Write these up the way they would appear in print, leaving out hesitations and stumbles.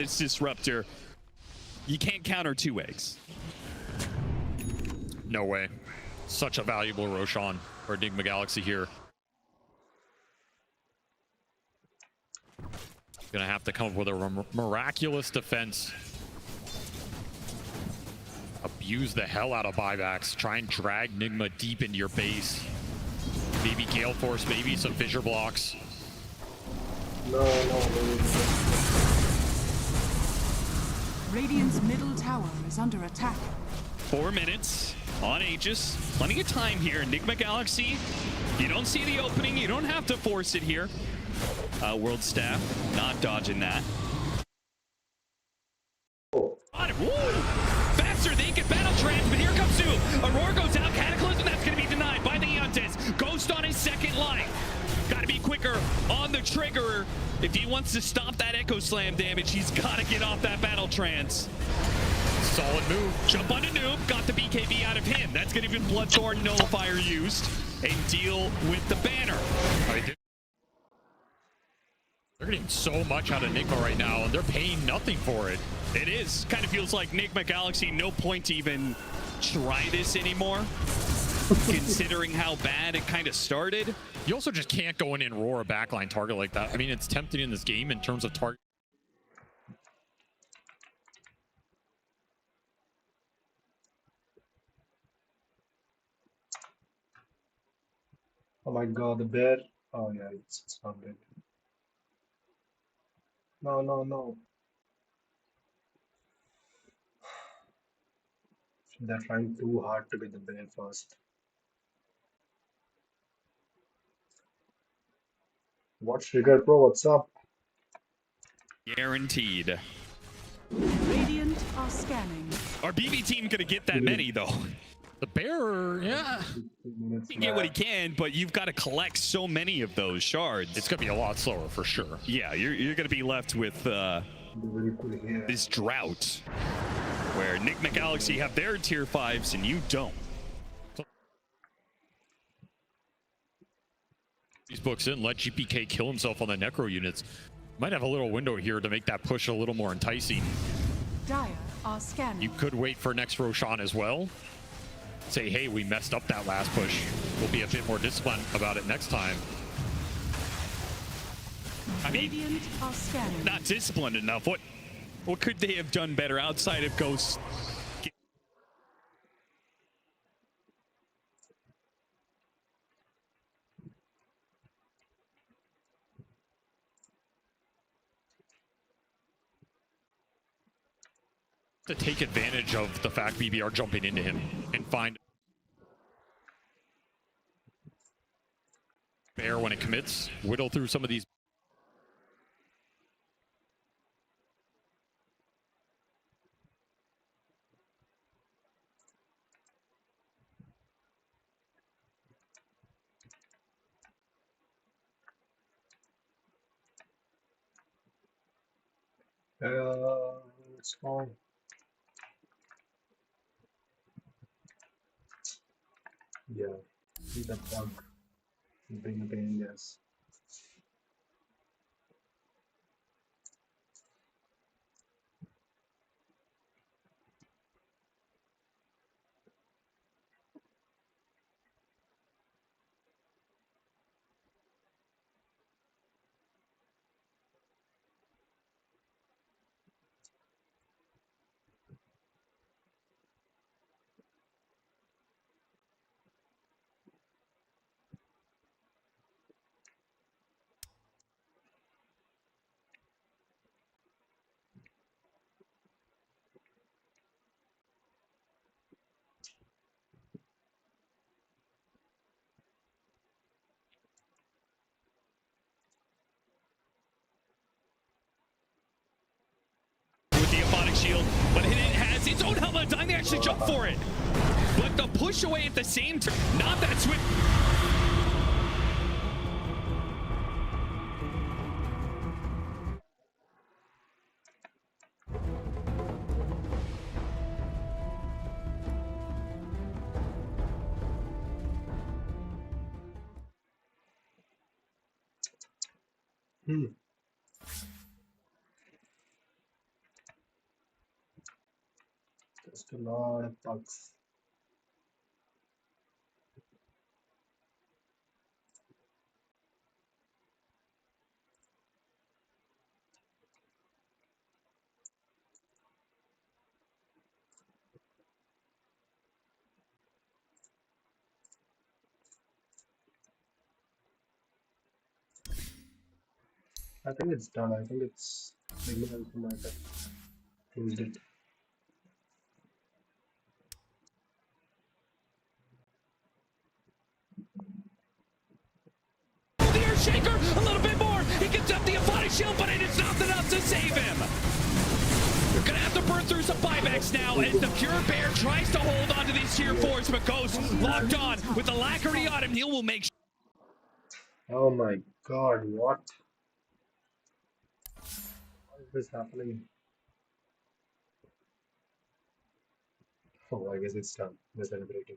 This disruptor, you can't counter 2 eggs. No way. Such a valuable Roshan or Nigma Galaxy here. Gonna have to come up with a miraculous defense. Abuse the hell out of buybacks. Try and drag Nigma deep into your base. Maybe Gale Force, maybe some Fissure blocks. No. Radiant's middle tower is under attack. 4 minutes on Aegis. Plenty of time here. Nigma Galaxy, you don't see the opening. You don't have to force it here. World Staff, not dodging that. Oh. Woo! Faster, they get battle trans, but here comes Zoom. Aurora goes out, Cataclysm, that's going to be denied by the Eontis. Ghost on his second life. Got to be quicker on the trigger. If he wants to stop that Echo Slam damage, he's got to get off that battle trance. Solid move. Jump onto Noob, got the BKB out of him. That's going to be Bloodthorn Nullifier used and deal with the banner. They're getting so much out of Nigma right now, and they're paying nothing for it. It is. Kind of feels like Nigma Galaxy, no point to even try this anymore, considering how bad it kind of started. You also just can't go in and roar a backline target like that. I mean, it's tempting in this game in terms of target. Oh my god, the bear. Oh yeah, it's not dead. No. They're trying too hard to get the bear first. What Trigger Pro? What's up? Guaranteed. Radiant are scanning. Our BB team gonna get that many though. The bear, yeah. He can get what he can, but you've got to collect so many of those shards. It's gonna be a lot slower for sure. Yeah, you're gonna be left with this drought where Nigma Galaxy have their tier 5s and you don't. These books in, let GPK kill himself on the Necro units. Might have a little window here to make that push a little more enticing. Dire are scanning. You could wait for next Roshan as well. Say, hey, we messed up that last push. We'll be a bit more disciplined about it next time. I mean, Radiant are scanning. not disciplined enough. What could they have done better outside of Ghost? To take advantage of the fact BBR jumping into him and find bear when it commits, whittle through some of these. It's fine. Yeah, he's a bug. Big pain, yes. With the Aphotic Shield, but it has its own helmet time. They actually jump for it. But the push away at the same time, not that swift. Just a lot of bugs. I think it's done. I think it's Nigma might have closed it. The earth shaker, a little bit more. He gets up the body shield, but it is not enough to save him. They're gonna have to burn through some buybacks now as the Pure Bear tries to hold on to these tier 4s, but Ghost locked on with the Alacrity on him. He'll will make Oh my god, what? Why is this happening? Oh, I guess it's done. They're celebrating.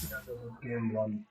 That was game one.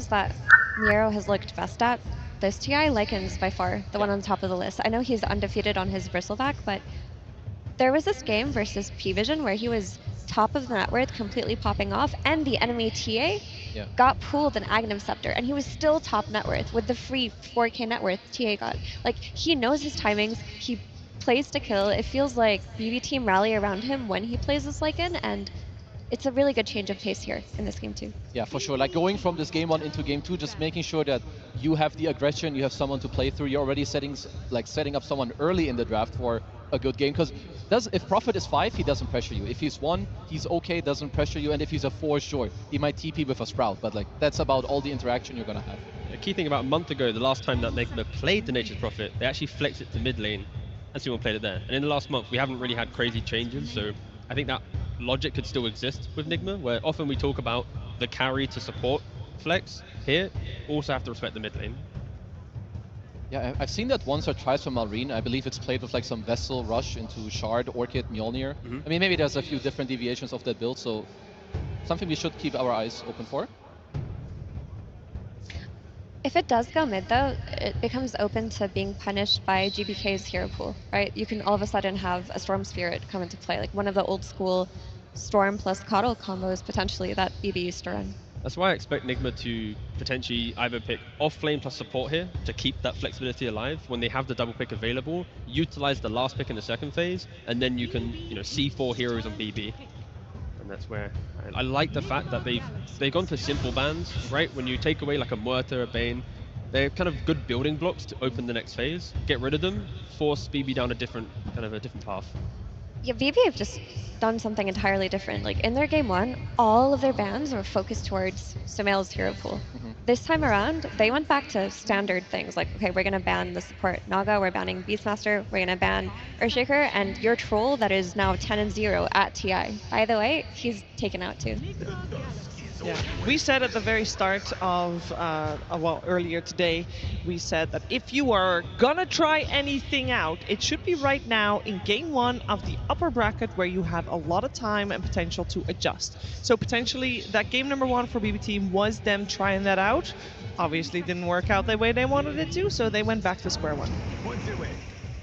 That Nero has looked best at, this TI Lycan's by far the one on top of the list. I know he's undefeated on his bristleback, but there was this game versus P-Vision where he was top of the net worth, completely popping off, and the enemy TA got pulled an Aghanim Scepter, and he was still top net worth with the free 4K net worth TA got. Like, he knows his timings, he plays to kill. It feels like BB team rally around him when he plays this Lycan, and it's a really good change of pace here in this game too. Yeah, for sure. Like going from this game 1 into game 2, just making sure that you have the aggression, you have someone to play through. You're already setting up someone early in the draft for a good game. Because if Prophet is 5, he doesn't pressure you. If he's 1, he's okay, doesn't pressure you. And if he's a 4, sure, he might TP with a Sprout. But like that's about all the interaction you're gonna have. A key thing about a month ago, the last time that Nigma played the Nature's Prophet, they actually flexed it to mid lane, and someone played it there. And in the last month, we haven't really had crazy changes, so I think that logic could still exist with Nigma, where often we talk about the carry to support flex. Here, also have to respect the mid lane. Yeah, I've seen that once or twice from Malrine. I believe it's played with like some Vessel Rush into Shard, Orchid, Mjolnir. I mean, maybe there's a few different deviations of that build, so something we should keep our eyes open for. If it does go mid though, it becomes open to being punished by GBK's hero pool, right? You can all of a sudden have a Storm Spirit come into play, like one of the old school Storm plus Coddle combos potentially that BB used to run. That's why I expect Nigma to potentially either pick off lane plus support here to keep that flexibility alive. When they have the double pick available, utilize the last pick in the second phase, and then you can, C4 heroes on BB. And that's where I like the fact that they've gone for simple bans, right? When you take away like a Muerta, a Bane, they're kind of good building blocks to open the next phase. Get rid of them, force BB down a different path. Yeah, BB have just done something entirely different. Like in their game 1, all of their bans were focused towards Sumail's hero pool. This time around, they went back to standard things like, okay, we're gonna ban the support Naga, we're banning Beastmaster, we're gonna ban Earthshaker, and your troll that is now 10 and 0 at TI. By the way, he's taken out too. Yeah, we said at the very start of, well, earlier today, we said that if you are gonna try anything out, it should be right now in game 1 of the upper bracket where you have a lot of time and potential to adjust. So potentially that game number 1 for BB Team was them trying that out. Obviously didn't work out the way they wanted it to, so they went back to square one.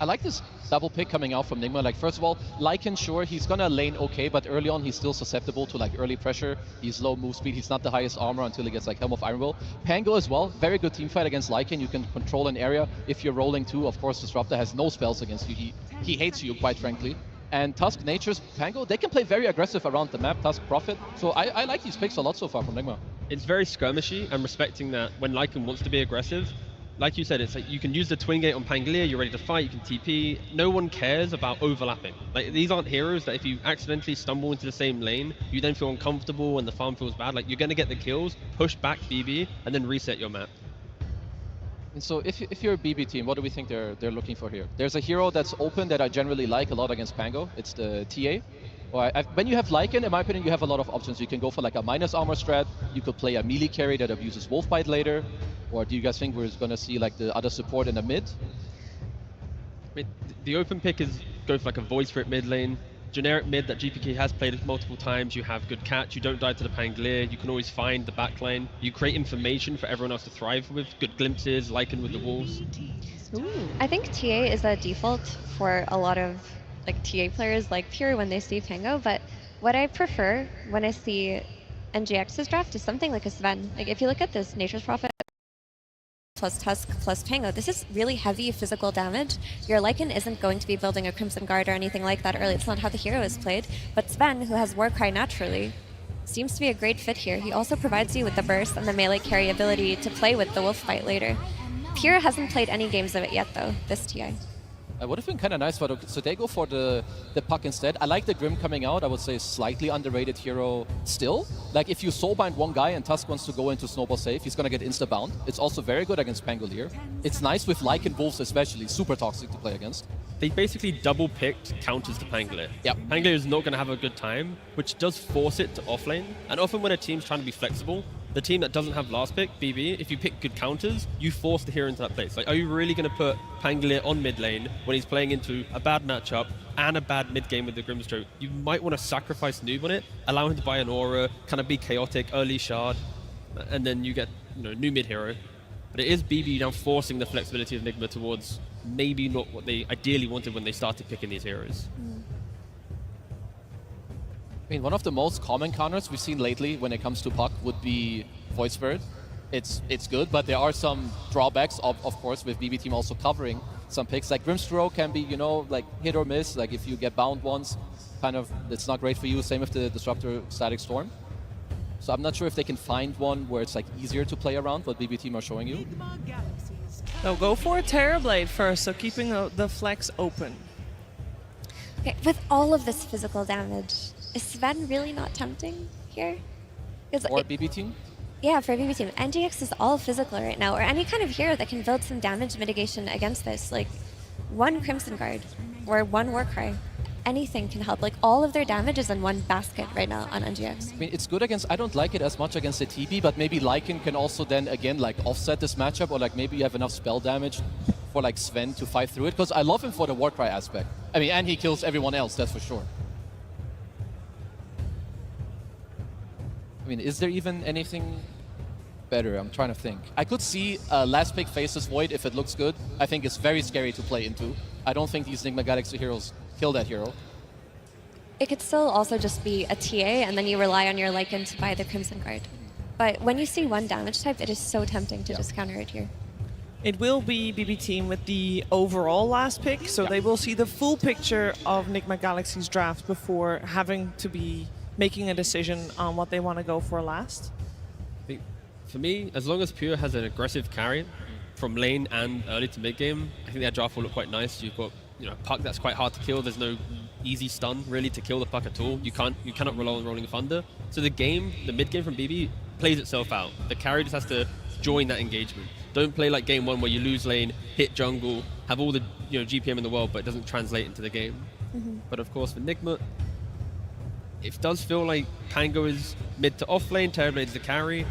I like this double pick coming out from Nigma. Like, first of all, Lycan, sure, he's gonna lane okay, but early on he's still susceptible to like early pressure. He's low move speed, he's not the highest armor until he gets like Helm of Iron Will. Pango as well, very good team fight against Lycan. You can control an area if you're rolling too. Of course, Disruptor has no spells against you. He hates you, quite frankly. And Tusk, Nature's, Pango, they can play very aggressive around the map, Tusk, Prophet. So I like these picks a lot so far from Nigma. It's very skirmishy and respecting that when Lycan wants to be aggressive, like you said, it's like you can use the Twin Gate on Pangolier, you're ready to fight, you can TP. No one cares about overlapping. Like, these aren't heroes that if you accidentally stumble into the same lane, you then feel uncomfortable and the farm feels bad. Like, you're going to get the kills, push back BB, and then reset your map. And so if you're a BB team, what do we think they're looking for here? There's a hero that's open that I generally like a lot against Pango. It's the TA. When you have Lycan, in my opinion, you have a lot of options. You can go for like a minus armor strat. You could play a melee carry that abuses Wolfbite later. Or do you guys think we're going to see like the other support in the mid? I mean, the open pick is go for like a Void Spirit mid lane. Generic mid that GPK has played multiple times. You have good catch, you don't die to the Pangolier, you can always find the back lane. You create information for everyone else to thrive with, good glimpses, Lycan with the wolves. Ooh. I think TA is a default for a lot of like TA players like Pure when they see Pango, but what I prefer when I see NGX's draft is something like a Sven. Like, if you look at this Nature's Prophet plus Tusk plus Pango, this is really heavy physical damage. Your Lycan isn't going to be building a Crimson Guard or anything like that early. It's not how the hero is played. But Sven, who has Warcry naturally, seems to be a great fit here. He also provides you with the burst and the melee carry ability to play with the Wolfbite later. Pure hasn't played any games of it yet, though, this TI. It would have been kind of nice, but so they go for the puck instead. I like the Grim coming out. I would say slightly underrated hero still. Like, if you soulbind one guy and Tusk wants to go into Snowball safe, he's going to get insta-bound. It's also very good against Pangolier. It's nice with Lycan Wolves especially, super toxic to play against. They basically double-picked counters to Pangolier. Yep. Pangolier is not going to have a good time, which does force it to offlane. And often when a team's trying to be flexible, the team that doesn't have last pick, BB, if you pick good counters, you force the hero into that place. Like, are you really going to put Pangolier on mid lane when he's playing into a bad matchup and a bad mid game with the Grimstroke? You might want to sacrifice Noob on it, allow him to buy an aura, kind of be chaotic, early shard, and then you get, new mid hero. But it is BB now forcing the flexibility of Nigma towards maybe not what they ideally wanted when they started picking these heroes. I mean, one of the most common counters we've seen lately when it comes to puck would be Void Spirit. It's good, but there are some drawbacks, of course, with BB Team also covering some picks. Like Grimstroke can be, like hit or miss. Like, if you get bound once, kind of, it's not great for you. Same with the Disruptor Static Storm. So I'm not sure if they can find one where it's like easier to play around what BB Team are showing you. They'll go for a Terrorblade first, so keeping the flex open. Okay, with all of this physical damage, is Sven really not tempting here? Or BB Team? Yeah, for BB Team. NGX is all physical right now, or any kind of hero that can build some damage mitigation against this. Like, one Crimson Guard, or one Warcry. Anything can help. Like, all of their damage is in one basket right now on NGX. I mean, it's good against, I don't like it as much against the TB, but maybe Lycan can also then, again, like, offset this matchup, or like maybe you have enough spell damage for like Sven to fight through it, because I love him for the Warcry aspect. I mean, and he kills everyone else, that's for sure. I mean, is there even anything better? I'm trying to think. I could see last pick Faceless Void if it looks good. I think it's very scary to play into. I don't think these Nigma Galaxy heroes kill that hero. It could still also just be a TA, and then you rely on your Lycan to buy the Crimson Guard. But when you see one damage type, it is so tempting to just counter it here. It will be BB Team with the overall last pick, so they will see the full picture of Nigma Galaxy's draft before having to be making a decision on what they want to go for last. I think for me, as long as Pure has an aggressive carry from lane and early to mid game, I think their draft will look quite nice. You've got puck that's quite hard to kill. There's no easy stun really to kill the puck at all. You cannot rely on rolling thunder. So the mid game from BB plays itself out. The carry just has to join that engagement. Don't play like game one where you lose lane, hit jungle, have all the GPM in the world, but it doesn't translate into the game. But of course, for Nigma, it does feel like Pango is mid to off lane, Terrorblade's the carry.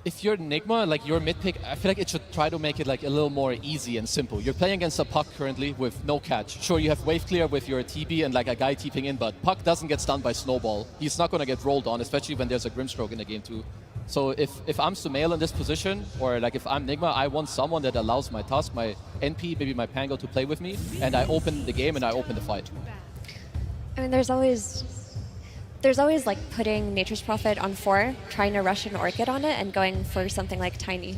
If you're Nigma, like your mid pick, I feel like it should try to make it like a little more easy and simple. You're playing against a Puck currently with no catch. Sure, you have wave clear with your TP and like a guy TPing in, but Puck doesn't get stunned by Snowball. He's not going to get rolled on, especially when there's a Grimstroke in the game too. So if I'm Sumail in this position, or like if I'm Nigma, I want someone that allows my Tusk, my NP, maybe my Pango to play with me, and I open the game and I open the fight. I mean, there's always like putting Nature's Prophet on 4, trying to rush an Orchid on it, and going for something like Tiny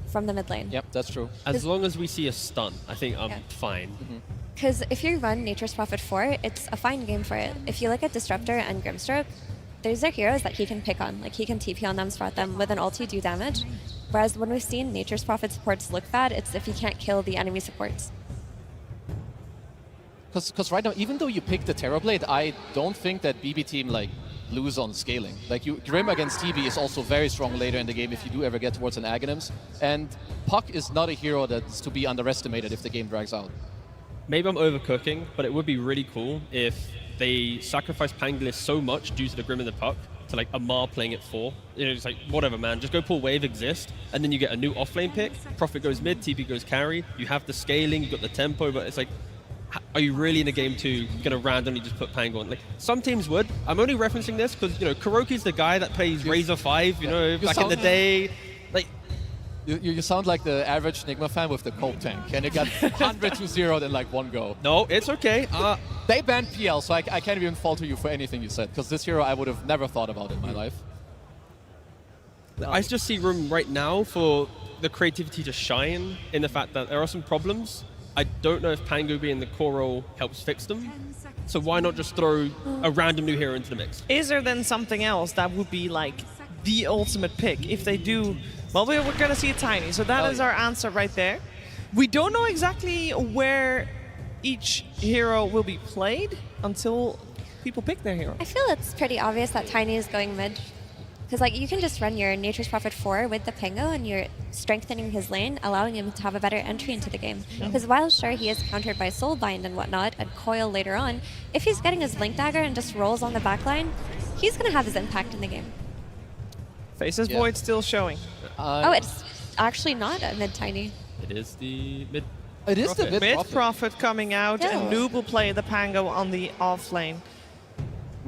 from the mid lane. Yep, that's true. As long as we see a stun, I think I'm fine. Because if you run Nature's Prophet 4, it's a fine game for it. If you look at Disruptor and Grimstroke, those are heroes that he can pick on. Like, he can TP on them, spot them with an ulti, do damage. Whereas when we've seen Nature's Prophet supports look bad, it's if he can't kill the enemy supports. Because right now, even though you pick the Terrorblade, I don't think that BB team like lose on scaling. Like Grim against TB is also very strong later in the game if you do ever get towards an Aghanims. And Puck is not a hero that's to be underestimated if the game drags out. Maybe I'm overcooking, but it would be really cool if they sacrifice Pangolius so much due to the Grim and the Puck to like Amar playing at 4. You know, it's like, whatever, man, just go pull wave exist, and then you get a new offlane pick. Prophet goes mid, TP goes carry. You have the scaling, you've got the tempo, but it's like, are you really in a game 2 going to randomly just put Pango on? Like, some teams would. I'm only referencing this because, you know, Kuroki's the guy that plays Razor 5, you know, back in the day. Like, You sound like the average Nigma fan with the Coke tank, and it got 100-0 in like one go. no, it's okay. They banned PL, so I can't even fault you for anything you said, because this hero I would have never thought about in my life. I just see room right now for the creativity to shine in the fact that there are some problems. I don't know if Pango being the core role helps fix them. So why not just throw a random new hero into the mix? Is there then something else that would be like the ultimate pick if they do? Well, we're going to see a Tiny, so that is our answer right there. We don't know exactly where each hero will be played until people pick their hero. I feel it's pretty obvious that Tiny is going mid. Because like you can just run your Nature's Prophet 4 with the Pango and you're strengthening his lane, allowing him to have a better entry into the game. Because while sure he is countered by Soulbind and whatnot, and Coil later on, if he's getting his Blink Dagger and just rolls on the backline, he's going to have his impact in the game. Faces Void still showing. Oh, it's actually not a mid-Tiny. It is the mid. It is the Mid Prophet coming out, and Noob will play the Pango on the off lane.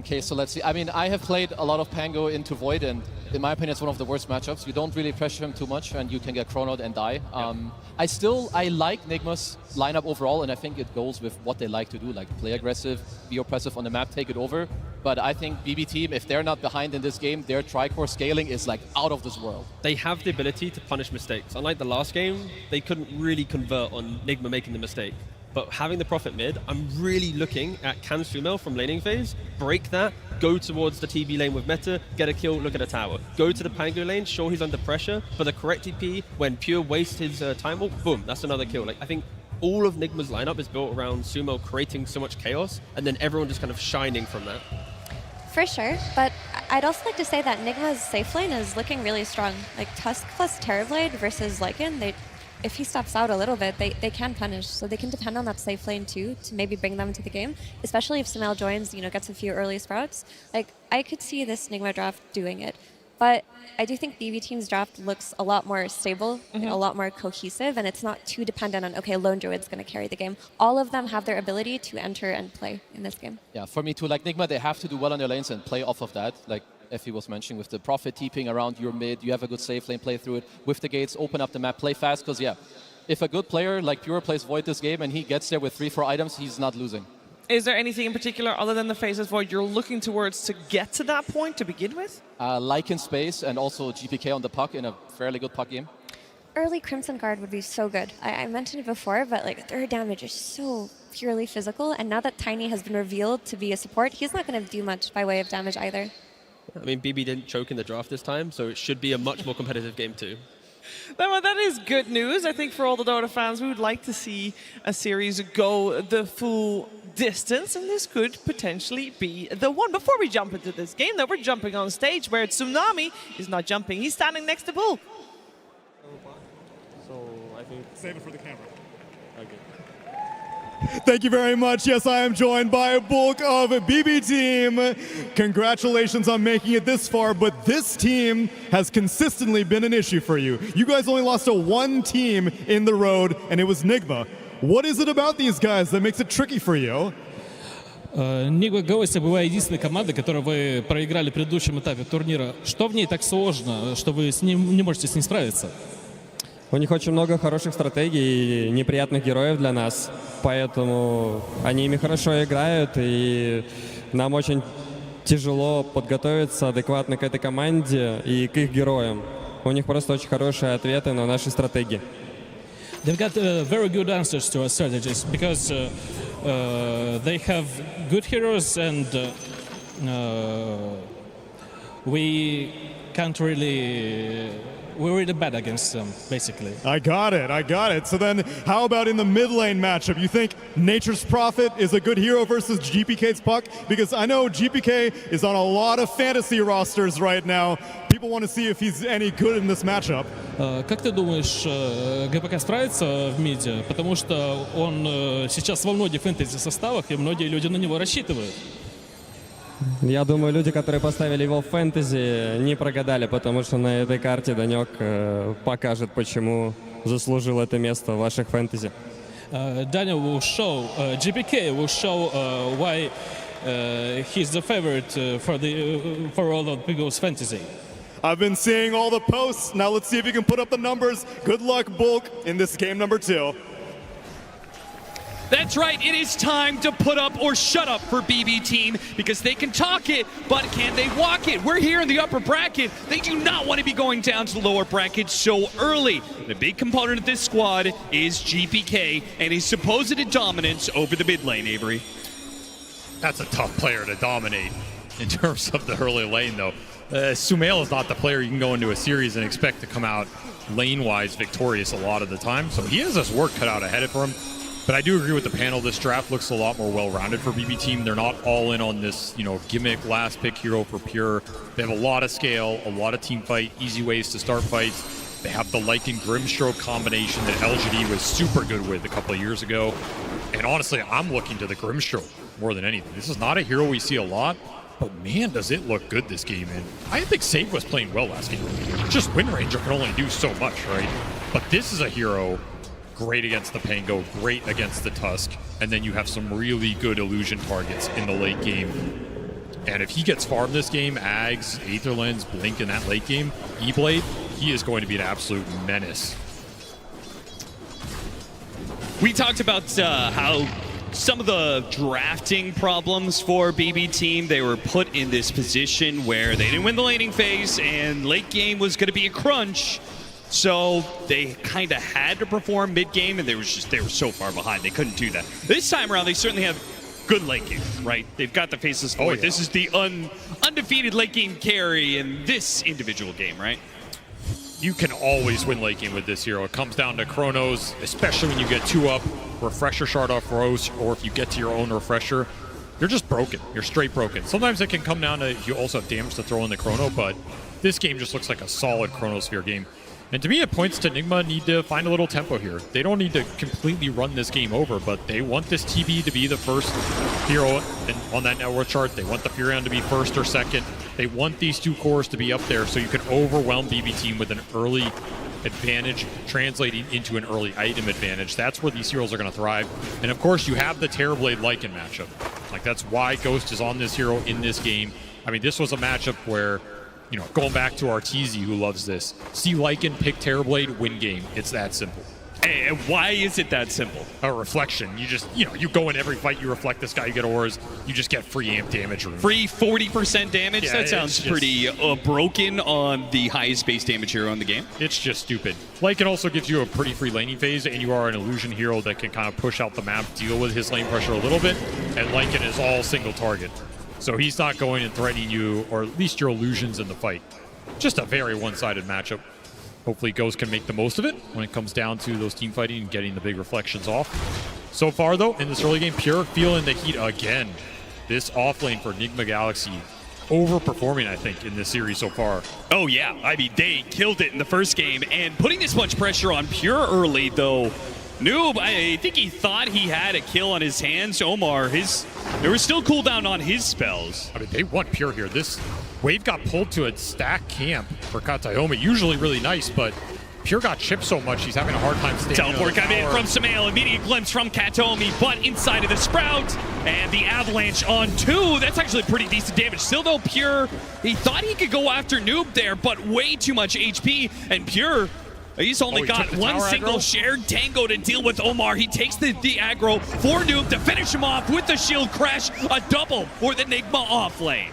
Okay, so let's see. I mean, I have played a lot of Pango into Void, and in my opinion, it's one of the worst matchups. You don't really pressure him too much, and you can get chronoed and die. I like Nigma's lineup overall, and I think it goes with what they like to do, like play aggressive, be oppressive on the map, take it over. But I think BB team, if they're not behind in this game, their tri-core scaling is like out of this world. They have the ability to punish mistakes. Unlike the last game, they couldn't really convert on Nigma making the mistake. But having the Prophet mid, I'm really looking at can Sumail from laning phase, break that, go towards the TB lane with meta, get a kill, look at a tower. Go to the Pango lane, sure he's under pressure, but the correct TP, when Pure wastes his time walk, boom, that's another kill. Like, I think all of Nigma's lineup is built around Sumail creating so much chaos, and then everyone just kind of shining from that. For sure, but I'd also like to say that Nigma's safe lane is looking really strong. Like Tusk plus Terrorblade versus Lycan, if he steps out a little bit, they can punish. So they can depend on that safe lane too to maybe bring them into the game, especially if Sumail joins, gets a few early sprouts. Like, I could see this Nigma draft doing it. But I do think BB Team's draft looks a lot more stable, a lot more cohesive, and it's not too dependent on, okay, Lone Druid's going to carry the game. All of them have their ability to enter and play in this game. Yeah, for me too, like Nigma, they have to do well on their lanes and play off of that. Like Effie was mentioning, with the Prophet TPing around your mid, you have a good safe lane, play through it. With the gates, open up the map, play fast, because if a good player like Pure plays Void this game and he gets there with 3-4 items, he's not losing. Is there anything in particular other than the Faces Void you're looking towards to get to that point to begin with? Lycan space and also GPK on the puck in a fairly good puck game. Early Crimson Guard would be so good. I mentioned it before, but like their damage is so purely physical, and now that Tiny has been revealed to be a support, he's not going to do much by way of damage either. I mean, BB didn't choke in the draft this time, so it should be a much more competitive game too. Well, that is good news. I think for all the Dota fans, we would like to see a series go the full distance, and this could potentially be the one. Before we jump into this game, though, we're jumping on stage where Tsunami is not jumping. He's standing next to Bull. So I think save it for the camera. Okay. Thank you very much. Yes, I am joined by a bulk of BB Team. Congratulations on making it this far, but this team has consistently been an issue for you. You guys only lost to one team in the road, and it was Nigma. What is it about these guys that makes it tricky for you? Nigma Galaxy была единственной командой, которую вы проиграли в предыдущем этапе турнира. Что в ней так сложно, что вы не можете с ней справиться? У них очень много хороших стратегий и неприятных героев для нас, поэтому они ими хорошо играют, и нам очень тяжело подготовиться адекватно к этой команде и к их героям. У них просто очень хорошие ответы на наши стратегии. They've got very good answers to our strategies because they have good heroes and we can't really... We're really bad against them, basically. I got it. So then, how about in the mid lane matchup? You think Nature's Prophet is a good hero versus GPK's Puck? Because I know GPK is on a lot of fantasy rosters right now. People want to see if he's any good in this matchup. Как ты думаешь, ГПК справится в миде? Потому что он сейчас во многих фэнтези-составах, и многие люди на него рассчитывают. Я думаю, люди, которые поставили его в фэнтези, не прогадали, потому что на этой карте Данек покажет, почему заслужил это место в ваших фэнтези. Daniel will show, GPK will show why he's the favorite for all of people's fantasy. I've been seeing all the posts. Now let's see if you can put up the numbers. Good luck, Bulk, in this game number 2. That's right, it is time to put up or shut up for BB Team because they can talk it, but can they walk it? We're here in the upper bracket. They do not want to be going down to the lower bracket so early. The big component of this squad is GPK and his supposed dominance over the mid lane, Avery. That's a tough player to dominate in terms of the early lane, though. Sumail is not the player you can go into a series and expect to come out lane-wise victorious a lot of the time, so he has his work cut out ahead of him. But I do agree with the panel. This draft looks a lot more well-rounded for BB Team. They're not all in on this, gimmick last pick hero for Pure. They have a lot of scale, a lot of team fight, easy ways to start fights. They have the Lycan Grimstroke combination that LGD was super good with a couple of years ago. And honestly, I'm looking to the Grimstroke more than anything. This is not a hero we see a lot, but man, does it look good this game. And I think Save was playing well last game. Just Wind Ranger can only do so much, right? But this is a hero great against the Pango, great against the Tusk, and then you have some really good illusion targets in the late game. And if he gets farmed this game, Ags, Aetherlens, Blink in that late game, E-Blade, he is going to be an absolute menace. We talked about how some of the drafting problems for BB Team, they were put in this position where they didn't win the laning phase and late game was going to be a crunch. So they kind of had to perform mid-game, and they were so far behind they couldn't do that. This time around, they certainly have good late game, right? They've got the faces for it. This is the undefeated late game carry in this individual game, right? You can always win late game with this hero. It comes down to Chronos, especially when you get 2 up, Refresher Shard off Rose, or if you get to your own Refresher, you're just broken. You're straight broken. Sometimes it can come down to you also have damage to throw in the Chrono, but this game just looks like a solid Chronosphere game. And to me, it points to Nigma need to find a little tempo here. They don't need to completely run this game over, but they want this TB to be the first hero on that network chart. They want the Furion to be first or second. They want these 2 cores to be up there so you can overwhelm BB Team with an early advantage translating into an early item advantage. That's where these heroes are going to thrive. And of course, you have the Terrorblade Lycan matchup. Like, that's why Ghost is on this hero in this game. I mean, this was a matchup where, going back to Arteezy, who loves this, see Lycan, pick Terrorblade, win game. It's that simple. And why is it that simple? A reflection. You just, you go in every fight, you reflect this guy, you get auras, you just get free amp damage. Free 40% damage? Yeah, that sounds pretty broken on the highest base damage hero in the game. It's just stupid. Lycan also gives you a pretty free laning phase, and you are an illusion hero that can kind of push out the map, deal with his lane pressure a little bit, and Lycan is all single target. So he's not going and threatening you, or at least your illusions in the fight. Just a very one-sided matchup. Hopefully Ghost can make the most of it when it comes down to those team fighting and getting the big reflections off. So far, though, in this early game, Pure feeling the heat again. This off lane for Nigma Galaxy overperforming, I think, in this series so far. Oh, yeah. I mean, they killed it in the first game, and putting this much pressure on Pure early, though, Noob, I think he thought he had a kill on his hands. Omar, there was still cooldown on his spells. I mean, they want Pure here. This wave got pulled to a stack camp for Kataomi. Usually really nice, but Pure got chipped so much, he's having a hard time staying. Teleport coming in from Sumail. Immediate glimpse from Kataomi, but inside of the Sprout. And the Avalanche on 2. That's actually pretty decent damage. Still, though, Pure, he thought he could go after Noob there, but way too much HP. And Pure, he's only got one single shared tango to deal with Omar. He takes the aggro for Noob to finish him off with the shield crash. A double for the Nigma off lane.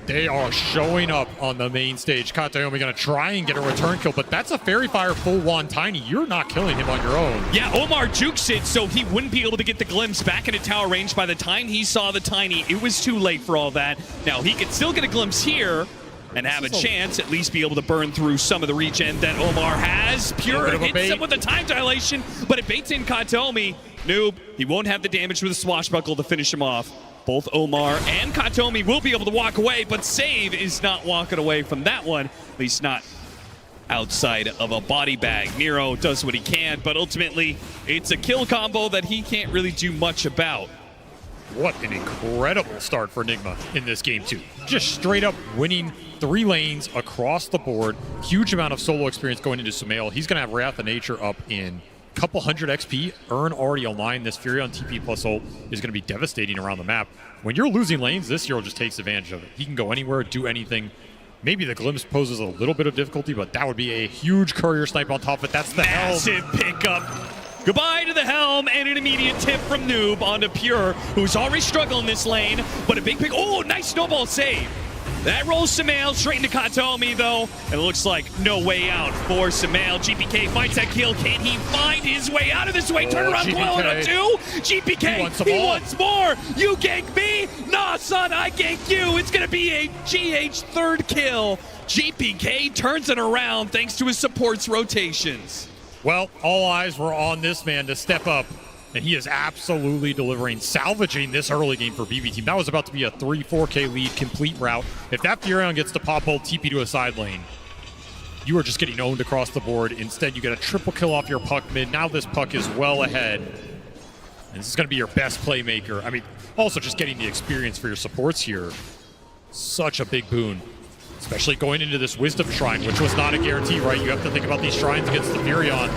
They are showing up on the main stage. Kataomi going to try and get a return kill, but that's a Fairy Fire full one. Tiny, you're not killing him on your own. Yeah, Omar jukes it, so he wouldn't be able to get the glimpse back into tower range. By the time he saw the Tiny, it was too late for all that. Now, he could still get a glimpse here and have a chance, at least be able to burn through some of the regen that Omar has. Pure hits him with the time dilation, but it baits in Kataomi. Noob, he won't have the damage with the swashbuckle to finish him off. Both Omar and Kataomi will be able to walk away, but Save is not walking away from that one, at least not outside of a body bag. Nero does what he can, but ultimately it's a kill combo that he can't really do much about. What an incredible start for Nigma in this game, too. Just straight up winning 3 lanes across the board. Huge amount of solo experience going into Sumail. He's going to have Wrath of Nature up in couple hundred XP, Earn already online. This Fury on TP plus ult is going to be devastating around the map. When you're losing lanes, this hero just takes advantage of it. He can go anywhere, do anything. Maybe the glimpse poses a little bit of difficulty, but that would be a huge courier snipe on top of it. That's the massive pickup. Goodbye to the Helm and an immediate tip from Noob onto Pure, who's already struggling this lane, but a big pick. Oh, nice snowball save. That rolls Sumail straight into Kataomi, though. And it looks like no way out for Sumail. GPK finds that kill. Can he find his way out of this way? Turn around, coil on 2. GPK, he wants more. You gank me? Nah, son, I gank you. It's going to be a GH third kill. GPK turns it around thanks to his support's rotations. Well, all eyes were on this man to step up. And he is absolutely delivering, salvaging this early game for BB Team. That was about to be a 3-4K lead, complete route. If that Furion gets to pop ult, TP to a side lane, you are just getting owned across the board. Instead, you get a triple kill off your puck mid. Now this puck is well ahead. And this is going to be your best playmaker. I mean, also just getting the experience for your supports here. Such a big boon. Especially going into this Wisdom Shrine, which was not a guarantee, right? You have to think about these shrines against the Furion.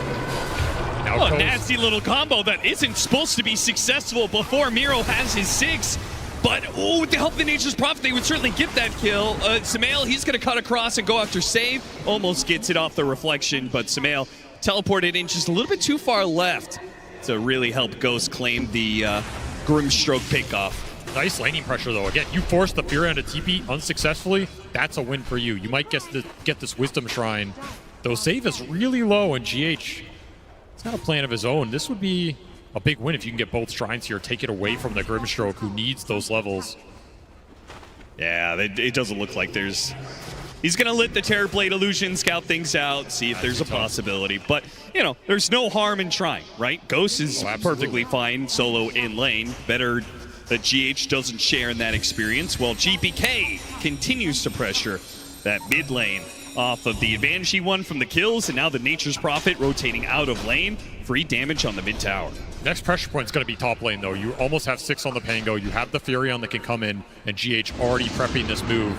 Oh, a nasty little combo that isn't supposed to be successful before Miro has his 6. But, oh, with the help of the Nature's Prophet, they would certainly get that kill. Sumail, he's going to cut across and go after Save. Almost gets it off the reflection, but Sumail teleported in just a little bit too far left to really help Ghost claim the Grimstroke pickoff. Nice laning pressure, though. Again, you forced the Fury onto TP unsuccessfully. That's a win for you. You might get this Wisdom Shrine. Though Save is really low, and GH... He's got a plan of his own. This would be a big win if you can get both shrines here, take it away from the Grimstroke, who needs those levels. Yeah, it doesn't look like there's... He's going to let the Terrorblade illusion scout things out, see if there's a possibility. But, you know, there's no harm in trying, right? Ghost is perfectly fine solo in lane. Better that GH doesn't share in that experience, while GPK continues to pressure that mid lane. Off of the advantage he won from the kills, and now the Nature's Prophet rotating out of lane. Free damage on the mid tower. Next pressure point is going to be top lane, though. You almost have 6 on the Pango. You have the Furion that can come in, and GH already prepping this move.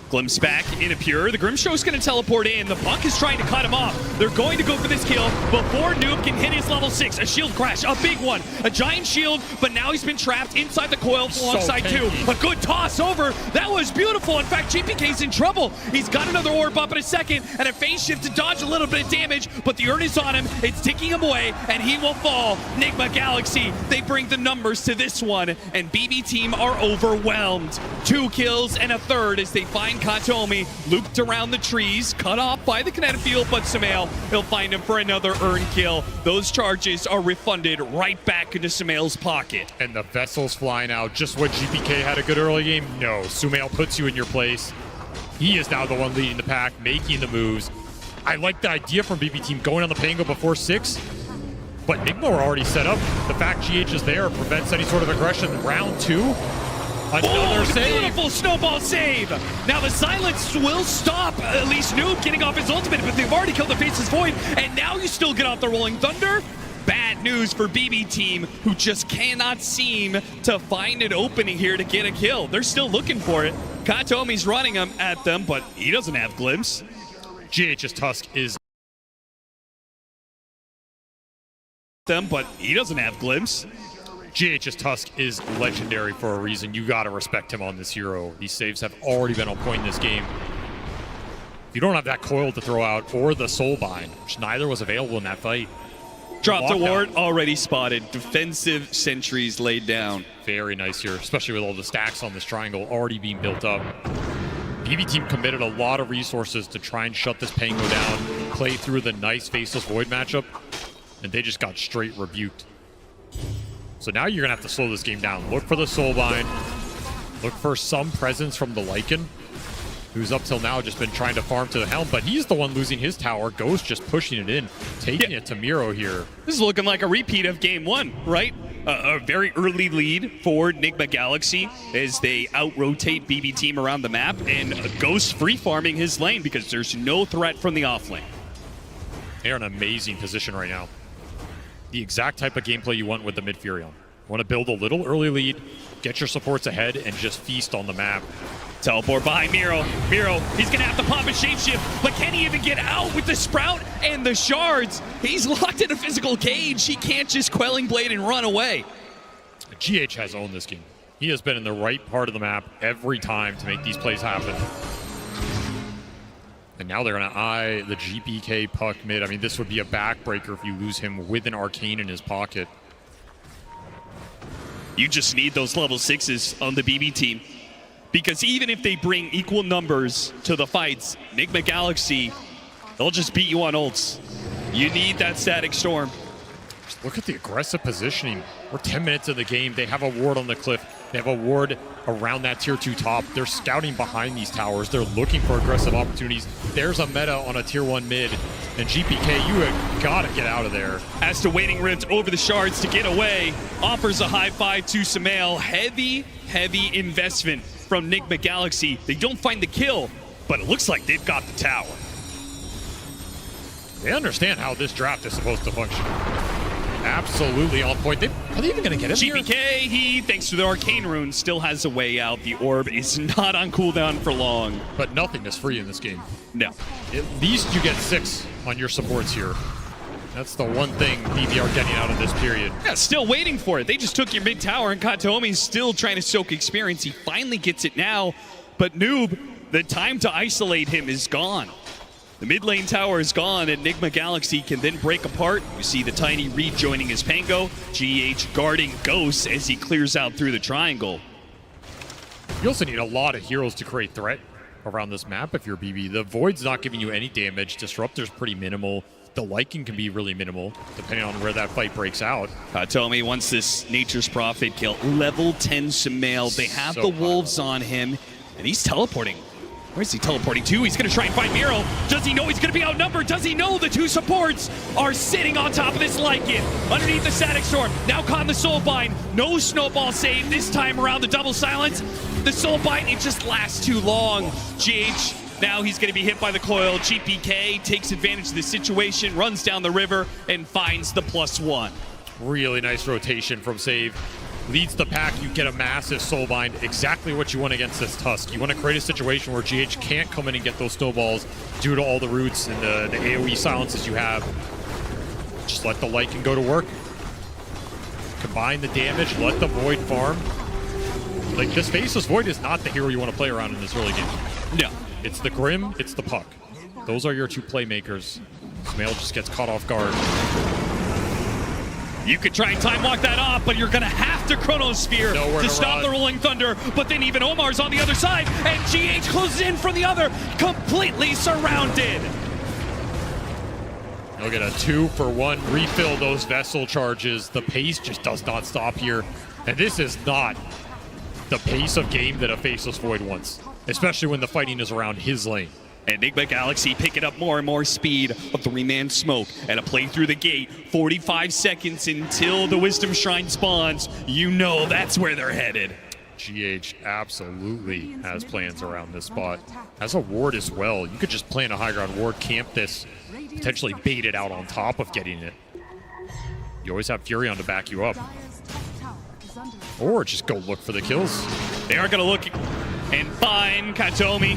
Glimpse back into Pure. The Grimstroke's going to teleport in. The Buck is trying to cut him off. They're going to go for this kill before Noob can hit his level 6. A shield crash, a big one. A giant shield, but now he's been trapped inside the coil alongside 2. A good toss over. That was beautiful. In fact, GPK's in trouble. He's got another orb up in a second and a phase shift to dodge a little bit of damage, but the Urn is on him. It's ticking him away, and he will fall. Nigma Galaxy, they bring the numbers to this one, and BB Team are overwhelmed. 2 kills and a third as they find Kataomi looped around the trees, cut off by the kinetic field, but Sumail, he'll find him for another Urn kill. Those charges are refunded right back into Sumail's pocket. And the Vessel's flying out. Just when GPK had a good early game, no. Sumail puts you in your place. He is now the one leading the pack, making the moves. I like the idea from BB Team going on the Pango before 6, but Nigma were already set up. The fact GH is there prevents any sort of aggression. Round 2. Another save. Beautiful snowball save. Now the silence will stop at least Noob getting off his ultimate, but they've already killed the Faceless Void, and now you still get off the Rolling Thunder. bad news for BB Team, who just cannot seem to find an opening here to get a kill. They're still looking for it. Katomi's running him at them, but he doesn't have glimpse. GH's Tusk is them, but he doesn't have glimpse. GH's Tusk is legendary for a reason. You gotta respect him on this hero. These saves have already been on point in this game. If you don't have that coil to throw out or the soulbind, which neither was available in that fight. Dropped a ward, already spotted. Defensive sentries laid down. Very nice here, especially with all the stacks on this triangle already being built up. BB Team committed a lot of resources to try and shut this Pango down, play through the nice Faceless Void matchup, and they just got straight rebuked. So now you're going to have to slow this game down. Look for the Soulbind. Look for some presence from the Lycan, who's up till now just been trying to farm to the Helm, but he's the one losing his tower. Ghost just pushing it in, taking it to Miro here. This is looking like a repeat of game one, right? A very early lead for Nigma Galaxy as they out-rotate BB Team around the map, and Ghost free-farming his lane because there's no threat from the off-lane. They're in an amazing position right now. The exact type of gameplay you want with the mid-Furion. You want to build a little early lead, get your supports ahead, and just feast on the map. Teleport behind Miro. Miro, he's going to have to pop a shapeshift, but can he even get out with the Sprout and the shards? He's locked in a physical cage. He can't just Quelling Blade and run away. GH has owned this game. He has been in the right part of the map every time to make these plays happen. And now they're going to eye the GPK puck mid. I mean, this would be a backbreaker if you lose him with an Arcane in his pocket. You just need those level 6s on the BB Team. Because even if they bring equal numbers to the fights, Nigma Galaxy, they'll just beat you on ults. You need that Static Storm. Just look at the aggressive positioning. We're 10 minutes in the game. They have a ward on the cliff. They have a ward around that tier 2 top. They're scouting behind these towers. They're looking for aggressive opportunities. There's a meta on a tier 1 mid. And GPK, you have got to get out of there. As to Waiting Rift over the shards to get away, offers a high five to Sumail. Heavy investment from Nigma Galaxy. They don't find the kill, but it looks like they've got the tower. They understand how this draft is supposed to function. Absolutely on point. Are they even going to get it? GPK, he, thanks to the Arcane Rune, still has a way out. The orb is not on cooldown for long. But nothing is free in this game. No. At least you get 6 on your supports here. That's the one thing BB are getting out of this period. Yeah, still waiting for it. They just took your mid tower, and Katomi's still trying to soak experience. He finally gets it now, but Noob, the time to isolate him is gone. The mid lane tower is gone, and Nigma Galaxy can then break apart. You see the Tiny rejoining his Pango. GH guarding Ghost as he clears out through the triangle. You also need a lot of heroes to create threat around this map if you're BB. The Void's not giving you any damage. Disruptor's pretty minimal. The Lycan can be really minimal, depending on where that fight breaks out. Katomi wants this Nature's Prophet kill. Level 10 Sumail. They have the Wolves on him, and he's teleporting. Where's he teleporting to? He's going to try and find Miro. Does he know he's going to be outnumbered? Does he know the 2 supports are sitting on top of this Lycan? Underneath the Static Storm. Now caught in the Soulbind. No snowball save this time around. The double silence. The Soulbind, it just lasts too long. GH, now he's going to be hit by the coil. GPK takes advantage of the situation, runs down the river, and finds the +1. Really nice rotation from Save. Leads the pack, you get a massive Soulbind, exactly what you want against this Tusk. You want to create a situation where GH can't come in and get those snowballs due to all the roots and the AoE silences you have. Just let the Lycan go to work. Combine the damage, let the Void farm. Like, this Faceless Void is not the hero you want to play around in this early game. No. It's the Grim, it's the Puck. Those are your 2 playmakers. Sumail just gets caught off guard. You could try and time walk that off, but you're going to have to Chronosphere to stop the Rolling Thunder. But then even Omar's on the other side, and GH closes in from the other, completely surrounded. You'll get a 2-for-1 refill those Vessel charges. The pace just does not stop here. And this is not the pace of game that a Faceless Void wants, especially when the fighting is around his lane. And Nigma Galaxy picking up more and more speed of 3-man smoke and a play through the gate. 45 seconds until the Wisdom Shrine spawns. You know that's where they're headed. GH absolutely has plans around this spot. Has a ward as well. You could just plant a high ground ward, camp this, potentially bait it out on top of getting it. You always have Furion to back you up. Dire's top tower is under attack. Or just go look for the kills. They are going to look and find Katomi.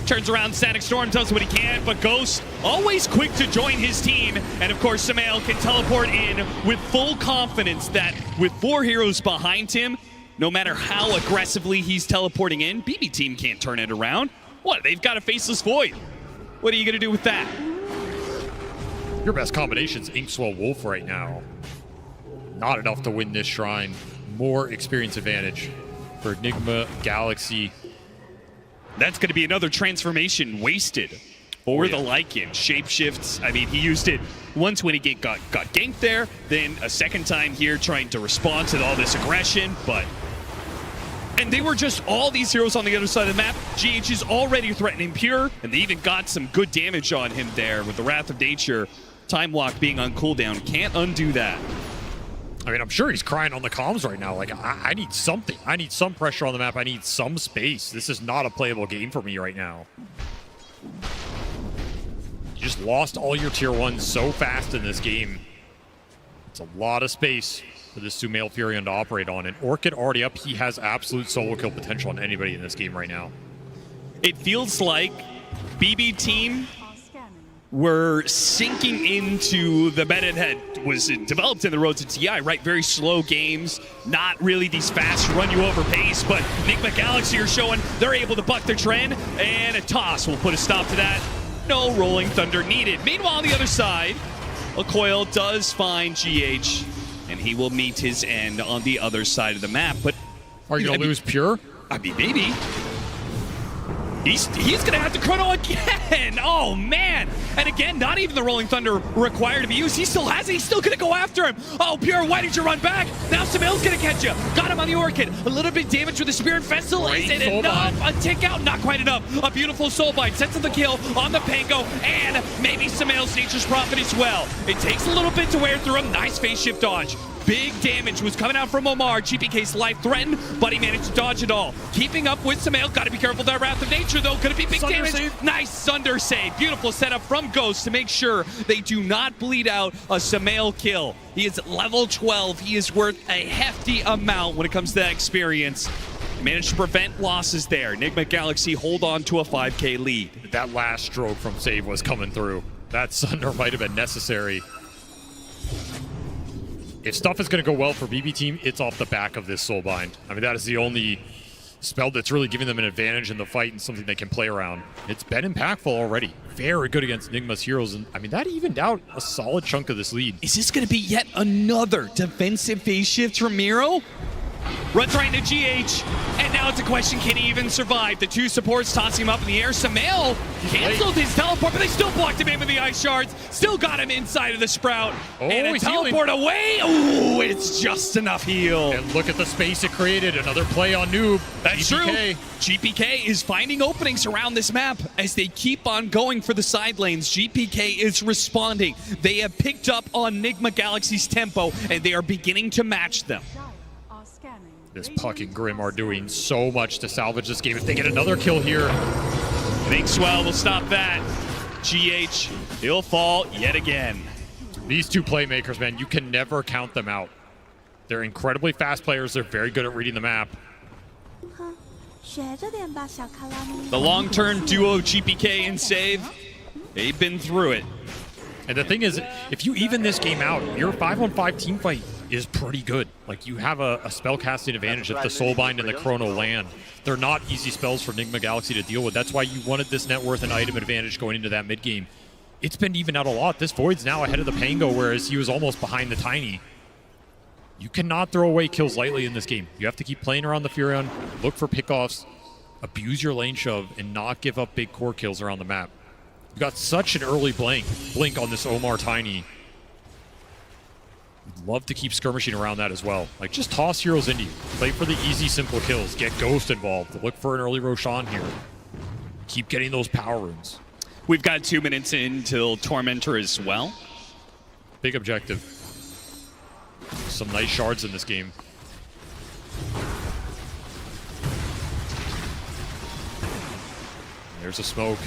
Turns around, Static Storm does what he can, but Ghost always quick to join his team. And of course, Sumail can teleport in with full confidence that with 4 heroes behind him, no matter how aggressively he's teleporting in, BB Team can't turn it around. What? They've got a Faceless Void. What are you going to do with that? Your best combination's Inkswell Wolf right now. Not enough to win this shrine. More experience advantage for Nigma Galaxy. That's going to be another transformation wasted for the Lycan. Shapeshifts, I mean, he used it once when he got ganked there, then a second time here trying to respond to all this aggression, but... And they were just all these heroes on the other side of the map. GH is already threatening Pure, and they even got some good damage on him there with the Wrath of Nature. Time Walk being on cooldown. Can't undo that. I mean, I'm sure he's crying on the comms right now. Like, I need something. I need some pressure on the map. I need some space. This is not a playable game for me right now. You just lost all your tier 1s so fast in this game. It's a lot of space for this Sumail Furion to operate on. And Orchid already up. He has absolute solo kill potential on anybody in this game right now. It feels like BB Team Are scanning. were sinking into the meta that was developed in the Road to TI, right? Very slow games, not really these fast run-you-over pace, but Nigma Galaxy are showing they're able to buck their trend, and a toss will put a stop to that. No Rolling Thunder needed. Meanwhile, on the other side, Coil does find GH, and he will meet his end on the other side of the map. But are you going to lose Pure? I mean, maybe. He's going to have to chrono again. Oh, man. And again, not even the Rolling Thunder required to be used. He still has it. He's still going to go after him. Oh, Pure, why did you run back? Now Sumail's going to catch you. Got him on the Orchid. A little bit damage with the Spirit Vessel. Is it enough? A tick out? Not quite enough. A beautiful Soulbind sets up the kill on the Pango. And maybe Sumail's Nature's Prophet as well. It takes a little bit to wear through him. Nice phase shift dodge. Big damage was coming out from Omar. GPK's life threatened, but he managed to dodge it all. Keeping up with Sumail. Got to be careful there. Wrath of Nature, though. Could it be big Sunder damage? save. Nice Sunder save. Beautiful setup from Ghost to make sure they do not bleed out a Sumail kill. He is level 12. He is worth a hefty amount when it comes to that experience. Managed to prevent losses there. Nigma Galaxy hold on to a 5K lead. That last stroke from Save was coming through. That Sunder might have been necessary. If stuff is going to go well for BB Team, it's off the back of this Soulbind. I mean, that is the only spell that's really giving them an advantage in the fight and something they can play around. It's been impactful already. Very good against Nigma's heroes. And I mean, that evened out a solid chunk of this lead. Is this going to be yet another defensive phase shift from Miro? Runs right into GH, and now it's a question, can he even survive? The two supports tossing him up in the air. Sumail canceled his teleport, but they still blocked him in with the ice shards. Still got him inside of the Sprout. Oh, and a he's teleport away. Ooh, it's just enough heal. And look at the space it created. Another play on Noob. That's GPK. true. GPK is finding openings around this map as they keep on going for the side lanes. GPK is responding. They have picked up on Nigma Galaxy's tempo, and they are beginning to match them. Dire are scanning. This Puck and Grim are doing so much to salvage this game. If they get another kill here, Big Swell will stop that. GH, he'll fall yet again. these two playmakers, man, you can never count them out. They're incredibly fast players. They're very good at reading the map. The long-term duo GPK and Save, they've been through it. And the thing is, if you even this game out, your 5-on-5 team fight is pretty good. Like, you have a spell casting advantage if the Soulbind and the Chrono land. They're not easy spells for Nigma Galaxy to deal with. That's why you wanted this net worth and item advantage going into that mid game. It's been evened out a lot. This Void's now ahead of the Pango, whereas he was almost behind the Tiny. You cannot throw away kills lightly in this game. You have to keep playing around the Furion, look for pickoffs, abuse your lane shove, and not give up big core kills around the map. You got such an early blink on this Omar Tiny. You'd love to keep skirmishing around that as well. Like, just toss heroes into you. Play for the easy, simple kills. Get Ghost involved. Look for an early Roshan here. Keep getting those power runes. We've got 2 minutes until Tormentor as well. Big objective. Some nice shards in this game. There's a smoke.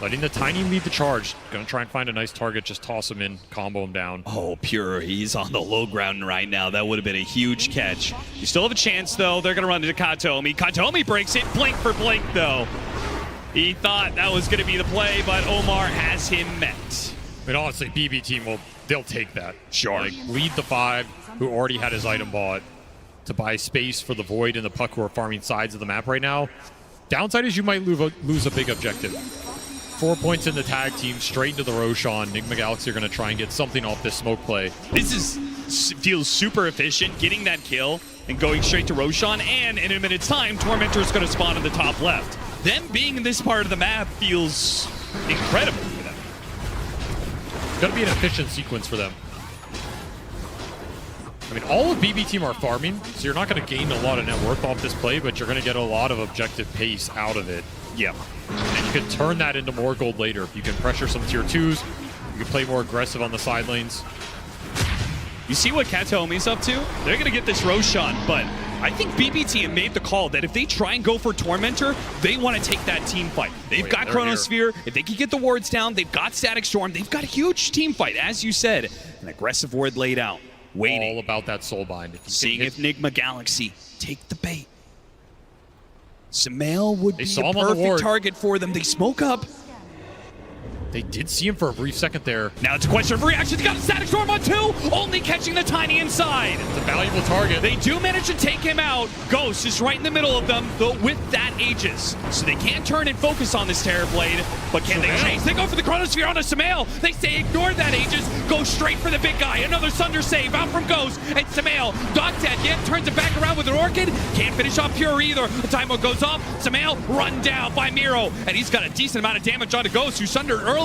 Letting the Tiny lead the charge. Gonna try and find a nice target, just toss him in, combo him down. Oh, Pure, he's on the low ground right now. That would have been a huge catch. You still have a chance, though. They're gonna run into Katomi. Katomi breaks it, blink for blink, though. He thought that was gonna be the play, but Omar has him met. I mean, honestly, BB team they'll take that. Sure. Like, lead the 5 who already had his item bought to buy space for the Void and the Puck who are farming sides of the map right now. Downside is you might lose a big objective. 4 points in the tag team, straight into the Roshan. Nigma Galaxy are going to try and get something off this smoke play. This feels super efficient, getting that kill and going straight to Roshan, and in a minute's time, Tormentor is going to spawn in the top left. Them being in this part of the map feels incredible for them. It's going to be an efficient sequence for them. I mean, all of BB team are farming, so you're not going to gain a lot of net worth off this play, but you're going to get a lot of objective pace out of it. Yeah. And you can turn that into more gold later. You can pressure some tier 2s. You can play more aggressive on the side lanes. You see what Katomi's up to? They're going to get this Roshan, but I think BB team made the call that if they try and go for Tormentor, they want to take that team fight. They've got Chronosphere. If they can get the wards down, they've got Static Storm. They've got a huge team fight, as you said. An aggressive ward laid out. Waiting. All about that soulbind. Seeing if Nigma Galaxy take the bait. Sumail would be a perfect target for them. They smoke up. They did see him for a brief second there. Now it's a question of reaction. They got a Static Storm on 2, only catching the Tiny inside. It's a valuable target. They do manage to take him out. Ghost is right in the middle of them, but with that Aegis. So they can't turn and focus on this Terrorblade, but can they chase? They go for the Chronosphere on a Sumail. They say ignore that Aegis, go straight for the big guy. Another Sunder save out from Ghost, and Sumail not dead yet, turns it back around with an Orchid. Can't finish off Pure either. The timer goes off. Sumail run down by Miro, and he's got a decent amount of damage onto Ghost, who sundered earlier.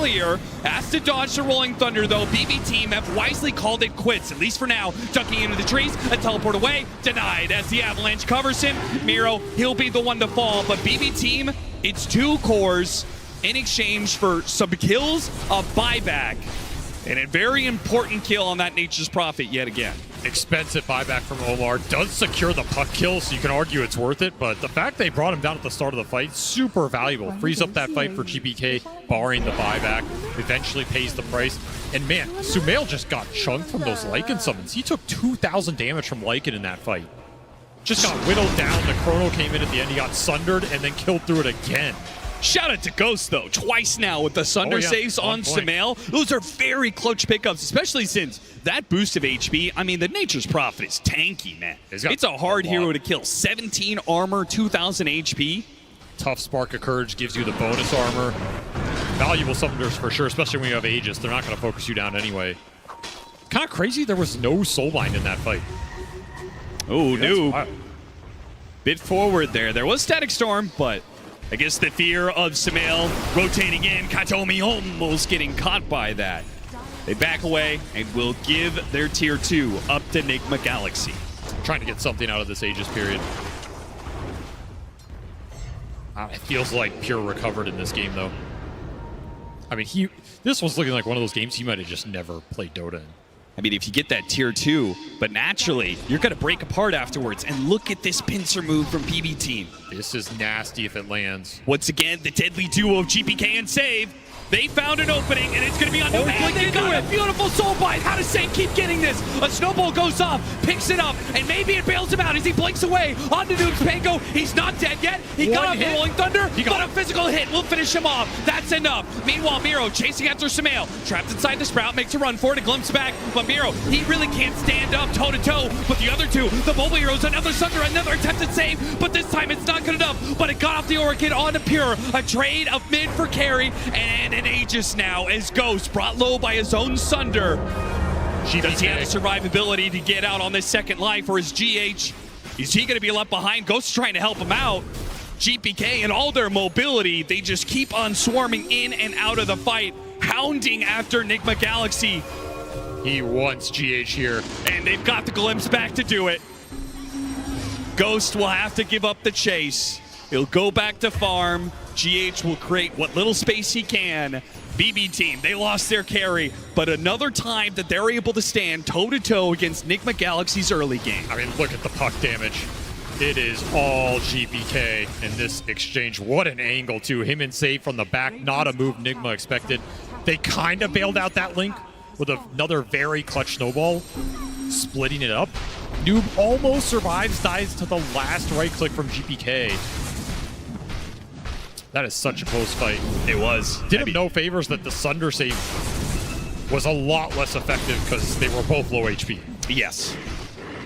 Has to dodge the Rolling Thunder, though. BB team have wisely called it quits, at least for now. Ducking into the trees, a teleport away, denied as the Avalanche covers him. Miro, he'll be the one to fall, but BB team, it's 2 cores in exchange for some kills, a buyback, and a very important kill on that Nature's Prophet yet again. Expensive buyback from Omar. Does secure the puck kill, so you can argue it's worth it, but the fact they brought him down at the start of the fight, super valuable. Frees up that fight for GPK, barring the buyback. Eventually pays the price. And man, Sumail just got chunked from those Lycan summons. He took 2,000 damage from Lycan in that fight. Just got whittled down. The Chrono came in at the end. He got sundered and then killed through it again. Shout out to Ghost, though, twice now with the Sunder saves on Sumail. Those are very clutch pickups, especially since that boost of HP, I mean, the Nature's Prophet is tanky, man. It's a hard hero to kill. 17 armor, 2,000 HP. Tough Spark of Courage gives you the bonus armor. Valuable summoners for sure, especially when you have Aegis. They're not going to focus you down anyway. Kind of crazy there was no Soulbind in that fight. Oh, no. Bit forward there. There was Static Storm, but I guess the fear of Sumail rotating in, Katomi almost getting caught by that. They back away and will give their tier 2 up to Nigma Galaxy. Trying to get something out of this Aegis period. It feels like Pure recovered in this game, though. I mean, this was looking like one of those games he might have just never played Dota in. I mean, if you get that tier 2, but naturally, you're going to break apart afterwards. And look at this pincer move from PB Team. This is nasty if it lands. Once again, the deadly duo of GPK and Save. They found an opening, and it's going to be on no man. They got a beautiful soul bite. How does Save keep getting this? A snowball goes off, picks it up, and maybe it bails him out as he blinks away. On to Noob's Pango. He's not dead yet. He got off the Rolling Thunder, but a physical hit will finish him off. That's enough. Meanwhile, Miro chasing after Sumail. Trapped inside the Sprout, makes a run for it, a glimpse back. But Miro, he really can't stand up toe-to-toe with the other two. The Mobile Heroes, another Sunder, another attempted save, but this time it's not good enough. But it got off the Orchid onto Pure. A trade of mid for carry, and an Aegis now as Ghost brought low by his own Sunder. Does he have the survivability to get out on this second life, or is GH, is he going to be left behind? Ghost is trying to help him out. GPK and all their mobility, they just keep on swarming in and out of the fight, hounding after Nigma Galaxy. He wants GH here. And they've got the glimpse back to do it. Ghost will have to give up the chase. He'll go back to farm. GH will create what little space he can. BB Team, they lost their carry, but another time that they're able to stand toe-to-toe against Nigma Galaxy's early game. I mean, look at the puck damage. It is all GPK in this exchange. What an angle, too. Him and Save from the back. Not a move Nigma expected. They kind of bailed out that link with another very clutch snowball, splitting it up. Noob almost survives, dies to the last right click from GPK. That is such a close fight. It was. Did him no favors that the Sunder save was a lot less effective because they were both low HP. Yes.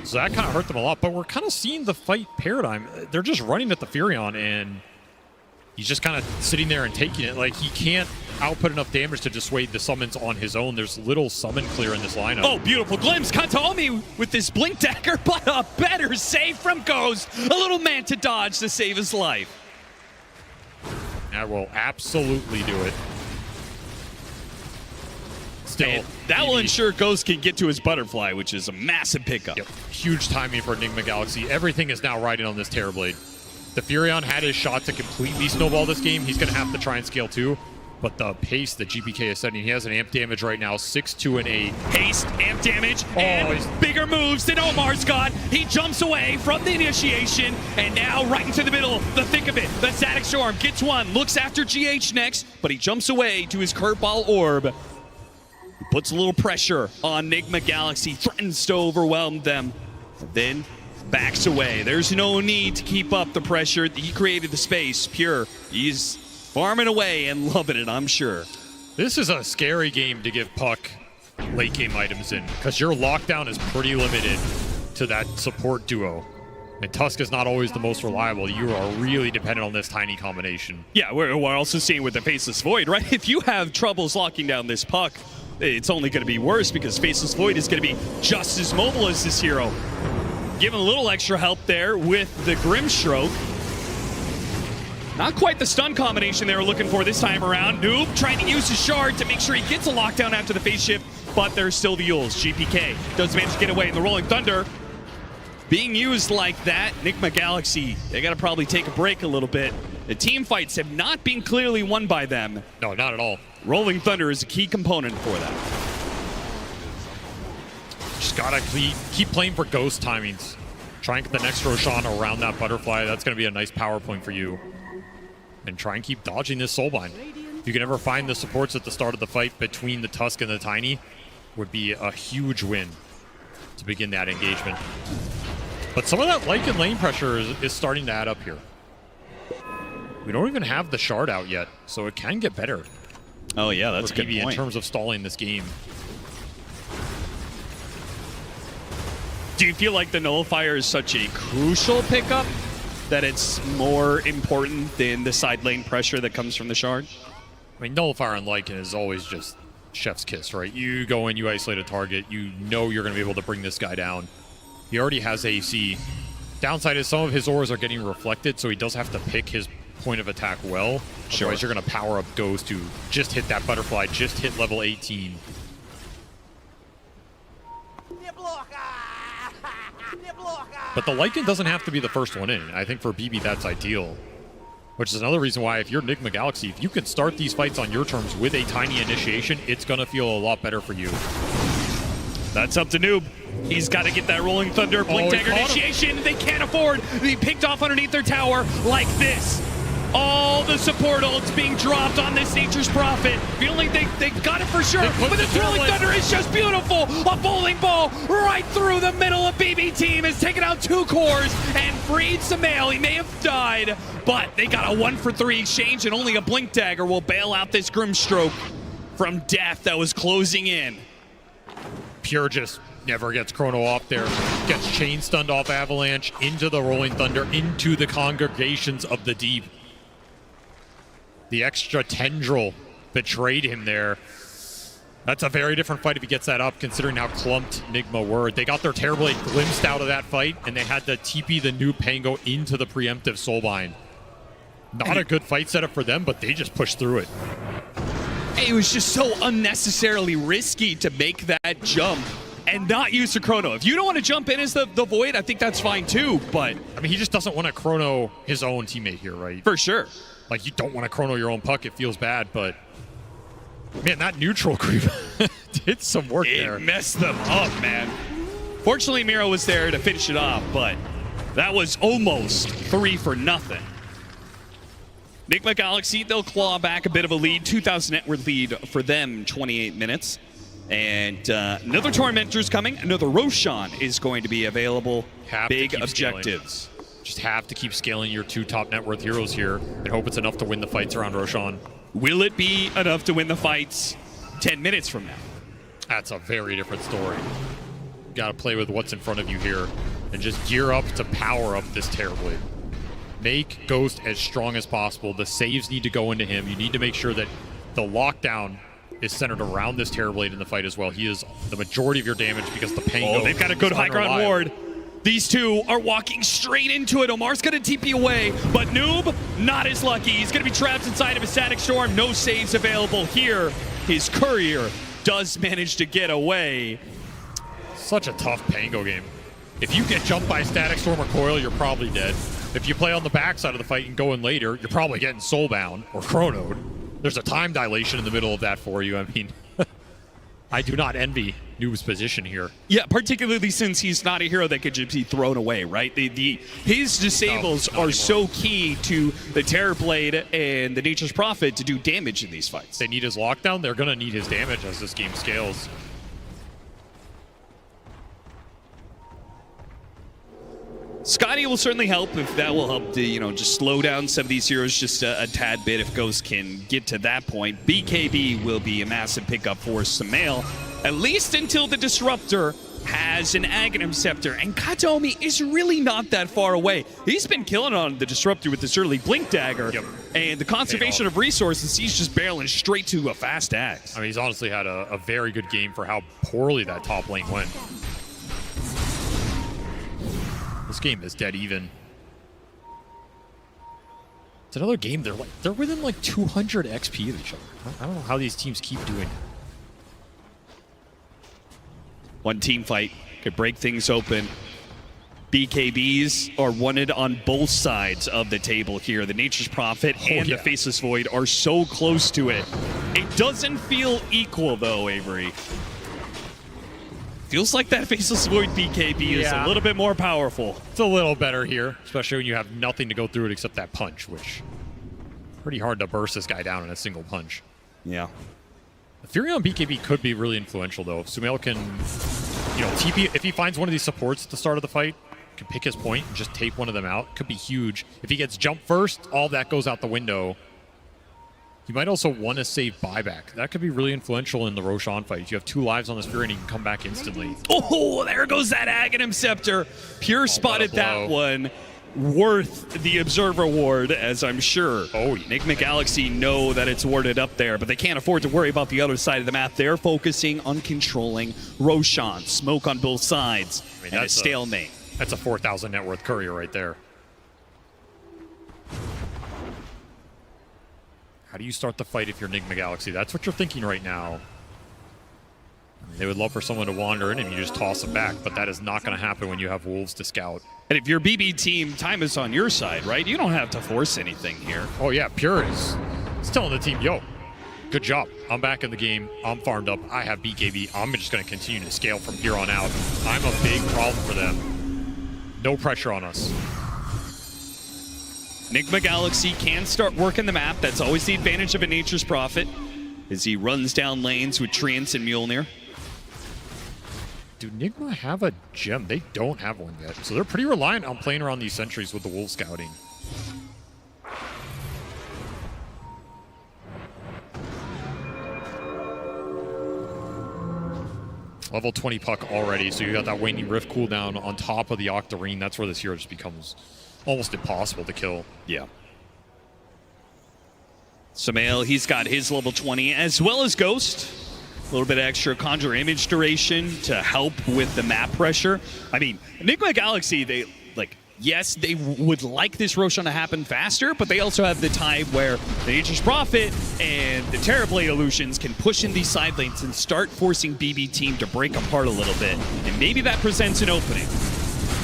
So that kind of hurt them a lot, but we're kind of seeing the fight paradigm. They're just running at the Furion, and he's just kind of sitting there and taking it. Like, he can't output enough damage to dissuade the summons on his own. There's little summon clear in this lineup. Oh, beautiful glimpse. Kataomi with this blink dagger, but a better save from Ghost. A little Manta dodge to save his life. That will absolutely do it. Still, and that will ensure Ghost can get to his butterfly, which is a massive pickup. Yep. Huge timing for Nigma Galaxy. Everything is now riding on this Terrorblade. The Furion had his shot to completely snowball this game. He's going to have to try and scale too. But the pace that GPK is setting, he has an amp damage right now, 6-2 and 8. Haste, amp damage, and bigger moves than Omar's got. He jumps away from the initiation, and now right into the middle, the thick of it. The Static Storm gets one, looks after GH next, but he jumps away to his curveball orb. He puts a little pressure on Nigma Galaxy, threatens to overwhelm them, and then backs away. There's no need to keep up the pressure. He created the space. Pure, he's farming away and loving it, I'm sure. This is a scary game to give Puck late game items in, because your lockdown is pretty limited to that support duo. And Tusk is not always the most reliable. You are really dependent on this tiny combination. Yeah, we're also seeing with the Faceless Void, right? If you have troubles locking down this Puck, it's only going to be worse because Faceless Void is going to be just as mobile as this hero. Given a little extra help there with the Grimstroke. Not quite the stun combination they were looking for this time around. Noob trying to use his shard to make sure he gets a lockdown after the phase shift, but there's still the Yules. GPK does manage to get away in the Rolling Thunder. Being used like that, Nigma Galaxy, they got to probably take a break a little bit. The team fights have not been clearly won by them. No, not at all. Rolling Thunder is a key component for that. Just gotta keep playing for Ghost timings. Try and get the next Roshan around that butterfly. That's gonna be a nice power point for you. And try and keep dodging this Soulbind. If you can ever find the supports at the start of the fight between the Tusk and the Tiny, would be a huge win to begin that engagement. But some of that Lycan lane pressure is starting to add up here. We don't even have the shard out yet, so it can get better. Oh yeah, that's a good point. In terms of stalling this game. Do you feel like the Nullifier is such a crucial pickup that it's more important than the side lane pressure that comes from the shard? I mean, Nullifier on Lycan is always just chef's kiss, right? You go in, you isolate a target, you know you're going to be able to bring this guy down. He already has AC. Downside is some of his auras are getting reflected, so he does have to pick his point of attack well. Sure. Otherwise, you're going to power up Ghost to just hit that butterfly, just hit level 18. But the Lycan doesn't have to be the first one in. I think for BB, that's ideal. Which is another reason why, if you're Nigma Galaxy, if you can start these fights on your terms with a tiny initiation, it's going to feel a lot better for you. That's up to Noob. He's got to get that Rolling Thunder Blink Dagger initiation. They can't afford to be picked off underneath their tower like this. All the support ults being dropped on this Nature's Prophet. Feeling they got it for sure, but the Rolling Thunder is just beautiful. A bowling ball right through the middle of BB Team has taken out 2 cores and freed Sumail. He may have died, but they got a 1-for-3 exchange, and only a Blink Dagger will bail out this Grimstroke from death that was closing in. Pure just never gets Chrono off there. Gets chain stunned off Avalanche, into the Rolling Thunder, into the Congregations of the Deep. The extra tendril betrayed him there. That's a very different fight if he gets that up, considering how clumped Nigma were. They got their Terrorblade glimpsed out of that fight, and they had to TP the new Pango into the preemptive Soulbind. Not a good fight setup for them, but they just pushed through it. It was just so unnecessarily risky to make that jump and not use the Chrono. If you don't want to jump in as the Void, I think that's fine too, but... I mean, he just doesn't want to Chrono his own teammate here, right? For sure. Like, you don't want to Chrono your own Puck. It feels bad, but... Man, that neutral creep did some work there. It messed them up, man. Fortunately, Miro was there to finish it off, but That was almost 3 for nothing. Nigma Galaxy, they'll claw back a bit of a lead. 2,000 net worth lead for them, 28 minutes. And another Tormentor's coming. Another Roshan is going to be available. Big objectives. Just have to keep scaling your 2 top net worth heroes here and hope it's enough to win the fights around Roshan. Will it be enough to win the fights 10 minutes from now? That's a very different story. You got to play with what's in front of you here and just gear up to power up this Terrorblade. Make Ghost as strong as possible. The saves need to go into him. You need to make sure that the lockdown is centered around this Terrorblade in the fight as well. He is the majority of your damage because the Pango. Oh, they've got a good high ground ward. These two are walking straight into it. Omar's going to TP away, but Noob, not as lucky. He's going to be trapped inside of a Static Storm. No saves available here. His Courier does manage to get away. Such a tough Pango game. If you get jumped by Static Storm or Coil, you're probably dead. If you play on the backside of the fight and go in later, you're probably getting Soulbound or Chronoed. There's a time dilation in the middle of that for you. I mean, I do not envy Noob's position here. Yeah, particularly since he's not a hero that could just be thrown away, right? His disables are so key to the Terrorblade and the Nature's Prophet to do damage in these fights. They need his lockdown. They're going to need his damage as this game scales. Scotty will certainly help if that will help to, just slow down some of these heroes just a tad bit if Ghost can get to that point. BKB will be a massive pickup for Sumail, at least until the Disruptor has an Aghanim Scepter, and Kataomi is really not that far away. He's been killing on the Disruptor with this early Blink Dagger, and the conservation of resources, he's just barreling straight to a fast axe. I mean, he's honestly had a very good game for how poorly that top lane went. This game is dead even. It's another game. They're within like 200 XP of each other. I don't know how these teams keep doing it. One team fight could break things open. BKBs are wanted on both sides of the table here. The Nature's Prophet and the Faceless Void are so close to it. It doesn't feel equal though, Avery. Feels like that Faceless Void BKB is a little bit more powerful. It's a little better here, especially when you have nothing to go through it except that punch, which pretty hard to burst this guy down in a single punch. Yeah. The Fury on BKB could be really influential though. If Sumail can, TP, if he finds one of these supports at the start of the fight, can pick his point and just take one of them out, could be huge. If he gets jumped first, all that goes out the window. You might also want to save buyback. That could be really influential in the Roshan fight. If you have 2 lives on this Fury and he can come back instantly. Oh, there goes that Aghanim Scepter. Pure spotted that one. Worth the Observer Ward, as I'm sure Nigma Galaxy know that it's warded up there, but they can't afford to worry about the other side of the map. They're focusing on controlling Roshan. Smoke on both sides, and a stalemate. That's a 4,000 net worth Courier right there. How do you start the fight if you're Nigma Galaxy? That's what you're thinking right now. They would love for someone to wander in and you just toss them back, but that is not going to happen when you have Wolves to scout. And if your BB team, time is on your side, right? You don't have to force anything here. Oh yeah, Pure is telling the team, yo, good job. I'm back in the game. I'm farmed up. I have BKB. I'm just going to continue to scale from here on out. I'm a big problem for them. No pressure on us. Nigma Galaxy can start working the map. That's always the advantage of a Nature's Prophet, as he runs down lanes with Treants and Mjolnir. Do Nigma have a gem? They don't have one yet. So they're pretty reliant on playing around these sentries with the Wolf Scouting. Level 20 puck already, so you got that Waning Rift cooldown on top of the Octarine. That's where this hero just becomes almost impossible to kill. Yeah. Sumail, he's got his level 20, as well as Ghost. A little bit extra Conjure Image duration to help with the map pressure. I mean, Nigma Galaxy, yes, they would like this Roshan to happen faster, but they also have the time where the Nature's Prophet and the Terrorblade Illusions can push in these side lanes and start forcing BB team to break apart a little bit. And maybe that presents an opening.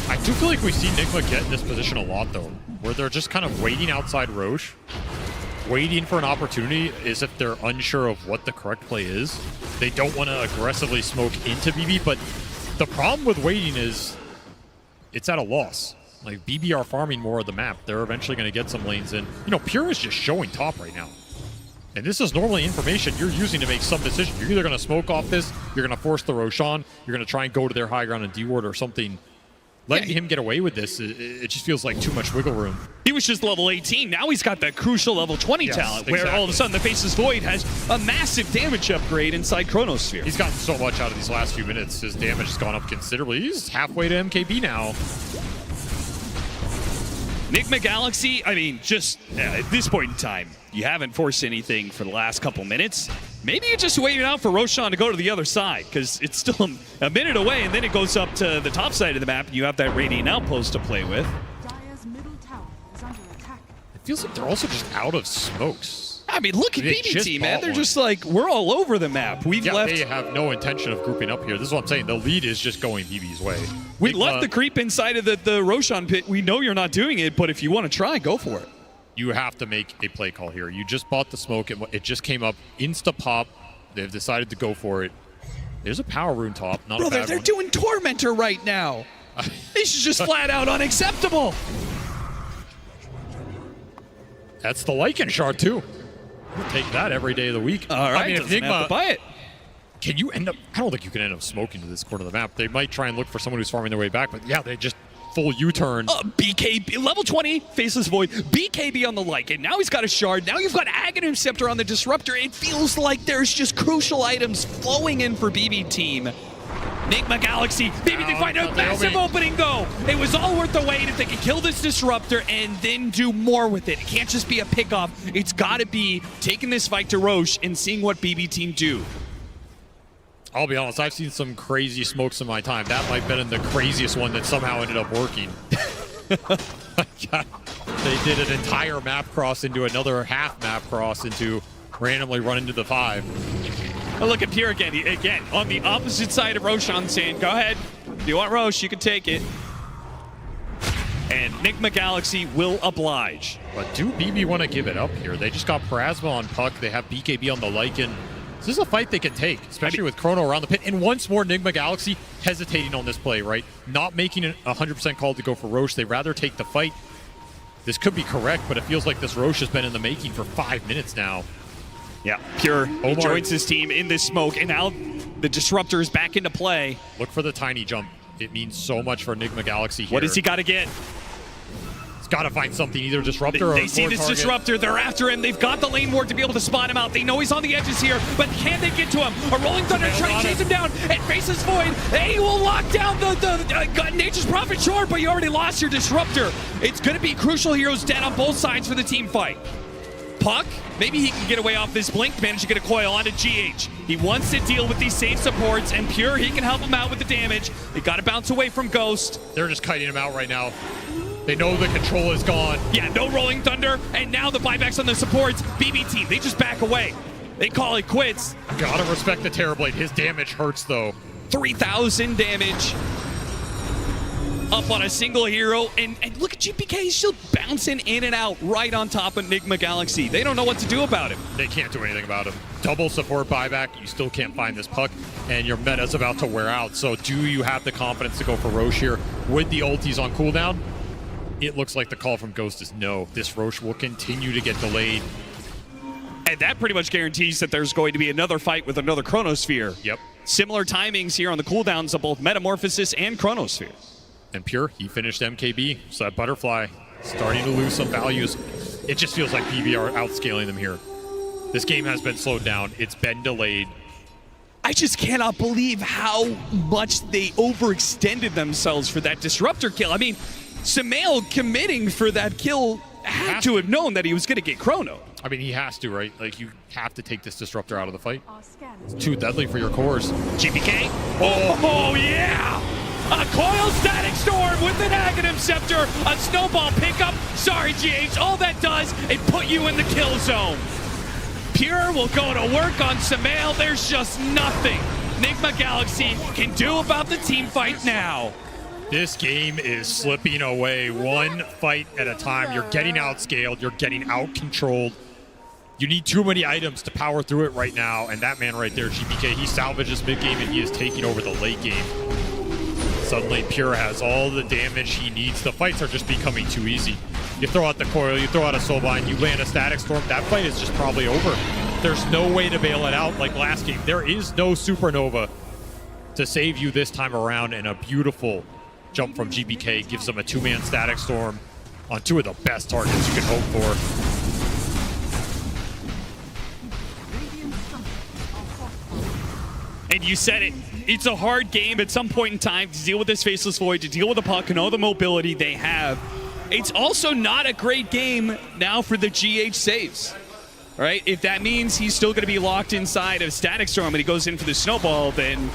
I do feel like we see Nigma get in this position a lot, though, where they're just kind of waiting outside Roche, waiting for an opportunity as if they're unsure of what the correct play is. They don't want to aggressively smoke into BB, but the problem with waiting is it's at a loss. Like, BB are farming more of the map. They're eventually going to get some lanes in. You know, Pure is just showing top right now. And this is normally information you're using to make some decision. You're either going to smoke off this, you're going to force the Roshan, you're going to try and go to their high ground and D-ward or something. Letting him get away with this, it just feels like too much wiggle room. He was just level 18. Now he's got that crucial level 20 talent, where all of a sudden the Faceless Void has a massive damage upgrade inside Chronosphere. He's gotten so much out of these last few minutes. His damage has gone up considerably. He's halfway to MKB now. Nigma Galaxy, I mean, just at this point in time, you haven't forced anything for the last couple minutes. Maybe you're just waiting out for Roshan to go to the other side, because it's still a minute away, and then it goes up to the top side of the map, and you have that Radiant Outpost to play with. Dire's middle tower is under attack. It feels like they're also just out of smokes. I mean, look at They BB just Team, man. bought They're one. just like, we're all over the map. We've left. They have no intention of grouping up here. This is what I'm saying. The lead is just going BB's way. We Nigma, left the creep inside of the Roshan pit. We know you're not doing it, but if you want to try, go for it. You have to make a play call here. You just bought the smoke. It just came up. Insta-pop. They've decided to go for it. There's a power rune top. Not a Brother, bad they're one. doing Tormentor right now. This is just flat out unacceptable. That's the Lycan shard, too. We'll take that every day of the week. All right, I mean, if doesn't have to buy it. Can you end up... I don't think you can end up smoking to this corner of the map. They might try and look for someone who's farming their way back, but yeah, they just full U-turn. BKB, level 20, Faceless Void, BKB on the Lycan. Now he's got a shard. Now you've got Aghanim Scepter on the Disruptor. It feels like there's just crucial items flowing in for BB Team. Nigma Galaxy, maybe they find a massive opening though. It was all worth the wait if they could kill this Disruptor and then do more with it. It can't just be a pickoff. It's got to be taking this fight to Roche and seeing what BB Team do. I'll be honest, I've seen some crazy smokes in my time. That might have been the craziest one that somehow ended up working. They did an entire map cross into another half map cross into randomly run into the 5. Oh, look at Pure again. Again, on the opposite side of Roshan saying, go ahead. If you want Roche, you can take it. And Nigma Galaxy will oblige. But do BB want to give it up here? They just got Parasma on Puck. They have BKB on the Lycan. This is a fight they can take, especially with Chrono around the pit. And once more, Nigma Galaxy hesitating on this play, right? Not making a 100% call to go for Roche. They'd rather take the fight. This could be correct, but it feels like this Roche has been in the making for 5 minutes now. Yeah, Pure joins his team in this smoke, and now the Disruptor is back into play. Look for the tiny jump. It means so much for Nigma Galaxy here. What does he got to get? He's got to find something, either Disruptor or They see this target. Disruptor. They're after him. They've got the lane ward to be able to spot him out. They know he's on the edges here, but can they get to him? A Rolling Thunder trying to chase him down, and Faceless Void. He will lock down the Nature's Prophet, sure, but you already lost your Disruptor. It's going to be crucial heroes dead on both sides for the team fight. Puck, maybe he can get away off this blink, manage to get a coil onto GH. He wants to deal with these safe supports, and Pure, he can help him out with the damage. They got to bounce away from Ghost. They're just kiting him out right now. They know the control is gone. Yeah, no Rolling Thunder, and now the buybacks on the supports. BB Team, they just back away. They call it quits. Gotta respect the Terrorblade. His damage hurts, though. 3,000 damage. Up on a single hero, and look at GPK, he's still bouncing in and out right on top of Nigma Galaxy. They don't know what to do about him. They can't do anything about him. Double support buyback, you still can't find this Puck, and your meta's about to wear out. So do you have the confidence to go for Roche here with the ultis on cooldown? It looks like the call from Ghost is no. This Roche will continue to get delayed. And that pretty much guarantees that there's going to be another fight with another Chronosphere. Yep. Similar timings here on the cooldowns of both Metamorphosis and Chronosphere. And Pure, he finished MKB, so that Butterfly starting to lose some values. It just feels like BB are outscaling them here. This game has been slowed down. It's been delayed. I just cannot believe how much they overextended themselves for that Disruptor kill. I mean, Sumail committing for that kill had to have known that he was going to get Chrono. I mean, he has to, right? Like, you have to take this Disruptor out of the fight. Our scan It's too deadly for your cores. GPK. Oh yeah! A Coil Static Storm with an Aghanim Scepter. A Snowball pickup. Sorry, GH. All that does is put you in the kill zone. Pure will go to work on Sumail. There's just nothing Nigma Galaxy can do about the team fight now. This game is slipping away one fight at a time. You're getting outscaled. You're getting out-controlled. You need too many items to power through it right now. And that man right there, GPK, he salvages mid-game and he is taking over the late game. Suddenly Pure has all the damage he needs. The fights are just becoming too easy. You throw out the coil, you throw out a soulbind, you land a static storm, that fight is just probably over. There's no way to bail it out like last game. There is no supernova to save you this time around, and a beautiful jump from GBK gives them a 2-man static storm on 2 of the best targets you can hope for. And you said it. It's a hard game at some point in time to deal with this Faceless Void, to deal with the puck and all the mobility they have. It's also not a great game now for the GH saves. Right? If that means he's still going to be locked inside of Static Storm and he goes in for the snowball, then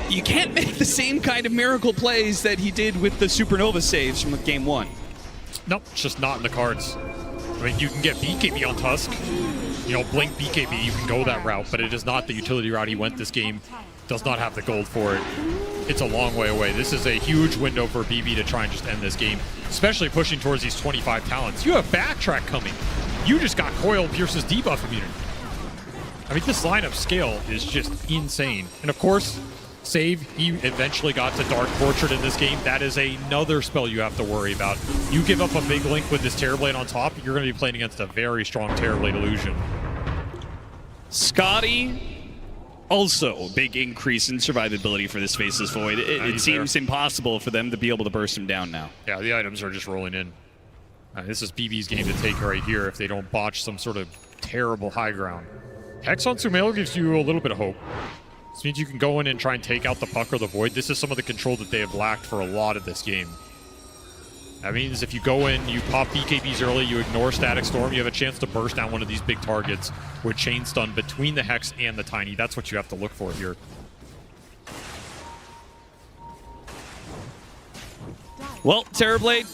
you can't make the same kind of miracle plays that he did with the Supernova saves from game 1. Nope, it's just not in the cards. I mean, you can get BKB on Tusk. You know, blink BKB, you can go that route, but it is not the utility route he went this game. Does not have the gold for it. It's a long way away. This is a huge window for BB to try and just end this game, especially pushing towards these 25 talents. You have backtrack coming. You just got Coil Pierce's debuff immunity. I mean, this lineup scale is just insane. And of course, save, he eventually got to Dark Portrait in this game. That is another spell you have to worry about. You give up a big link with this Terrorblade on top, you're going to be playing against a very strong Terrorblade illusion. Scotty, also a big increase in survivability for this Faceless Void. It seems impossible for them to be able to burst him down now. Yeah, the items are just rolling in. This is BB's game to take right here if they don't botch some sort of terrible high ground. Hex on Sumail gives you a little bit of hope. This means you can go in and try and take out the puck or the void. This is some of the control that they have lacked for a lot of this game. That means if you go in, you pop BKBs early, you ignore Static Storm, you have a chance to burst down one of these big targets with Chain Stun between the Hex and the Tiny. That's what you have to look for here. Well, Terrorblade,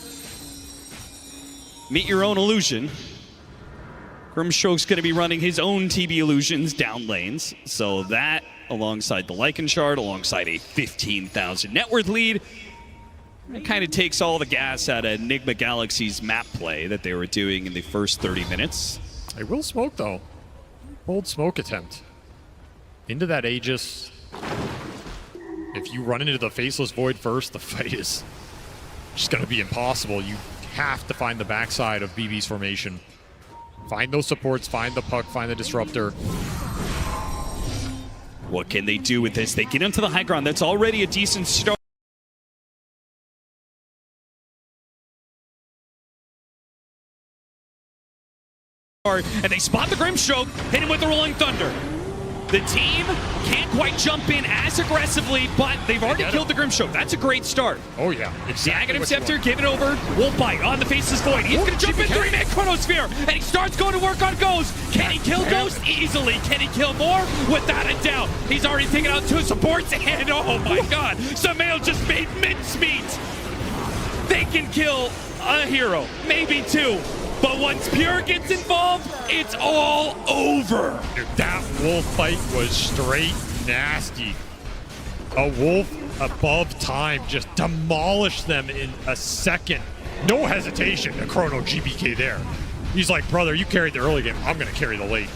meet your own illusion. Grimstroke's going to be running his own TB illusions down lanes. So that, alongside the Lycan Shard, alongside a 15,000 net worth lead, it kind of takes all the gas out of Nigma Galaxy's map play that they were doing in the first 30 minutes. They will smoke, though. Bold smoke attempt. Into that Aegis. If you run into the Faceless Void first, the fight is just going to be impossible. You have to find the backside of BB's formation. Find those supports, find the puck, find the disruptor. What can they do with this? They get into the high ground. That's already a decent start. And they spot the Grimstroke, hit him with the Rolling Thunder. The team can't quite jump in as aggressively, but they've already killed the Grimstroke. That's a great start. Oh, yeah. Exactly. Negative Scepter, give it over. Wolf Bite on the Faceless Void. He's going to jump in 3-man Chronosphere, and he starts going to work on Ghost. Can he kill Ghost? Easily. Can he kill more? Without a doubt. He's already taken out 2 supports, and oh my god, Sumail just made mincemeat. They can kill a hero, maybe 2. But once Pure gets involved, it's all over. Dude, that wolf fight was straight nasty. A wolf above time just demolished them in a second. No hesitation to chrono GBK there. He's like, brother, you carried the early game. I'm going to carry the late.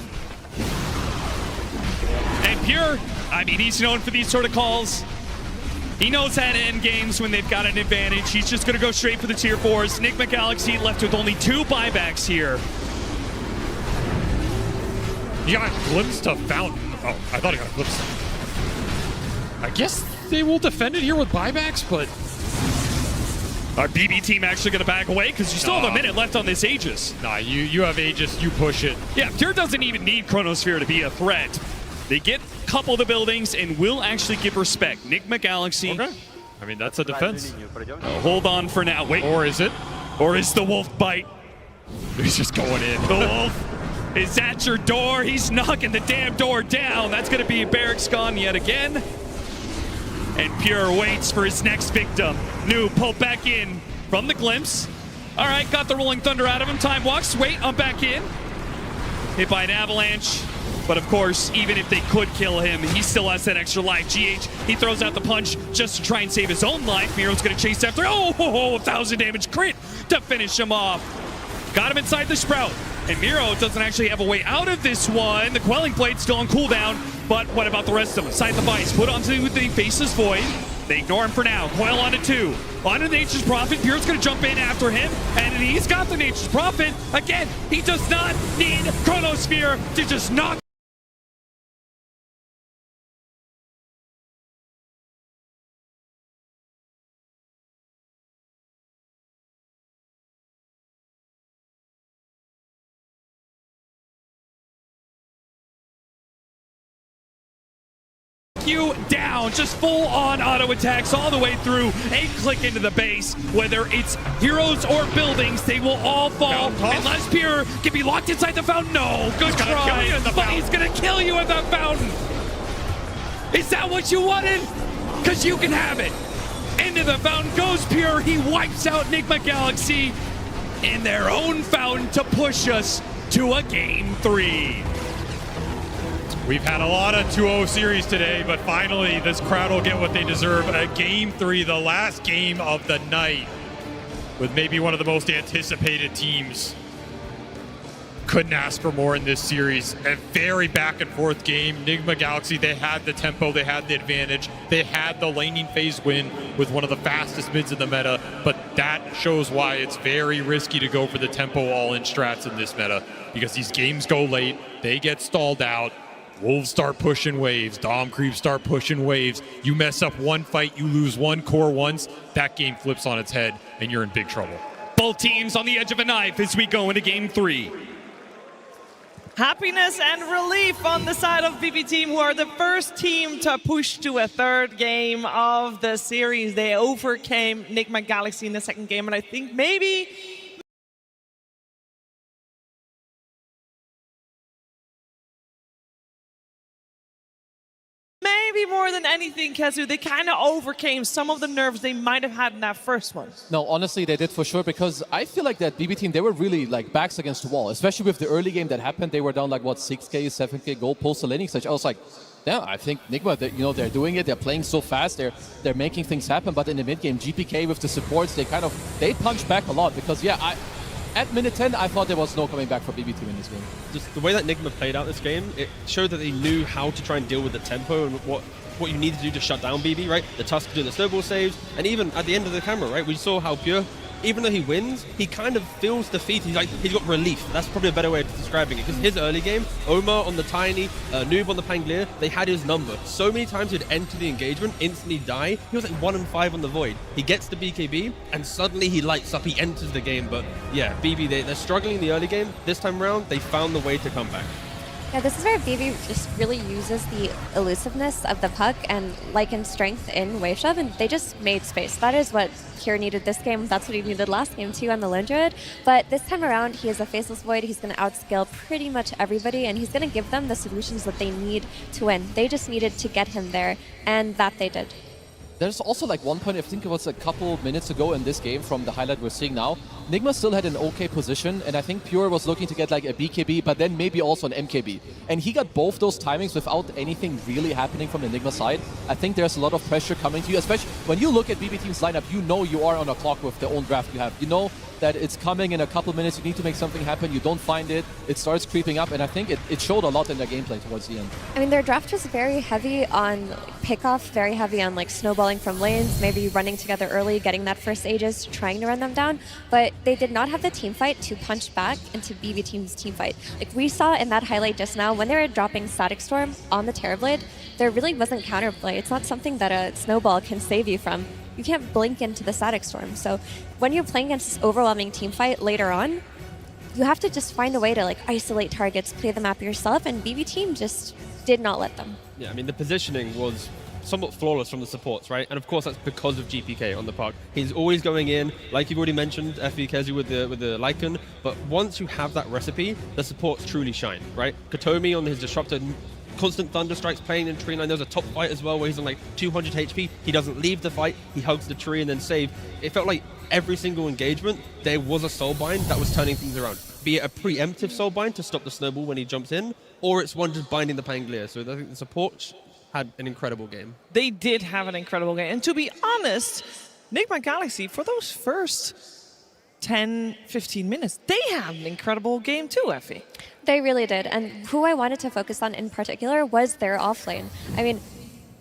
And Pure, I mean, he's known for these sort of calls. He knows how to end games when they've got an advantage. He's just going to go straight for the tier 4s. Nigma Galaxy left with only 2 buybacks here. He got glimpsed to Fountain. Oh, I thought he got glimpsed. I guess they will defend it here with buybacks, but... Our BB team actually going to back away because you still have a minute left on this Aegis. Nah, you have Aegis, you push it. Yeah, Pure doesn't even need Chronosphere to be a threat. They get a couple of the buildings and will actually give respect. Nigma Galaxy. Okay. I mean, that's a defense. Hold on for now. Wait. Or is it? Or is the Wolf Bite? He's just going in. The Wolf is at your door. He's knocking the damn door down. That's going to be Barracks gone yet again. And Pure waits for his next victim. New pulled back in from the glimpse. All right, got the Rolling Thunder out of him. Time walks. Wait, I'm back in. Hit by an avalanche. But of course, even if they could kill him, he still has that extra life. GH, he throws out the punch just to try and save his own life. Miro's going to chase after. Oh, 1,000 damage crit to finish him off. Got him inside the Sprout. And Miro doesn't actually have a way out of this one. The Quelling Blade's still on cooldown, but what about the rest of them? Side the Vice, put onto the Faceless Void. They ignore him for now. Coil onto 2. Onto Nature's Prophet. Pure's going to jump in after him, and he's got the Nature's Prophet. Again, he does not need Chronosphere to just knock you down. Just full on auto attacks all the way through. A click into the base. Whether it's heroes or buildings, they will all fall. Unless Pure can be locked inside the fountain. No, good try. But he's gonna kill you at the fountain. Is that what you wanted? Because you can have it. Into the fountain goes Pure. He wipes out Nigma Galaxy in their own fountain to push us to a Game 3. We've had a lot of 2-0 series today, but finally this crowd will get what they deserve. A Game 3, the last game of the night, with maybe one of the most anticipated teams. Couldn't ask for more in this series. A very back and forth game. Nigma Galaxy, they had the tempo, they had the advantage, they had the laning phase win with one of the fastest mids in the meta, but that shows why it's very risky to go for the tempo all-in strats in this meta, because these games go late, they get stalled out. Wolves start pushing waves, Dom creeps start pushing waves. You mess up one fight, you lose one core once, that game flips on its head and you're in big trouble. Both teams on the edge of a knife as we go into Game 3. Happiness and relief on the side of BB Team, who are the first team to push to a third game of the series. They overcame Nigma Galaxy in the second game, and I think maybe more than anything, Kazu, they kind of overcame some of the nerves they might have had in that first one. No, honestly, they did for sure, because I feel like that BB Team, they were really like backs against the wall, especially with the early game that happened. They were down like, what, 6K, 7K gold post the laning stage. I was like, yeah, I think Nigma, they're doing it. They're playing so fast. They're making things happen. But in the mid game, GPK with the supports, they punch back a lot, because at minute 10, I thought there was no coming back for BB Team in this game. Just the way that Nigma played out this game, it showed that they knew how to try and deal with the tempo and what you need to do to shut down BB, right? The Tusk do the snowball saves, and even at the end of the camera, right, we saw how Pure, even though he wins, he kind of feels defeat. He's got relief. That's probably a better way of describing it. Because his early game, Omar on the Tiny, Noob on the Pangolier, they had his number. So many times he'd enter the engagement, instantly die. He was like 1 and 5 on the Void. He gets the BKB, and suddenly he lights up. He enters the game. But yeah, BB, they're struggling in the early game. This time around, they found the way to come back. Yeah, this is where BB just really uses the elusiveness of the puck and Lycan's strength in wave shove, and they just made space. That is what Pure needed this game. That's what he needed last game too on the Lone Druid. But this time around, he is a Faceless Void. He's going to outscale pretty much everybody, and he's going to give them the solutions that they need to win. They just needed to get him there, and that they did. There's also like one point, I think it was a couple minutes ago in this game from the highlight we're seeing now. Nigma still had an okay position, and I think Pure was looking to get like a BKB, but then maybe also an MKB. And he got both those timings without anything really happening from the Nigma side. I think there's a lot of pressure coming to you, especially when you look at BB Team's lineup, you know you are on a clock with the own draft you have. You know that it's coming in a couple minutes, you need to make something happen, you don't find it, it starts creeping up, and I think it showed a lot in their gameplay towards the end. I mean, their draft was very heavy on pickoff, very heavy on like snowballing from lanes, maybe running together early, getting that first Aegis, trying to run them down, but they did not have the team fight to punch back into BB Team's team fight. Like we saw in that highlight just now, when they were dropping Static Storm on the Terrorblade, there really wasn't counterplay. It's not something that a snowball can save you from. You can't blink into the Static Storm. So when you're playing against this overwhelming team fight later on, you have to just find a way to like isolate targets, play the map yourself, and BB Team just did not let them. Yeah, I mean, the positioning was somewhat flawless from the supports, right? And of course, that's because of GPK on the park. He's always going in, like you've already mentioned, FE Kezu with the Lycan, but once you have that recipe, the supports truly shine, right? Katomi on his Disruptor, constant Thunder Strikes playing in tree line. There was a top fight as well where he's on like 200 HP. He doesn't leave the fight, he hugs the tree and then save. It felt like every single engagement, there was a Soulbind that was turning things around. Be it a preemptive Soulbind to stop the snowball when he jumps in, or it's one just binding the Pangolier. So I think the support had an incredible game. They did have an incredible game. And to be honest, Nigma Galaxy, for those first 10, 15 minutes. They had an incredible game too, Effie. They really did. And who I wanted to focus on in particular was their offlane. I mean,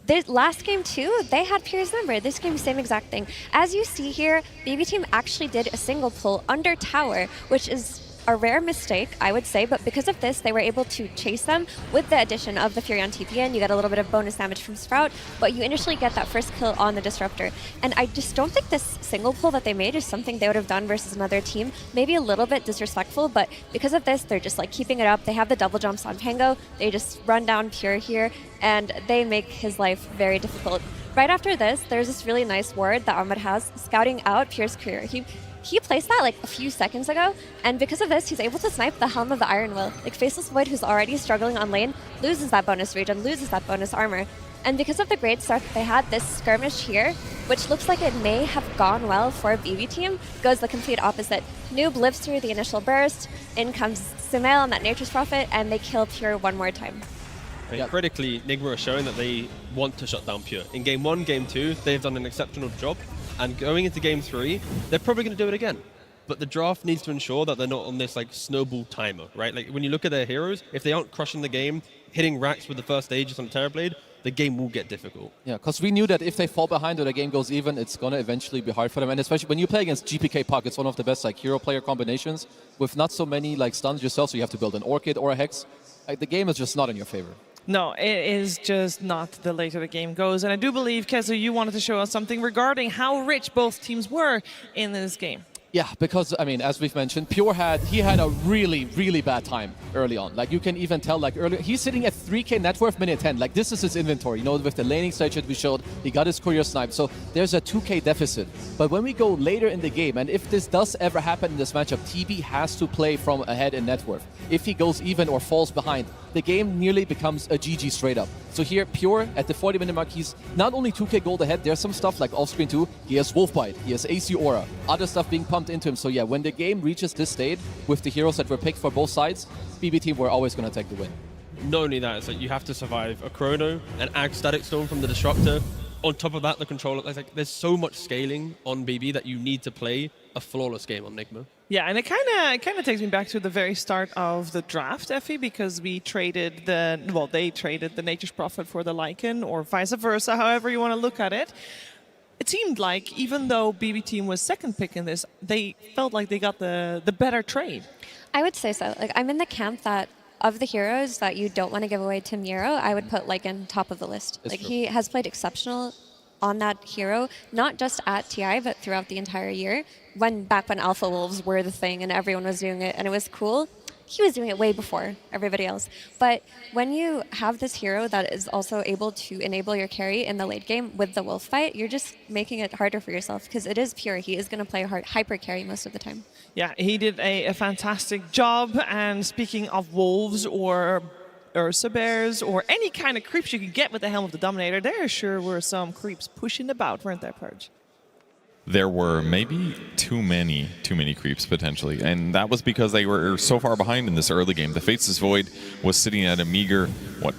the last game too, they had Pierre's number. This game, same exact thing. As you see here, BB Team actually did a single pull under tower, which is a rare mistake, I would say, but because of this, they were able to chase them with the addition of the Fury on TPN. You get a little bit of bonus damage from Sprout, but you initially get that first kill on the Disruptor. And I just don't think this single pull that they made is something they would have done versus another team. Maybe a little bit disrespectful, but because of this, they're just like keeping it up. They have the double jumps on Pango. They just run down Pure here, and they make his life very difficult. Right after this, there's this really nice ward that Ahmed has, scouting out Pure's career. He placed that like a few seconds ago, and because of this, he's able to snipe the Helm of the Iron Will. Like Faceless Void, who's already struggling on lane, loses that bonus regen, loses that bonus armor. And because of the great start that they had, this skirmish here, which looks like it may have gone well for BB Team, goes the complete opposite. Noob lives through the initial burst, in comes Sumail on that Nature's Prophet, and they kill Pure one more time. Critically, Nigma are showing that they want to shut down Pure. In Game 1, Game 2, they've done an exceptional job. And going into Game 3, they're probably going to do it again. But the draft needs to ensure that they're not on this like snowball timer, right? Like when you look at their heroes, if they aren't crushing the game, hitting racks with the first Aegis on Terrorblade, the game will get difficult. Yeah, because we knew that if they fall behind or the game goes even, it's going to eventually be hard for them. And especially when you play against GPK Puck, it's one of the best like hero player combinations with not so many like stuns yourself, so you have to build an Orchid or a Hex. Like, the game is just not in your favor. No, it is just not the later the game goes. And I do believe, Kezu, you wanted to show us something regarding how rich both teams were in this game. Yeah, because, I mean, as we've mentioned, Pure had a really, really bad time early on. Like, you can even tell, like, earlier, he's sitting at 3k net worth minute 10. Like, this is his inventory. You know, with the laning stage that we showed, he got his courier sniped. So there's a 2k deficit. But when we go later in the game, and if this does ever happen in this matchup, TB has to play from ahead in net worth. If he goes even or falls behind, the game nearly becomes a GG straight up. So here, Pure, at the 40-minute mark, he's not only 2k gold ahead, there's some stuff like off-screen too. He has Wolfbite, he has AC Aura, other stuff being pumped into him. So yeah, when the game reaches this state, with the heroes that were picked for both sides, BB Team were always going to take the win. Not only that, it's like you have to survive a Chrono, an Ag Static Storm from the Disruptor. On top of that, the controller, like, there's so much scaling on BB that you need to play a flawless game on Nigma. Yeah, and it kind of takes me back to the very start of the draft, Effie, because we traded they traded the Nature's Prophet for the Lycan, or vice versa, however you want to look at it. It seemed like even though BB Team was second pick in this, they felt like they got the better trade. I would say so. Like, I'm in the camp that of the heroes that you don't want to give away to Miro, I would put Lycan top of the list. It's like true. He has played exceptional on that hero, not just at TI, but throughout the entire year. Back when Alpha Wolves were the thing and everyone was doing it and it was cool, he was doing it way before everybody else. But when you have this hero that is also able to enable your carry in the late game with the wolf fight, you're just making it harder for yourself because it is Pure. He is going to play hyper carry most of the time. Yeah, he did a fantastic job. And speaking of wolves or Ursa Bears or any kind of creeps you could get with the Helm of the Dominator, there sure were some creeps pushing about, weren't there, Purge? There were maybe too many creeps potentially, and that was because they were so far behind in this early game. The Faceless Void was sitting at a meager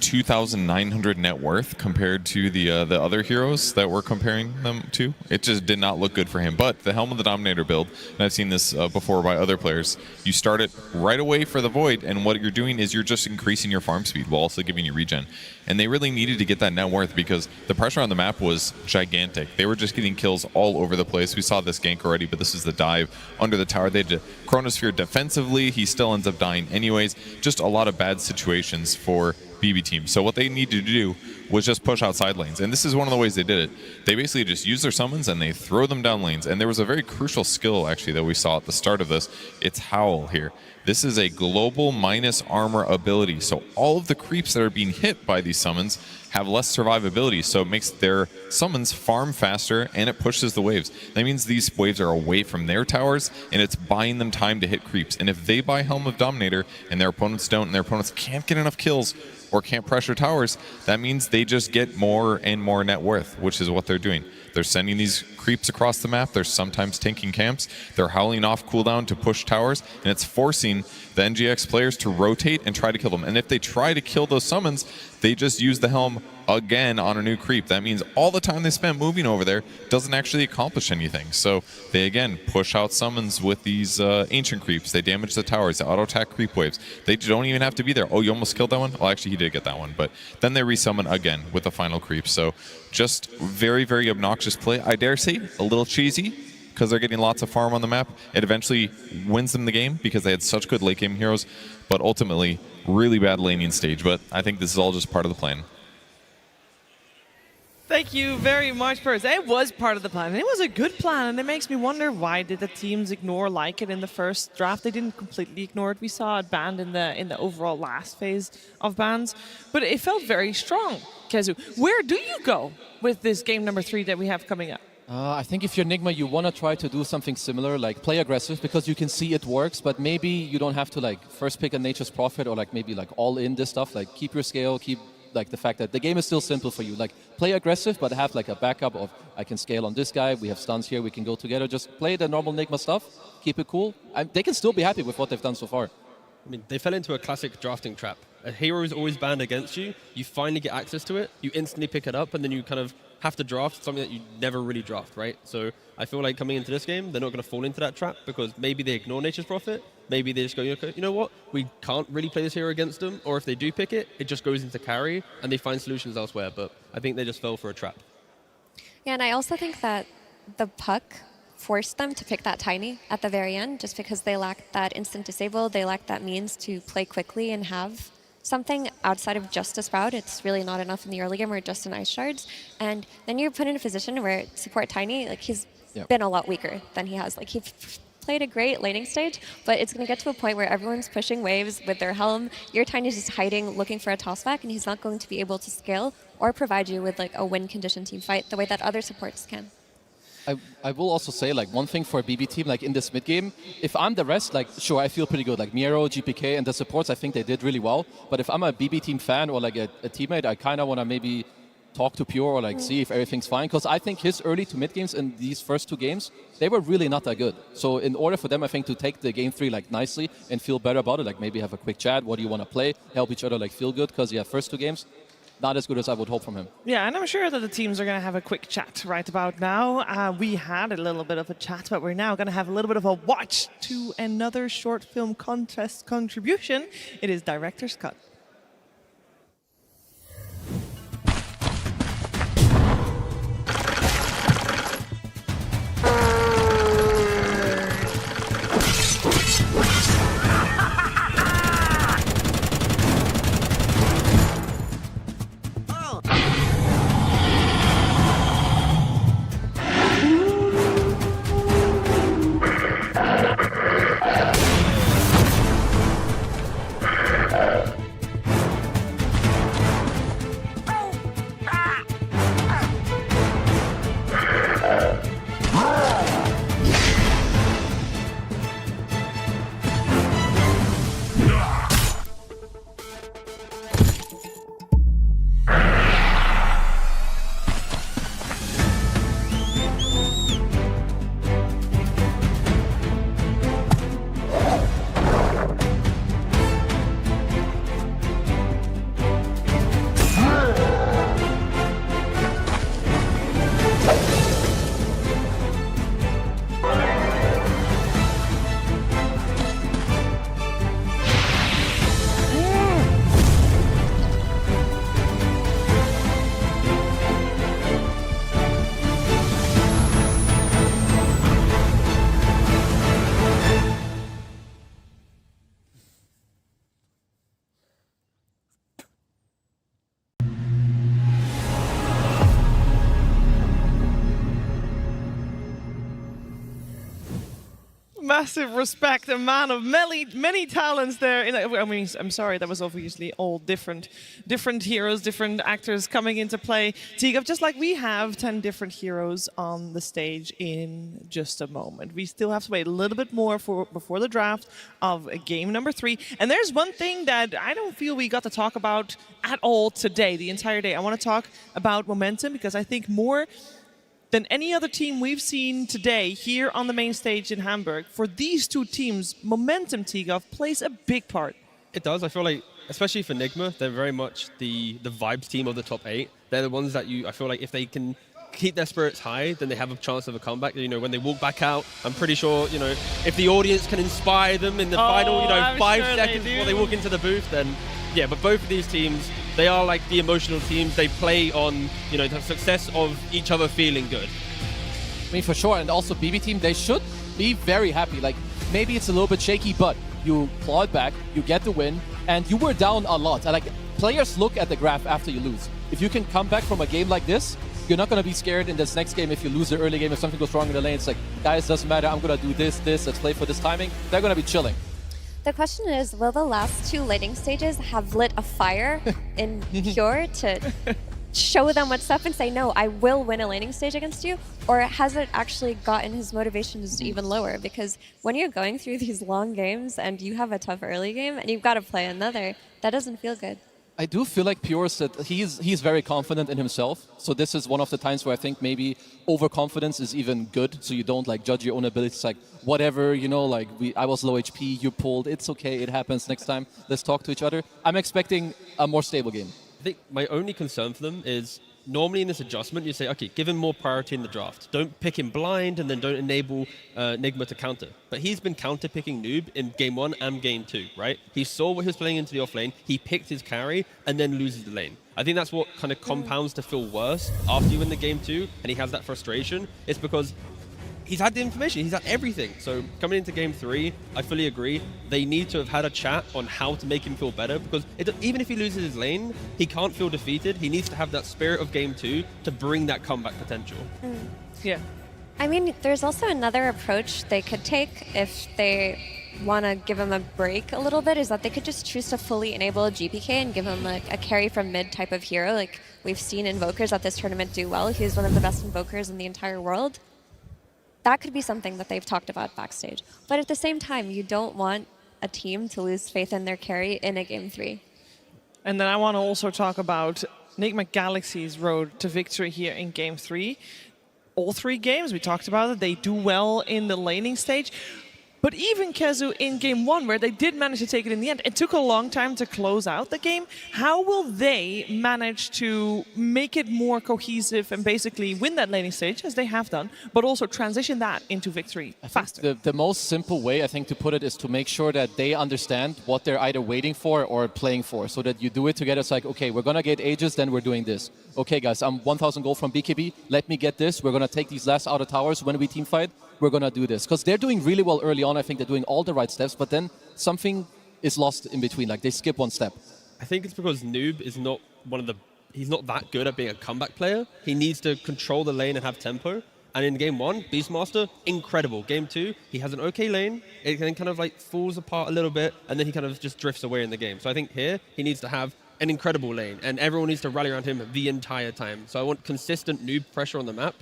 2,900 net worth compared to the other heroes that we're comparing them to. It just did not look good for him. But the Helm of the Dominator build, and I've seen this before by other players, you start it right away for the Void, and what you're doing is you're just increasing your farm speed while also giving you regen. And they really needed to get that net worth because the pressure on the map was gigantic. They were just getting kills all over the place. We saw this gank already, but this is the dive under the tower. They had to Chronosphere defensively. He still ends up dying anyways. Just a lot of bad situations for BB Team. So what they needed to do was just push out side lanes. And this is one of the ways they did it. They basically just use their summons and they throw them down lanes. And there was a very crucial skill actually that we saw at the start of this. It's Howl here. This is a global minus armor ability. So all of the creeps that are being hit by these summons have less survivability. So it makes their summons farm faster and it pushes the waves. That means these waves are away from their towers and it's buying them time to hit creeps. And if they buy Helm of Dominator and their opponents don't and their opponents can't get enough kills or can't pressure towers, that means they just get more and more net worth, which is what they're doing. They're sending these creeps across the map. They're sometimes tanking camps. They're howling off cooldown to push towers, and it's forcing forcing the NGX players to rotate and try to kill them. And if they try to kill those summons, they just use the helm again on a new creep. That means all the time they spent moving over there doesn't actually accomplish anything. So they again push out summons with these ancient creeps. They damage the towers, they auto attack creep waves. They don't even have to be there. Oh, you almost killed that one? Well, actually he did get that one, but then they resummon again with the final creep. So just very, very obnoxious play. I dare say a little cheesy, because they're getting lots of farm on the map. It eventually wins them the game because they had such good late game heroes, but ultimately really bad laning stage. But I think this is all just part of the plan. Thank you very much, Purse. It was part of the plan, and it was a good plan, and it makes me wonder, why did the teams ignore Like It in the first draft? They didn't completely ignore it. We saw it banned in the overall last phase of bans, but it felt very strong. Kezu, where do you go with this game number 3 that we have coming up? I think if you're Nigma, you want to try to do something similar, like play aggressive, because you can see it works, but maybe you don't have to like first pick a Nature's Prophet or like maybe like all in this stuff. Like keep your scale, keep like the fact that the game is still simple for you. Like play aggressive, but have like a backup of I can scale on this guy, we have stuns here, we can go together. Just play the normal Nigma stuff, keep it cool. They can still be happy with what they've done so far. I mean, they fell into a classic drafting trap. A hero is always banned against you. You finally get access to it. You instantly pick it up, and then you kind of have to draft something that you never really draft, right? So I feel like coming into this game, they're not going to fall into that trap because maybe they ignore Nature's Prophet. Maybe they just go, okay, you know what? We can't really play this hero against them. Or if they do pick it, it just goes into carry, and they find solutions elsewhere. But I think they just fell for a trap. Yeah, and I also think that the puck forced them to pick that Tiny at the very end, just because they lacked that instant disable, they lacked that means to play quickly and have something outside of just a Sprout. It's really not enough in the early game or just an Ice Shards. And then you're put in a position where support Tiny, like he's been a lot weaker than he has. Like he played a great laning stage, but it's going to get to a point where everyone's pushing waves with their helm. Your Tiny's just hiding, looking for a tossback, and he's not going to be able to scale or provide you with like a win condition team fight the way that other supports can. I will also say, like, one thing for a BB team, like in this mid game, if I'm the rest, like, sure, I feel pretty good. Like Miero, GPK, and the supports, I think they did really well. But if I'm a BB team fan or like a teammate, I kind of want to maybe talk to Pure or like see if everything's fine. Because I think his early to mid games in these first 2 games, they were really not that good. So in order for them, I think, to take the game 3 like nicely and feel better about it, like maybe have a quick chat, what do you want to play, help each other like feel good. Because yeah, first 2 games, not as good as I would hope from him. Yeah, and I'm sure that the teams are going to have a quick chat right about now. We had a little bit of a chat, but we're now going to have a little bit of a watch to another short film contest contribution. It is Director's Cut. Massive respect, a man of many talents there. I mean, I'm sorry, that was obviously all different heroes, different actors coming into play. Teagup, just like we have 10 different heroes on the stage in just a moment. We still have to wait a little bit more before the draft of game number 3. And there's one thing that I don't feel we got to talk about at all today, the entire day. I want to talk about momentum, because I think more than any other team we've seen today here on the main stage in Hamburg. For these two teams, momentum, Tigov, plays a big part. It does. I feel like, especially for Nigma, they're very much the vibes team of the top 8. They're the ones that I feel like if they can keep their spirits high, then they have a chance of a comeback. You know, when they walk back out, I'm pretty sure, you know, if the audience can inspire them in the final, you know, I'm 5 sure seconds they before they walk into the booth, then yeah, but both of these teams, they are like the emotional teams. They play on, you know, the success of each other feeling good. I mean, for sure, and also BB Team, they should be very happy. Like, maybe it's a little bit shaky, but you claw it back, you get the win, and you were down a lot. And like, players look at the graph after you lose. If you can come back from a game like this, you're not going to be scared in this next game if you lose the early game, if something goes wrong in the lane. It's like, guys, doesn't matter, I'm going to do this, let's play for this timing. They're going to be chilling. The question is, will the last 2 laning stages have lit a fire in Pure to show them what's up and say, no, I will win a laning stage against you? Or has it actually gotten his motivations even lower? Because when you're going through these long games and you have a tough early game and you've got to play another, that doesn't feel good. I do feel like Pure said he's very confident in himself. So this is one of the times where I think maybe overconfidence is even good. So you don't like judge your own abilities like whatever, you know, like I was low HP, you pulled, it's okay, it happens next time. Let's talk to each other. I'm expecting a more stable game. I think my only concern for them is normally in this adjustment, you say, okay, give him more priority in the draft. Don't pick him blind and then don't enable Nigma to counter. But he's been counter-picking Noob in Game 1 and Game 2, right? He saw what he was playing into the off lane, he picked his carry, and then loses the lane. I think that's what kind of compounds to feel worse after you win the Game 2, and he has that frustration. It's because he's had the information, he's had everything. So coming into Game 3, I fully agree. They need to have had a chat on how to make him feel better, because even if he loses his lane, he can't feel defeated. He needs to have that spirit of Game 2 to bring that comeback potential. Yeah. I mean, there's also another approach they could take if they want to give him a break a little bit, is that they could just choose to fully enable a GPK and give him like a carry from mid type of hero. Like we've seen Invokers at this tournament do well. He's one of the best Invokers in the entire world. That could be something that they've talked about backstage. But at the same time, you don't want a team to lose faith in their carry in a Game 3. And then I want to also talk about Nigma Galaxy's road to victory here in Game 3. All 3 games, we talked about it, they do well in the laning stage. But even Kezu in Game 1, where they did manage to take it in the end, it took a long time to close out the game. How will they manage to make it more cohesive and basically win that laning stage, as they have done, but also transition that into victory faster? The most simple way, I think, to put it is to make sure that they understand what they're either waiting for or playing for, so that you do it together. It's like, okay, we're going to get Aegis, then we're doing this. Okay, guys, I'm 1,000 gold from BKB. Let me get this. We're going to take these last outer towers. When we team fight, we're going to do this. Because they're doing really well early on. I think they're doing all the right steps, but then something is lost in between. Like, they skip one step. I think it's because Noob is not he's not that good at being a comeback player. He needs to control the lane and have tempo. And in Game 1, Beastmaster, incredible. Game 2, he has an okay lane. It then kind of like falls apart a little bit, and then he kind of just drifts away in the game. So I think here, he needs to have an incredible lane, and everyone needs to rally around him the entire time. So I want consistent Noob pressure on the map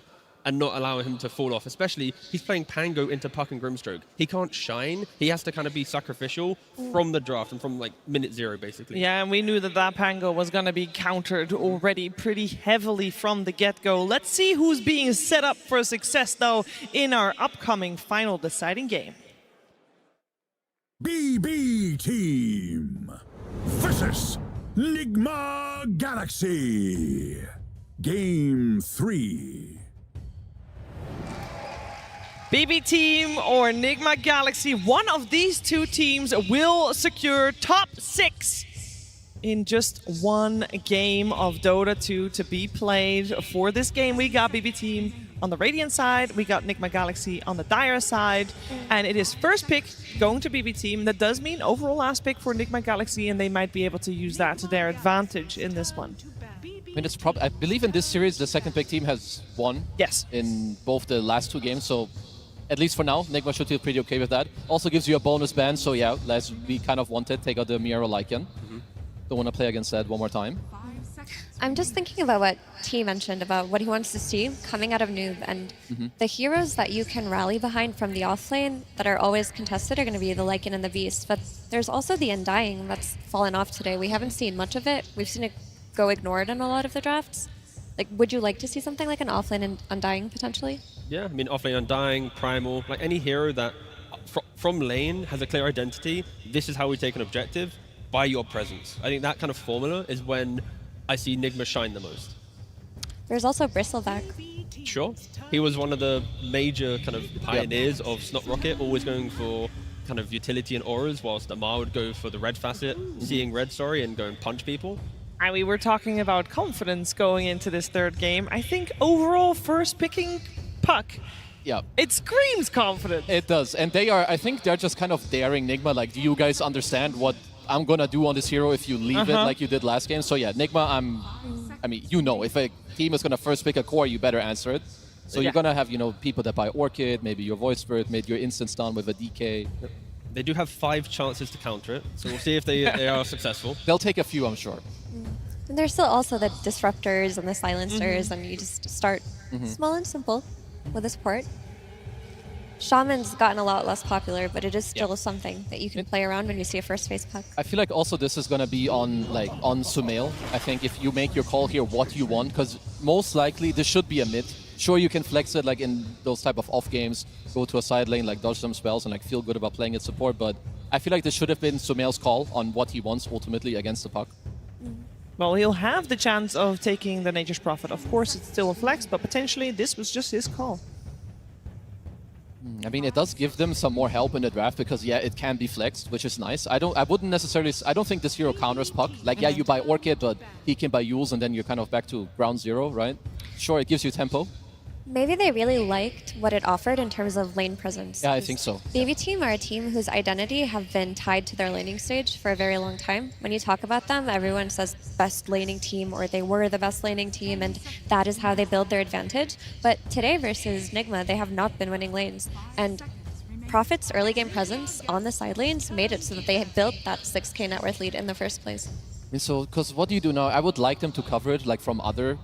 and not allowing him to fall off, especially he's playing Pango into Puck and Grimstroke. He can't shine. He has to kind of be sacrificial from the draft and from like minute 0, basically. Yeah, and we knew that Pango was going to be countered already pretty heavily from the get-go. Let's see who's being set up for success, though, in our upcoming final deciding game. BB Team versus Nigma Galaxy. Game 3. BB Team or Nigma Galaxy, one of these 2 teams will secure top 6 in just one game of Dota 2 to be played. For this game, we got BB Team on the Radiant side, we got Nigma Galaxy on the Dire side, and it is first pick going to BB Team. That does mean overall last pick for Nigma Galaxy, and they might be able to use that to their advantage in this one. I mean, I believe in this series, the second pick team has won. Yes. In both the last 2 games, so at least for now, Nigma should feel pretty okay with that. Also gives you a bonus ban, so yeah, as we kind of wanted, take out the Miero Lycan. Don't want to play against that one more time. I'm just thinking about what T mentioned about what he wants to see coming out of Noob, and the heroes that you can rally behind from the offlane that are always contested are going to be the Lycan and the Beast, but there's also the Undying that's fallen off today. We haven't seen much of it. We've seen it go ignored in a lot of the drafts. Like, would you like to see something like an offlane and Undying potentially? Yeah, I mean, offlane Undying, Primal, like any hero that from lane has a clear identity, this is how we take an objective, by your presence. I think that kind of formula is when I see Nigma shine the most. There's also Bristleback. Sure. He was one of the major kind of pioneers of Snot Rocket, always going for kind of utility and auras, whilst Amar would go for the red facet, seeing red, and go and punch people. And we were talking about confidence going into this third game. I think overall, first picking Puck, it screams confidence. It does. And I think they're just kind of daring Nigma, like, do you guys understand what I'm going to do on this hero if you leave it like you did last game? So yeah, Nigma, I mean, if a team is going to first pick a core, you better answer it. So you're going to have, people that buy Orchid, maybe your Void Spirit, maybe your instant stun with a DK. They do have 5 chances to counter it, so we'll see if they are successful. They'll take a few, I'm sure. And there's still also the disruptors and the silencers, and you just start small and simple with a support. Shaman's gotten a lot less popular, but it is still something that you can play around when you see a first phase Puck. I feel like also this is going to be on Sumail. I think if you make your call here what you want, because most likely this should be a mid. Sure, you can flex it like in those type of off games, go to a side lane, like dodge some spells and like feel good about playing it support, but I feel like this should have been Sumail's call on what he wants ultimately against the Puck. Well, he'll have the chance of taking the Nature's Prophet. Of course, it's still a flex, but potentially this was just his call. I mean, it does give them some more help in the draft because, it can be flexed, which is nice. I don't think this hero counters Puck. Like, you buy Orchid, but he can buy Yules, and then you're kind of back to ground zero, right? Sure, it gives you tempo. Maybe they really liked what it offered in terms of lane presence. Yeah, I think so. BB Team are a team whose identity have been tied to their laning stage for a very long time. When you talk about them, everyone says best laning team, or they were the best laning team, and that is how they build their advantage. But today versus Nigma, they have not been winning lanes. And Prophet's early game presence on the side lanes made it so that they had built that 6k net worth lead in the first place. So, because what do you do now? I would like them to cover it like from other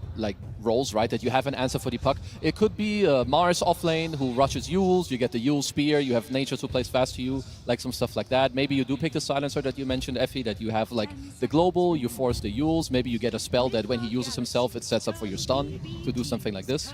roles, right? That you have an answer for the Puck. It could be Mars offlane who rushes Yules, you get the Yule Spear, you have Natures who plays fast to you, like some stuff like that. Maybe you do pick the Silencer that you mentioned, Effie, that you have like the Global, you force the Yules, maybe you get a spell that when he uses himself, it sets up for your stun to do something like this.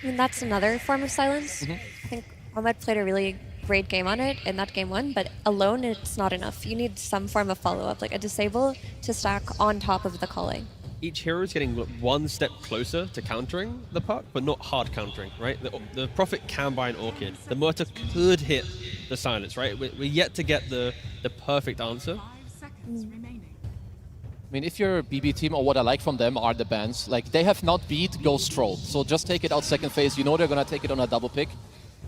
I mean, that's another form of silence. I think Omed played a really great game on it in that game 1, but alone it's not enough. You need some form of follow-up, like a disable to stack on top of the calling. Each hero is getting one step closer to countering the Puck, but not hard countering, right? The Prophet can buy an Orchid. The Murta could hit the Silence, right? We're yet to get the perfect answer. 5 seconds remaining. I mean, if you're BB Team, or what I like from them are the bans. Like, they have not beat Ghost Troll, so just take it out second phase. You know they're going to take it on a double pick.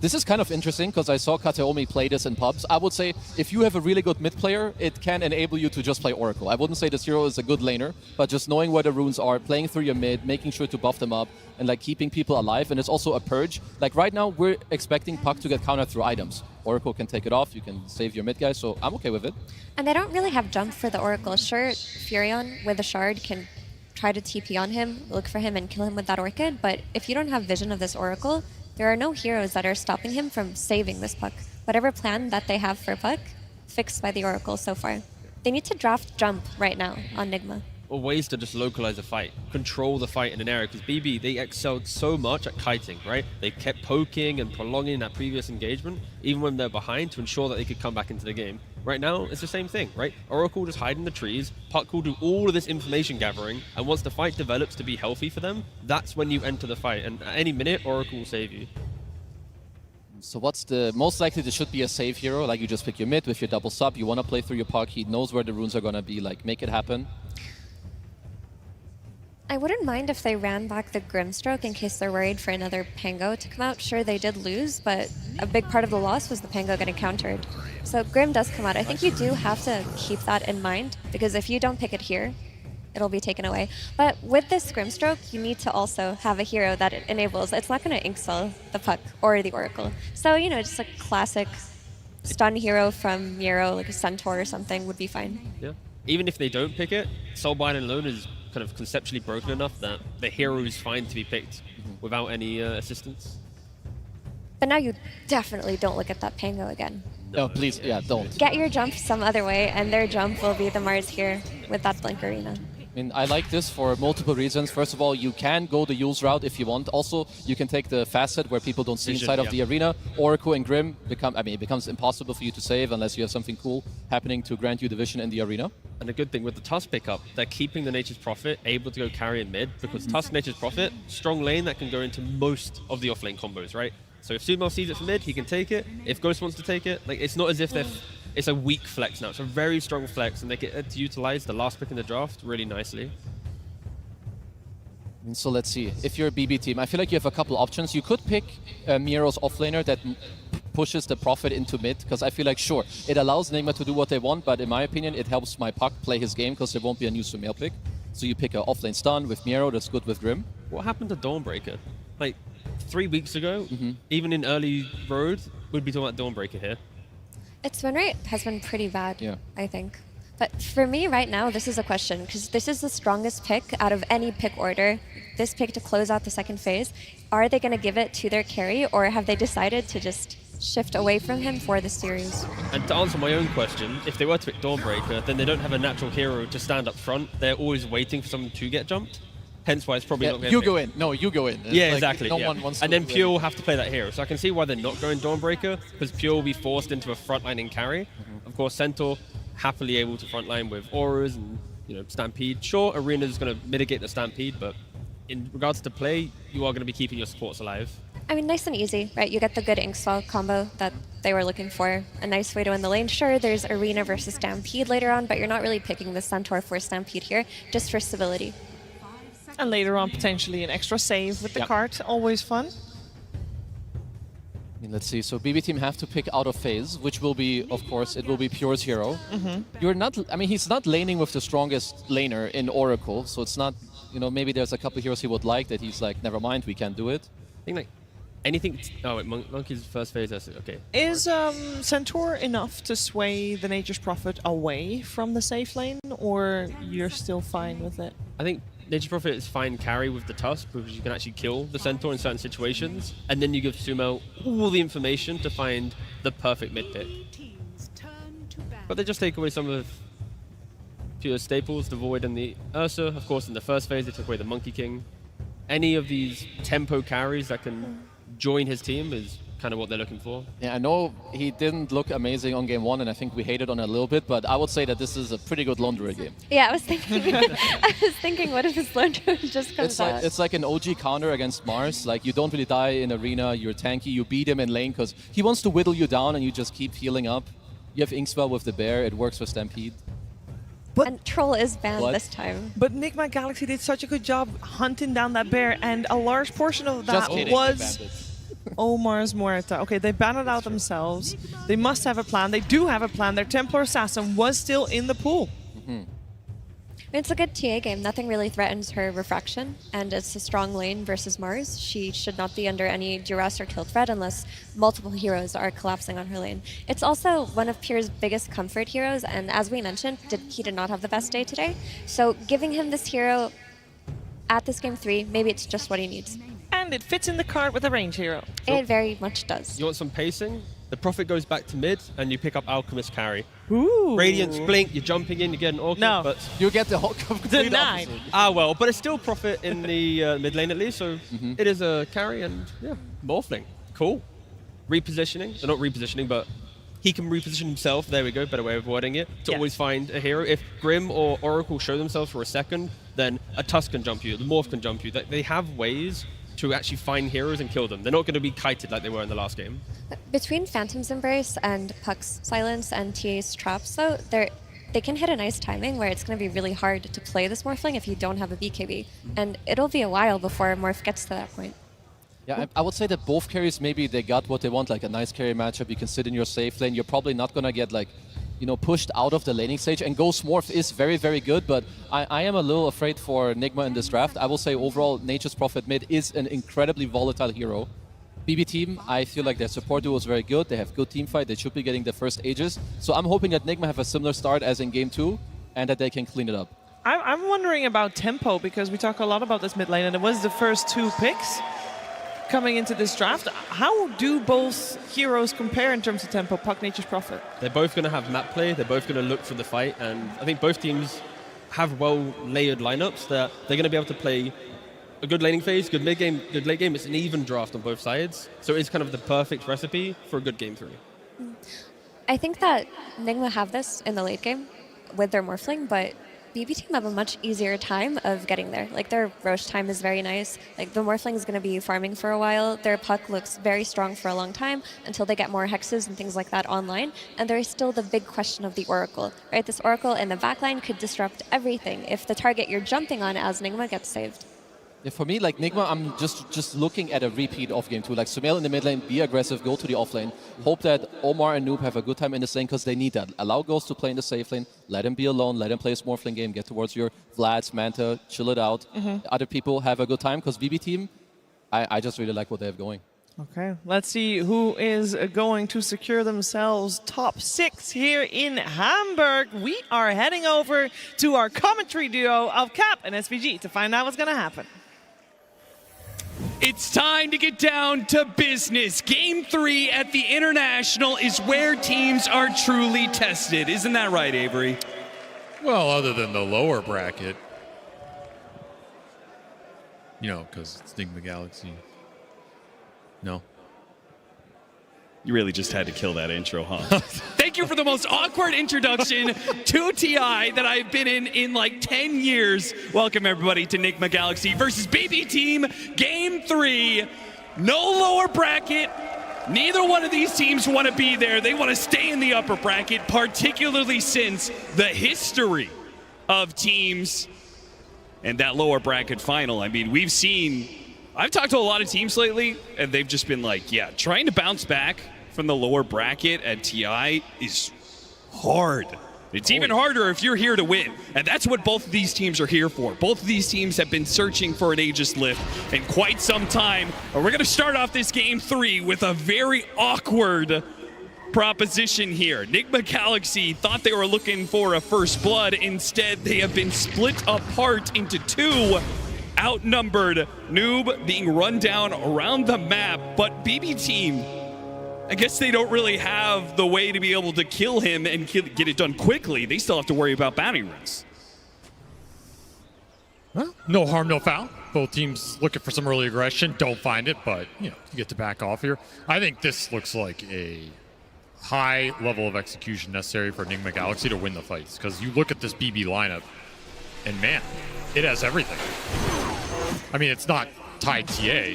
This is kind of interesting because I saw Kateomi play this in pubs. I would say if you have a really good mid player, it can enable you to just play Oracle. I wouldn't say this hero is a good laner, but just knowing where the runes are, playing through your mid, making sure to buff them up, and like keeping people alive. And it's also a purge. Like right now, we're expecting Puck to get countered through items. Oracle can take it off, you can save your mid guy, so I'm okay with it. And they don't really have jump for the Oracle. Sure, Furion with a shard can try to TP on him, look for him, and kill him with that Orchid, but if you don't have vision of this Oracle, there are no heroes that are stopping him from saving this Puck. Whatever plan that they have for Puck, fixed by the Oracle so far. They need to draft jump right now on Nigma. Or ways to just localize a fight, control the fight in an area, because BB, they excelled so much at kiting, right? They kept poking and prolonging that previous engagement, even when they're behind, to ensure that they could come back into the game. Right now, it's the same thing, right? Oracle just hide in the trees, Puck will do all of this information gathering, and once the fight develops to be healthy for them, that's when you enter the fight, and at any minute, Oracle will save you. So what's the most likely? This should be a save hero, like you just pick your mid with your double sub, you want to play through your Puck, he knows where the runes are going to be, like make it happen. I wouldn't mind if they ran back the Grimstroke in case they're worried for another Pango to come out. Sure, they did lose, but a big part of the loss was the Pango getting countered. So Grim does come out. I think you do have to keep that in mind, because if you don't pick it here, it'll be taken away. But with this Grimstroke, you need to also have a hero that it enables. It's not going to Inksell the Puck or the Oracle. So, you know, just a classic stun hero from Miro, like a Centaur or something, would be fine. Yeah. Even if they don't pick it, Soulbind alone is kind of conceptually broken enough that the hero is fine to be picked without any assistance. But now you definitely don't look at that Pango again. No, please, don't. Get your jump some other way, and their jump will be the Mars here with that Blink Arena. I mean, I like this for multiple reasons. First of all, you can go the Yule's route if you want. Also, you can take the facet where people don't see inside of the arena. Oracle and Grim it becomes impossible for you to save unless you have something cool happening to grant you the vision in the arena. And a good thing with the Tusk pickup, they're keeping the Nature's Prophet able to go carry in mid, because Tusk Nature's Prophet, strong lane that can go into most of the offlane combos, right? So if Sumo sees it from mid, he can take it. If Ghost wants to take it, like, it's not as if it's a weak flex now. It's a very strong flex, and they get to utilize the last pick in the draft really nicely. And so let's see. If you're a BB team, I feel like you have a couple options. You could pick Miro's offlaner that pushes the Prophet into mid, because I feel like, sure, it allows Nigma to do what they want, but in my opinion, it helps my Puck play his game, because there won't be a new Sumail pick. So you pick an offlane stun with Miro, that's good with Grim. What happened to Dawnbreaker? Like, 3 weeks ago, even in early road, we'd be talking about Dawnbreaker here. Its win rate has been pretty bad, I think. But for me right now, this is a question, because this is the strongest pick out of any pick order. This pick to close out the second phase. Are they going to give it to their carry, or have they decided to just shift away from him for the series? And to answer my own question, if they were to pick Dawnbreaker, then they don't have a natural hero to stand up front. They're always waiting for someone to get jumped. Hence why it's probably not going to You go in. No, you go in. Yeah, like, exactly. No one wants to. And then Pure will have to play that hero. So I can see why they're not going Dawnbreaker, because Pure will be forced into a frontlining carry. Of course, Centaur happily able to frontline with auras and Stampede. Sure, Arena is going to mitigate the Stampede, but in regards to play, you are going to be keeping your supports alive. I mean, nice and easy, right? You get the good Inkswell combo that they were looking for. A nice way to win the lane. Sure, there's Arena versus Stampede later on, but you're not really picking the Centaur for Stampede here, just for stability. And later on, potentially an extra save with the cart. Always fun. I mean, let's see. So BB team have to pick out of phase, which will be, of course, it will be Pure's hero. You're not. I mean, he's not laning with the strongest laner in Oracle, so it's not. Maybe there's a couple heroes he would like that he's like, never mind, we can't do it. I think anything. Oh wait, Monkey's first phase. That's okay. Is Centaur enough to sway the Nature's Prophet away from the safe lane, or you're still fine with it? I think Nature's Prophet is fine carry with the Tusk, because you can actually kill the Centaur in certain situations, and then you give Sumo all the information to find the perfect mid pick. But they just take away some of Pure staples, the Void and the Ursa. Of course, in the first phase, they took away the Monkey King. Any of these tempo carries that can join his team is kind of what they're looking for. Yeah, I know he didn't look amazing on game 1, and I think we hated on it a little bit, but I would say that this is a pretty good lone druid game. Yeah, I was thinking, what if his lone druid just comes out? It's like an OG counter against Mars. Like, you don't really die in arena, you're tanky, you beat him in lane, because he wants to whittle you down and you just keep healing up. You have Inkswell with the bear, it works for Stampede. And Troll is banned this time. But Nigma Galaxy did such a good job hunting down that bear, and a large portion of that kidding, was Omar's Muerta. Okay, they banned it out themselves. They must have a plan. They do have a plan. Their Templar Assassin was still in the pool. It's a good TA game. Nothing really threatens her refraction, and it's a strong lane versus Mars. She should not be under any duress or kill threat unless multiple heroes are collapsing on her lane. It's also one of Pure's biggest comfort heroes, and as we mentioned, he did not have the best day today. So giving him this hero at this game 3, maybe it's just what he needs. And it fits in the card with a range hero. It very much does. You want some pacing? The Prophet goes back to mid, and you pick up Alchemist carry. Ooh. Radiance blink, you're jumping in, you get an Orchid, but you get the whole complete denied. Well, but it's still Prophet in the mid lane at least, so it is a carry, and yeah, morphling. Cool. Repositioning. They're not repositioning, but he can reposition himself, there we go, better way of wording it, to always find a hero. If Grim or Oracle show themselves for a second, then a Tusk can jump you, the Morph can jump you. They have ways to actually find heroes and kill them. They're not going to be kited like they were in the last game. Between Phantom's Embrace and Puck's Silence and TA's Traps, though, they can hit a nice timing where it's going to be really hard to play this Morphling if you don't have a BKB. And it'll be a while before Morph gets to that point. Yeah, I would say that both carries, maybe they got what they want, like a nice carry matchup. You can sit in your safe lane. You're probably not going to get pushed out of the laning stage. And Ghost Morph is very, very good, but I am a little afraid for Nigma in this draft. I will say overall, Nature's Prophet mid is an incredibly volatile hero. BB team, I feel like their support duo is very good. They have good team fight. They should be getting the first Aegis. So I'm hoping that Nigma have a similar start as in game 2 and that they can clean it up. I'm wondering about tempo, because we talk a lot about this mid lane, and it was the first 2 picks coming into this draft. How do both heroes compare in terms of tempo, Puck, Nature's Prophet? They're both going to have map play. They're both going to look for the fight, and I think both teams have well-layered lineups that they're going to be able to play a good laning phase, good mid-game, good late game. It's an even draft on both sides. So it's kind of the perfect recipe for a good game 3. I think that Nigma have this in the late game with their Morphling, but BB Team have a much easier time of getting there. Like, their Roche time is very nice. Like, the Morphling is going to be farming for a while. Their Puck looks very strong for a long time until they get more hexes and things like that online. And there is still the big question of the Oracle, right? This Oracle in the backline could disrupt everything if the target you're jumping on as Nigma gets saved. Yeah, for me, like Nigma, I'm just looking at a repeat of game 2. Like Sumail in the mid lane, be aggressive, go to the off lane. Hope that Omar and Noob have a good time in this lane because they need that. Allow Ghost to play in the safe lane. Let him be alone. Let him play a Morphling game. Get towards your Vlads, Manta, chill it out. Other people have a good time because BB Team, I just really like what they have going. Okay, let's see who is going to secure themselves top 6 here in Hamburg. We are heading over to our commentary duo of Cap and SVG to find out what's going to happen. It's time to get down to business. Game 3 at the International is where teams are truly tested. Isn't that right, Avery? Well, other than the lower bracket. You know, because it's Nigma Galaxy. No. You really just had to kill that intro, huh? Thank you for the most awkward introduction to TI that I've been in like 10 years. Welcome, everybody, to Nigma Galaxy versus BB Team, Game 3. No lower bracket. Neither one of these teams want to be there. They want to stay in the upper bracket, particularly since the history of teams and that lower bracket final. I mean, I've talked to a lot of teams lately, and they've just been like, yeah, trying to bounce back from the lower bracket at TI is hard. It's even harder if you're here to win, and that's what both of these teams are here for. Both of these teams have been searching for an Aegis lift in quite some time, and we're going to start off this Game 3 with a very awkward proposition here. Nigma Galaxy thought they were looking for a first blood. Instead, they have been split apart into 2. Outnumbered, Noob being run down around the map, but BB Team, I guess they don't really have the way to be able to kill him and get it done quickly. They still have to worry about bounty runs. Well, no harm, no foul. Both teams looking for some early aggression. Don't find it, but you get to back off here. I think this looks like a high level of execution necessary for Nigma Galaxy to win the fights, because you look at this BB lineup, and man, it has everything. I mean, it's not tied TA,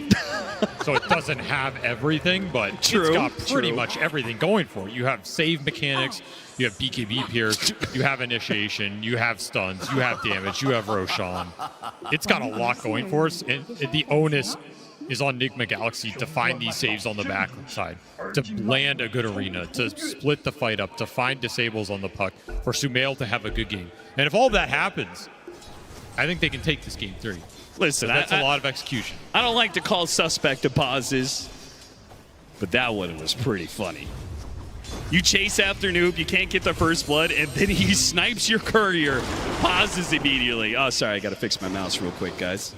so it doesn't have everything, but it's got pretty much everything going for it. You have save mechanics, you have BKB pierce, you have initiation, you have stuns, you have damage, you have Roshan. It's got a lot going for us, and the onus is on Nigma Galaxy to find these saves on the back side, to land a good arena, to split the fight up, to find disables on the puck, for Sumail to have a good game. And if all that happens, I think they can take this Game 3. Listen, that's a lot of execution. I don't like to call suspect to pauses, but that one was pretty funny. You chase after Noob, you can't get the first blood, and then he snipes your courier, pauses immediately. Oh, sorry, I got to fix my mouse real quick, guys.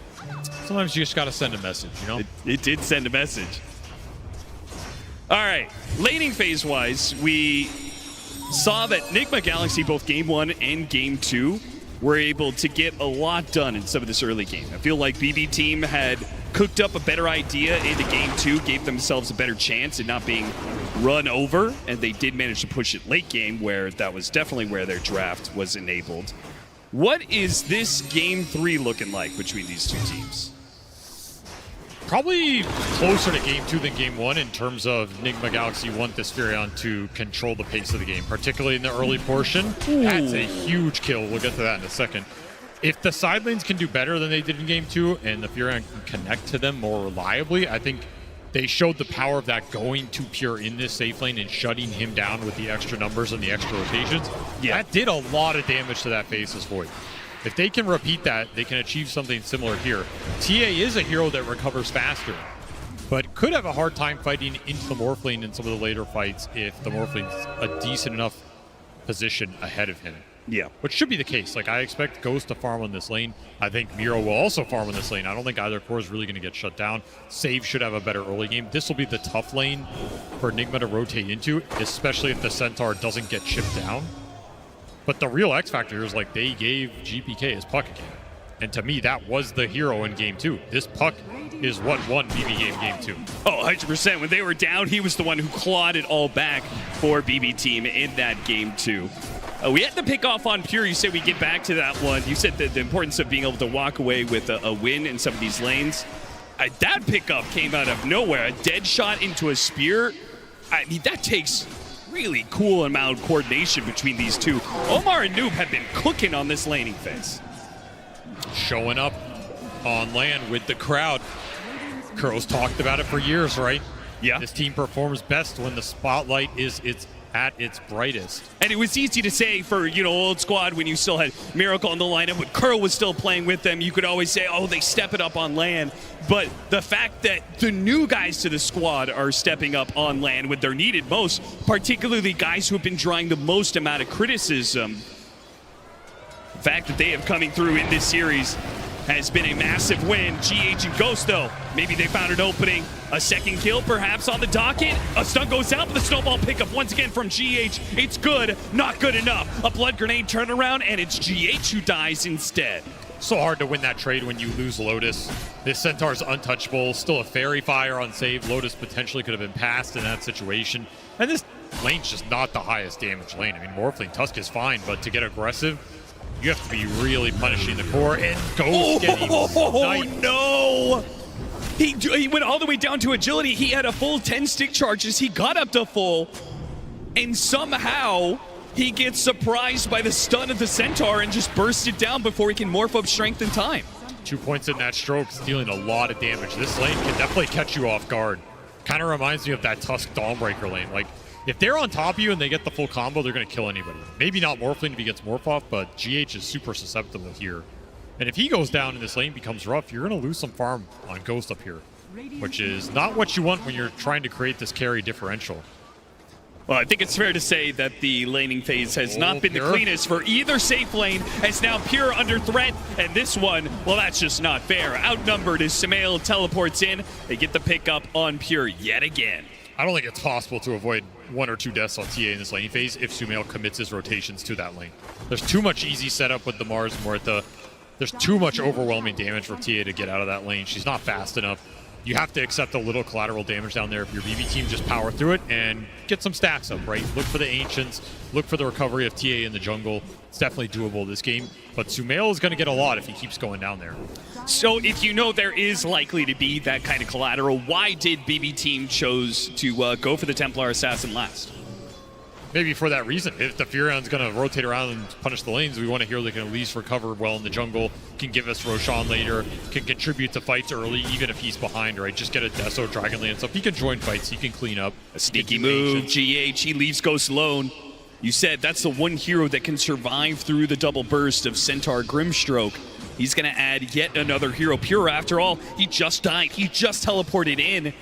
Sometimes you just got to send a message, you know? It did send a message. All right, laning phase-wise, we saw that Nigma Galaxy, both Game 1 and Game 2, were able to get a lot done in some of this early game. I feel like BB Team had cooked up a better idea into Game 2, gave themselves a better chance at not being run over, and they did manage to push it late game, where that was definitely where their draft was enabled. What is this Game 3 looking like between these two teams? Probably closer to Game 2 than Game 1 in terms of Nigma Galaxy want this Furion to control the pace of the game, particularly in the early portion. Ooh. That's a huge kill. We'll get to that in a second. If the side lanes can do better than they did in Game 2 and the Furion can connect to them more reliably, I think they showed the power of that going to Pure in this safe lane and shutting him down with the extra numbers and the extra rotations. Yeah. That did a lot of damage to that Faceless Void. If they can repeat that, they can achieve something similar here. TA is a hero that recovers faster, but could have a hard time fighting into the Morphling in some of the later fights if the Morphling's a decent enough position ahead of him. Yeah. Which should be the case. Like, I expect Ghost to farm on this lane. I think Miro will also farm on this lane. I don't think either core is really going to get shut down. Save should have a better early game. This will be the tough lane for Nigma to rotate into, especially if the Centaur doesn't get chipped down. But the real X factor is like they gave GPK his puck again. And to me, that was the hero in game 2. This puck is what won BB game 2. Oh, 100%. When they were down, he was the one who clawed it all back for BB Team in that game 2. We had to pick off on Pure. You said we get back to that one. You said the importance of being able to walk away with a win in some of these lanes. That pickup came out of nowhere. A dead shot into a spear. I mean, that takes really cool amount of coordination between these two. Omar and Noob have been cooking on this laning phase. Showing up on land with the crowd. Kuro's talked about it for years, right? Yeah. This team performs best when the spotlight is at its brightest. And it was easy to say for, old squad when you still had Miracle in the lineup, when Kuro was still playing with them, you could always say, oh, they step it up on land. But the fact that the new guys to the squad are stepping up on land when they're needed most, particularly guys who have been drawing the most amount of criticism, the fact that they have coming through in this series has been a massive win. GH and Ghost, though, maybe they found an opening. A second kill, perhaps, on the docket. A stun goes out, but the snowball pickup once again from GH. It's good, not good enough. A blood grenade turnaround, and it's GH who dies instead. So hard to win that trade when you lose Lotus. This Centaur's untouchable, still a Fairy Fire on save. Lotus potentially could have been passed in that situation. And this lane's just not the highest damage lane. I mean, Morphling Tusk is fine, but to get aggressive, you have to be really punishing the core, and Ghost getting sniped. No! He went all the way down to agility. He had a full 10 stick charges. He got up to full, and somehow he gets surprised by the stun of the Centaur and just bursts it down before he can morph up strength and time. 2 points in that stroke, dealing a lot of damage. This lane can definitely catch you off guard. Kind of reminds me of that Tusk Dawnbreaker lane. Like, if they're on top of you and they get the full combo, they're going to kill anybody. Maybe not Morphling if he gets morph off, but GH is super susceptible here. And if he goes down and this lane becomes rough, you're going to lose some farm on Ghost up here, which is not what you want when you're trying to create this carry differential. Well, I think it's fair to say that the laning phase has not been the cleanest for either safe lane, as now Pure under threat, and this one, well, that's just not fair. Outnumbered as Sumail teleports in. They get the pickup on Pure yet again. I don't think it's possible to avoid 1 or 2 deaths on TA in this laning phase if Sumail commits his rotations to that lane. There's too much easy setup with the Mars and Muerta. There's too much overwhelming damage for TA to get out of that lane. She's not fast enough. You have to accept a little collateral damage down there if your BB team just power through it and get some stacks up, right? Look for the Ancients, look for the recovery of TA in the jungle. It's definitely doable this game, but Sumail is going to get a lot if he keeps going down there. So if you know there is likely to be that kind of collateral, why did BB team chose to go for the Templar Assassin last? Maybe for that reason. If the Furion's going to rotate around and punish the lanes, we want to hear they can at least recover well in the jungle, can give us Roshan later, can contribute to fights early, even if he's behind, right? Just get a Deso, Dragonlance stuff. He can join fights, he can clean up. A sneaky move, GH, he leaves Ghost alone. You said that's the one hero that can survive through the double burst of Centaur Grimstroke. He's going to add yet another hero. Pure, after all, he just died. He just teleported in.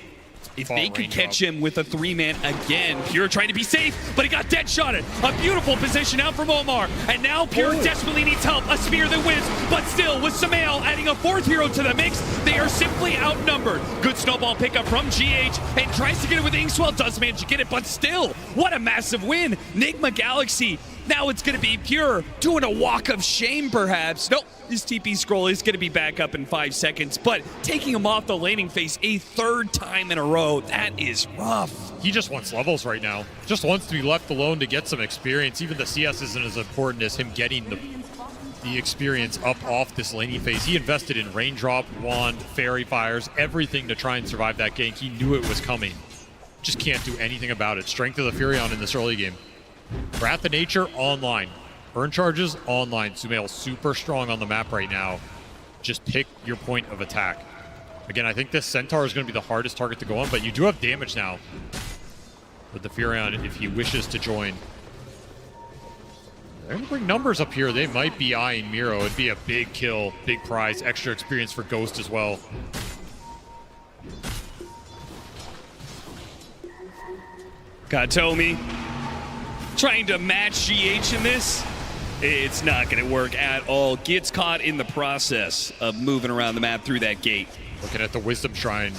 If they could catch him with a 3-man again, Pure trying to be safe, but he got dead shotted. A beautiful position out from Omar, and now Pure desperately needs help. A spear that whips, but still with Sumail adding a 4th hero to the mix, they are simply outnumbered. Good snowball pickup from GH, and tries to get it with Inkswell, does manage to get it, but still, what a massive win. Nigma Galaxy, now it's going to be Pure doing a walk of shame perhaps. Nope, his TP scroll is going to be back up in 5 seconds, but taking him off the laning phase a 3rd time in a row, that is rough. He just wants levels right now. Just wants to be left alone to get some experience. Even the CS isn't as important as him getting the experience up off this laning phase. He invested in Raindrop, Wand, Fairy Fires, everything to try and survive that gank. He knew it was coming. Just can't do anything about it. Strength of the Furion in this early game. Wrath of Nature online. Burn charges online. Sumail super strong on the map right now. Just pick your point of attack. Again, I think this Centaur is going to be the hardest target to go on, but you do have damage now with the Furion if he wishes to join. They're going to bring numbers up here. They might be eyeing Miro. It'd be a big kill, big prize, extra experience for Ghost as well. Katomi trying to match GH in this. It's not going to work at all. Gets caught in the process of moving around the map through that gate. Looking at the Wisdom Shrine.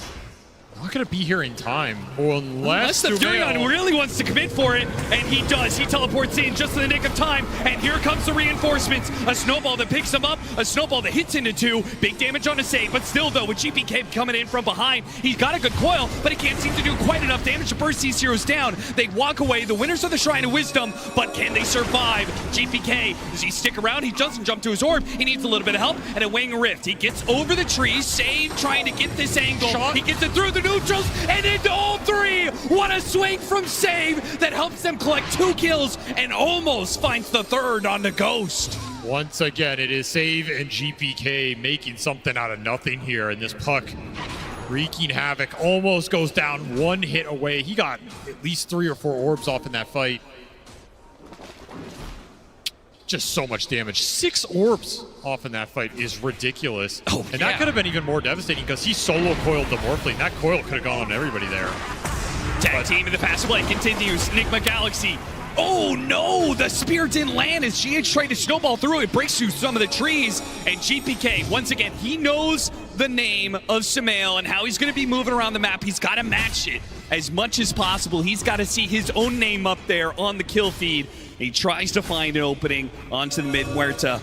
Not going to be here in time. Unless the Furion really wants to commit for it, and he does. He teleports in just in the nick of time, and here comes the reinforcements. A snowball that picks him up, a snowball that hits into 2. Big damage on a save, but still, though, with GPK coming in from behind, he's got a good coil, but he can't seem to do quite enough damage to burst these heroes down. They walk away, the winners of the Shrine of Wisdom, but can they survive? GPK, does he stick around? He doesn't jump to his orb. He needs a little bit of help, and a Wing Rift. He gets over the trees, Save trying to get this angle. He gets it through the neutrals and into all 3. What a swing from Save that helps them collect 2 kills and almost finds the 3rd on the Ghost. Once again, it is Save and GPK making something out of nothing here, and this puck wreaking havoc almost goes down 1 hit away. He got at least 3 or 4 orbs off in that fight. Just so much damage. 6 orbs off in that fight is ridiculous. And that could have been even more devastating because he solo coiled the Morphling. That coil could have gone on everybody there. Tag team in the fast play continues. Nigma Galaxy. Oh no, the spear didn't land as GH tried to snowball through. It breaks through some of the trees. And GPK, once again, he knows the name of Sumail and how he's going to be moving around the map. He's got to match it as much as possible. He's got to see his own name up there on the kill feed. He tries to find an opening onto the mid Muerta.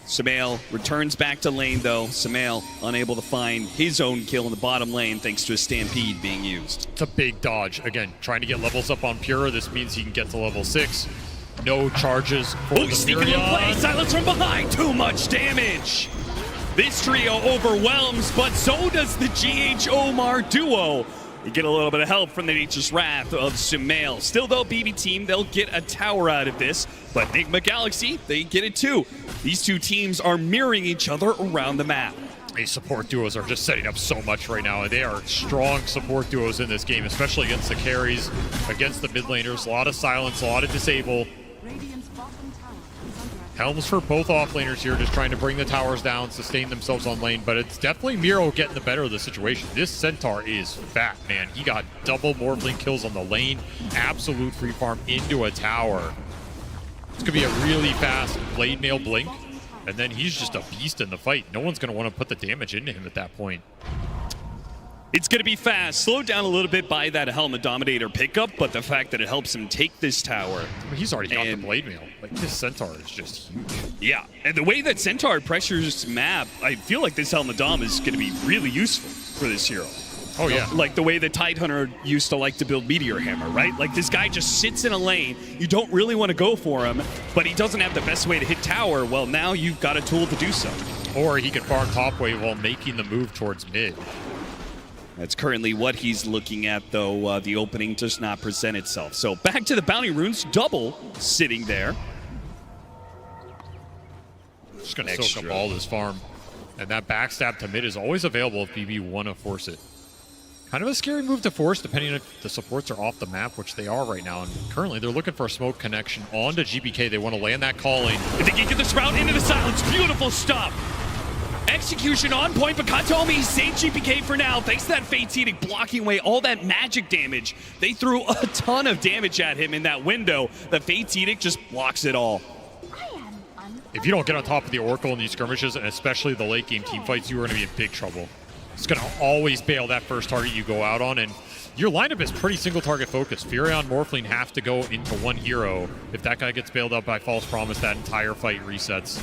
Sumail returns back to lane though. Sumail unable to find his own kill in the bottom lane thanks to a Stampede being used. It's a big dodge. Again, trying to get levels up on Pura. This means he can get to level 6. No charges for the sneaking in play. Silence from behind. Too much damage. This trio overwhelms, but so does the GH Omar duo. You get a little bit of help from the Nature's Wrath of Sumail. Still, though, BB Team, they'll get a tower out of this. But Nigma Galaxy, they get it too. These 2 teams are mirroring each other around the map. These support duos are just setting up so much right now. They are strong support duos in this game, especially against the carries, against the mid laners. A lot of silence, a lot of disable. Helms for both offlaners here, just trying to bring the towers down, sustain themselves on lane, but it's definitely Miro getting the better of the situation. This Centaur is fat, man. He got double Morphling kills on the lane, absolute free farm into a tower. It's gonna be a really fast blade mail blink, and then he's just a beast in the fight. No one's gonna want to put the damage into him at that point. It's going to be fast, slowed down a little bit by that Helmet Dominator pickup, but the fact that it helps him take this tower. I mean, he's already got the blade mail. Like, this Centaur is just huge. Yeah, and the way that Centaur pressures map, I feel like this Helmet Dom is going to be really useful for this hero. Oh, yeah. Like the way the Tidehunter used to like to build Meteor Hammer, right? Like, this guy just sits in a lane. You don't really want to go for him, but he doesn't have the best way to hit tower. Well, now you've got a tool to do so. Or he can farm top wave while making the move towards mid. That's currently what he's looking at, though. The opening does not present itself. So back to the Bounty Runes, double sitting there. Just going to soak up all this farm. And that backstab to mid is always available if BB want to force it. Kind of a scary move to force, depending on if the supports are off the map, which they are right now. And currently, they're looking for a smoke connection onto GPK. They want to land that calling. If they can get the Sprout into the silence, beautiful stuff. Execution on point, but Katomi saved GPK for now. Thanks to that Fate's Edict blocking away all that magic damage. They threw a ton of damage at him in that window. The Fate's Edict just blocks it all. If you don't get on top of the Oracle in these skirmishes, and especially the late game team fights, you are going to be in big trouble. It's going to always bail that first target you go out on, and your lineup is pretty single target focused. Furion, Morphling have to go into one hero. If that guy gets bailed out by False Promise, that entire fight resets.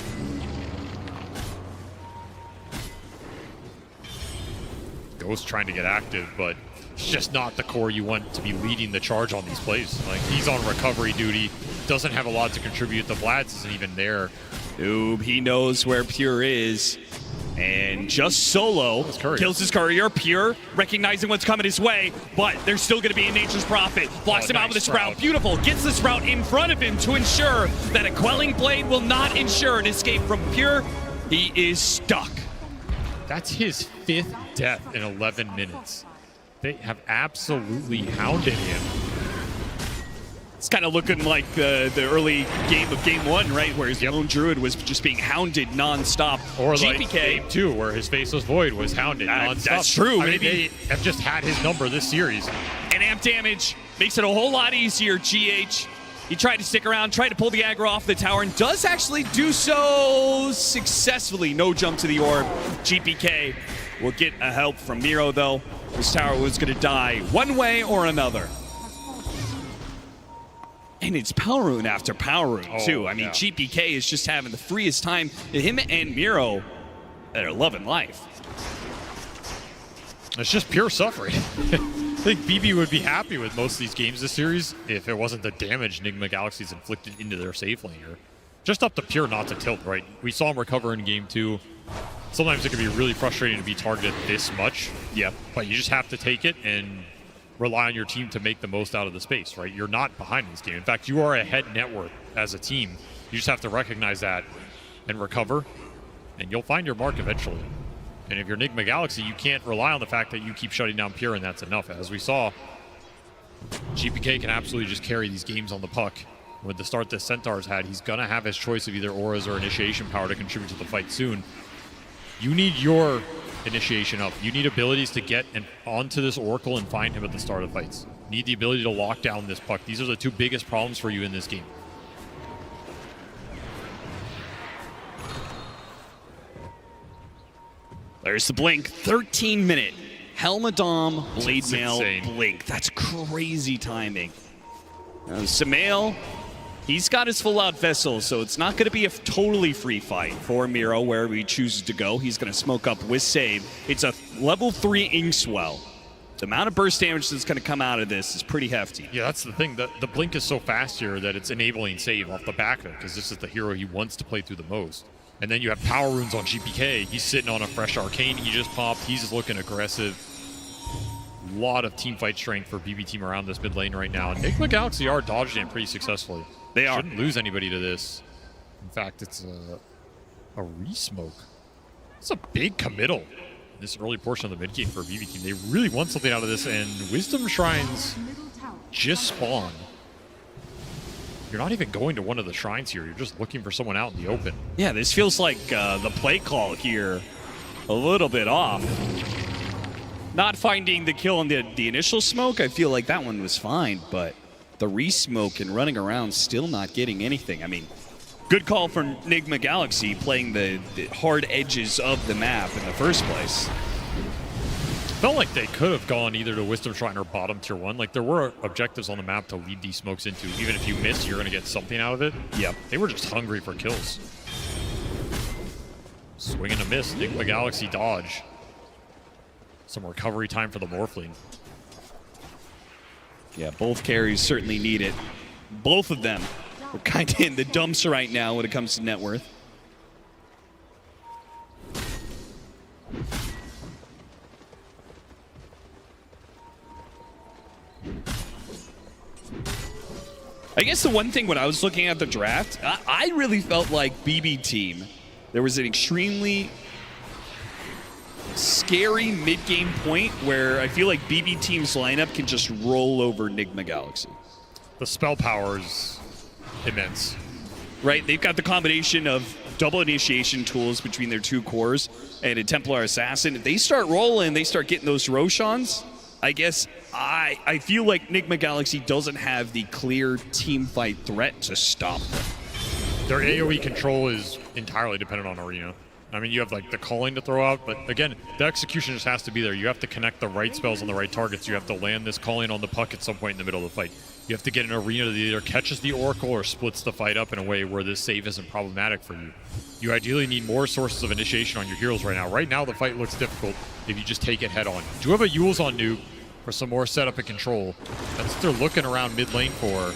Ghost trying to get active, but it's just not the core you want to be leading the charge on these plays. Like, he's on recovery duty, doesn't have a lot to contribute. The Vlad's isn't even there. Oob, he knows where Pure is. And just solo kills his courier. Pure recognizing what's coming his way, but there's still going to be a Nature's Prophet. Blocks him out with a Sprout. Beautiful. Gets the Sprout in front of him to ensure that a Quelling Blade will not ensure an escape from Pure. He is stuck. That's his 5th death in 11 minutes. They have absolutely hounded him. It's kind of looking like the early game of Game 1, right? Where his lone druid was just being hounded non-stop. Or GPK, like Game 2, where his Faceless Void was hounded non-stop. That's true. I mean, they have just had his number this series. And amp damage makes it a whole lot easier, GH. He tried to stick around, tried to pull the aggro off the tower, and does actually do so successfully. No jump to the orb. GPK will get a help from Miro, though. This tower was going to die one way or another. And it's Power Rune after Power Rune, too. I mean, GPK is just having the freest time. Him and Miro are loving life. It's just pure suffering. I think BB would be happy with most of these games this series if it wasn't the damage Nigma Galaxy's inflicted into their safe lane here. Just up to pure not to tilt, right? We saw him recover in game 2. Sometimes it can be really frustrating to be targeted this much. Yeah. But you just have to take it and rely on your team to make the most out of the space, right? You're not behind in this game. In fact, you are ahead network as a team. You just have to recognize that and recover, and you'll find your mark eventually. And if you're Nigma Galaxy, you can't rely on the fact that you keep shutting down Pure, and that's enough. As we saw, GPK can absolutely just carry these games on the puck. With the start that Centaur's had, he's going to have his choice of either auras or initiation power to contribute to the fight soon. You need your initiation up. You need abilities to get onto this Oracle and find him at the start of fights. You need the ability to lock down this puck. These are the two biggest problems for you in this game. There's the blink, 13-minute. Helmadom, Blade Mail, blink. That's crazy timing. Sumail, he's got his full-out vessel, so it's not going to be a totally free fight for Miro wherever he chooses to go. He's going to smoke up with save. It's a level 3 Inkswell. The amount of burst damage that's going to come out of this is pretty hefty. Yeah, that's the thing. The blink is so fast here that it's enabling save off the back of it, because this is the hero he wants to play through the most. And then you have Power Runes on GPK. He's sitting on a fresh Arcane he just popped. He's just looking aggressive. A lot of team fight strength for BB Team around this mid lane right now. And Nigma Galaxy are dodging it pretty successfully. They are. Shouldn't lose anybody to this. In fact, it's a re-smoke. It's a big committal in this early portion of the mid game for BB Team. They really want something out of this, and Wisdom Shrines just spawned. You're not even going to one of the shrines here. You're just looking for someone out in the open. Yeah, this feels like the play call here a little bit off. Not finding the kill on the initial smoke, I feel like that one was fine, but the re-smoke and running around still not getting anything. I mean, good call for Nigma Galaxy playing the hard edges of the map in the first place. Felt like they could have gone either to Wisdom Shrine or bottom tier 1. Like, there were objectives on the map to lead these smokes into. Even if you miss, you're going to get something out of it. Yep. They were just hungry for kills. Swing and a miss. Nigma Galaxy dodge. Some recovery time for the Morphling. Yeah, both carries certainly need it. Both of them are kind of in the dumps right now when it comes to net worth. I guess the one thing when I was looking at the draft, I really felt like BB Team, there was an extremely scary mid-game point where I feel like BB Team's lineup can just roll over Nigma Galaxy. The spell power is immense. Right, they've got the combination of double initiation tools between their two cores and a Templar Assassin. If they start rolling, they start getting those Roshans, I guess I feel like Nigma Galaxy doesn't have the clear team fight threat to stop them. Their AoE control is entirely dependent on Arena. I mean, you have like the calling to throw out, but again, the execution just has to be there. You have to connect the right spells on the right targets. You have to land this calling on the puck at some point in the middle of the fight. You have to get an Arena that either catches the Oracle or splits the fight up in a way where this save isn't problematic for you. You ideally need more sources of initiation on your heroes right now. Right now, the fight looks difficult if you just take it head on. Do you have a Yule's on Nuke for some more setup and control? That's what they're looking around mid lane for.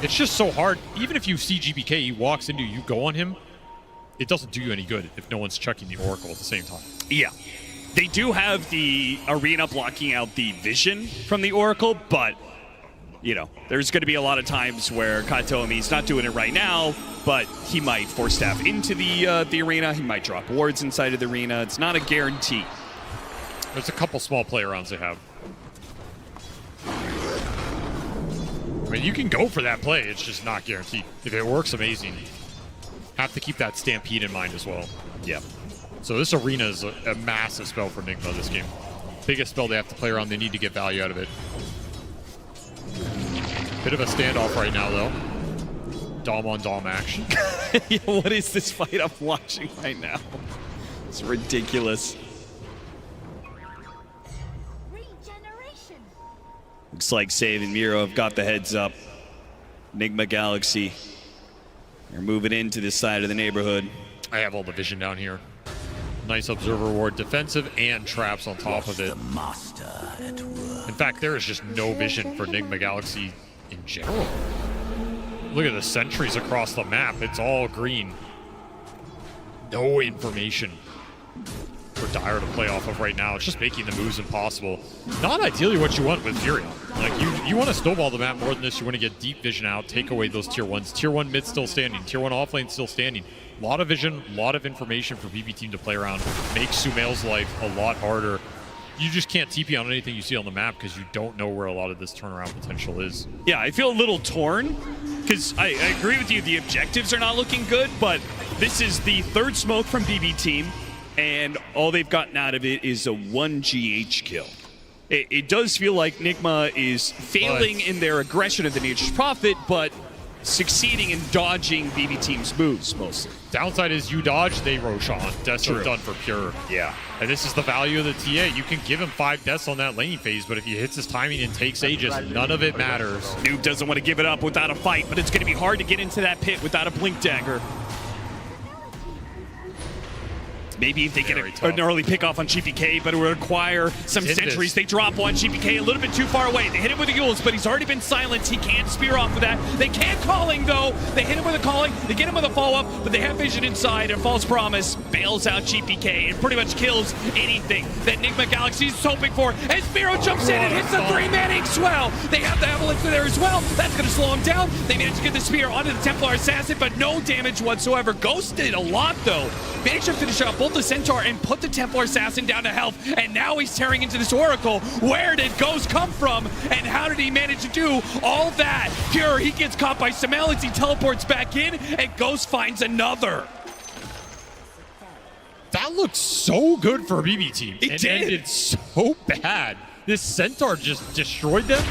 It's just so hard. Even if you see GPK, he walks into you, go on him, it doesn't do you any good if no one's checking the Oracle at the same time. Yeah. They do have the Arena blocking out the vision from the Oracle, but, you know, there's going to be a lot of times where Katomi's not doing it right now, but he might force staff into the Arena. He might drop wards inside of the Arena. It's not a guarantee. There's a couple small play rounds they have. I mean, you can go for that play. It's just not guaranteed. If it works, amazing. Have to keep that Stampede in mind as well. Yeah. So this Arena is a massive spell for Nigma this game. Biggest spell they have to play around. They need to get value out of it. Bit of a standoff right now, though. Dom on Dom action. Yeah, what is this fight I'm watching right now? It's ridiculous. Looks like Save and Miro have got the heads up. Nigma Galaxy. They're moving into this side of the neighborhood. I have all the vision down here. Nice observer ward, defensive and traps on top of it. In fact, there is just no vision for Nigma Galaxy in general. Look at the sentries across the map. It's all green. No information for Dire to play off of right now. It's just making the moves impossible. Not ideally what you want with Furion. Like, you want to snowball the map more than this. You want to get deep vision out, take away those tier 1s. Tier 1 mid still standing. Tier 1 offlane still standing. A lot of vision, a lot of information for BB Team to play around. Makes Sumail's life a lot harder. You just can't TP on anything you see on the map because you don't know where a lot of this turnaround potential is. Yeah, I feel a little torn because I agree with you. The objectives are not looking good, but this is the third smoke from BB Team, and all they've gotten out of it is a 1 GH kill. It does feel like Nigma is failing in their aggression of the Nature's Prophet, but succeeding in dodging BB Team's moves mostly. Downside is you dodge, they Roshan. Deaths are done for pure. Yeah. And this is the value of the TA. You can give him 5 deaths on that lane phase, but if he hits his timing and takes Aegis, none of it matters. Noob doesn't want to give it up without a fight, but it's going to be hard to get into that pit without a Blink Dagger. Maybe if they get an early pick off on GPK, but it will require some sentries. They drop one. GPK a little bit too far away. They hit him with the Yules, but he's already been silenced. He can't spear off with that. They can't calling, though. They hit him with a calling. They get him with a follow-up, but they have vision inside. And False Promise bails out GPK and pretty much kills anything that Nigma Galaxy is hoping for. As Miro jumps in and hits the 3-man Inkswell. They have the Avalanche there as well. That's going to slow him down. They managed to get the spear onto the Templar Assassin, but no damage whatsoever. Ghost did a lot, though. Managed to finish out both the Centaur and put the Templar Assassin down to health, and now he's tearing into this Oracle. Where did Ghost come from, and how did he manage to do all that? Pure, he gets caught by Sumail as he teleports back in, and Ghost finds another. That looks so good for BB Team. It did. Ended so bad. This Centaur just destroyed them.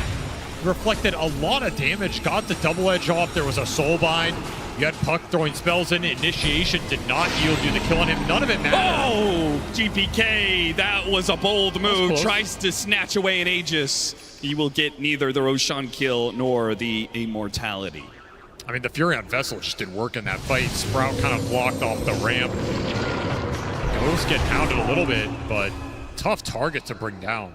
Reflected a lot of damage, got the double edge off. There was a soul bind. You had Puck throwing spells in. Initiation did not yield you the kill on him. None of it mattered. Oh, GPK, that was a bold move. Tries to snatch away an Aegis. He will get neither the Roshan kill nor the Immortality. I mean, the Furion Vessel just didn't work in that fight. Sprout kind of blocked off the ramp. Ghost get pounded a little bit, but tough target to bring down.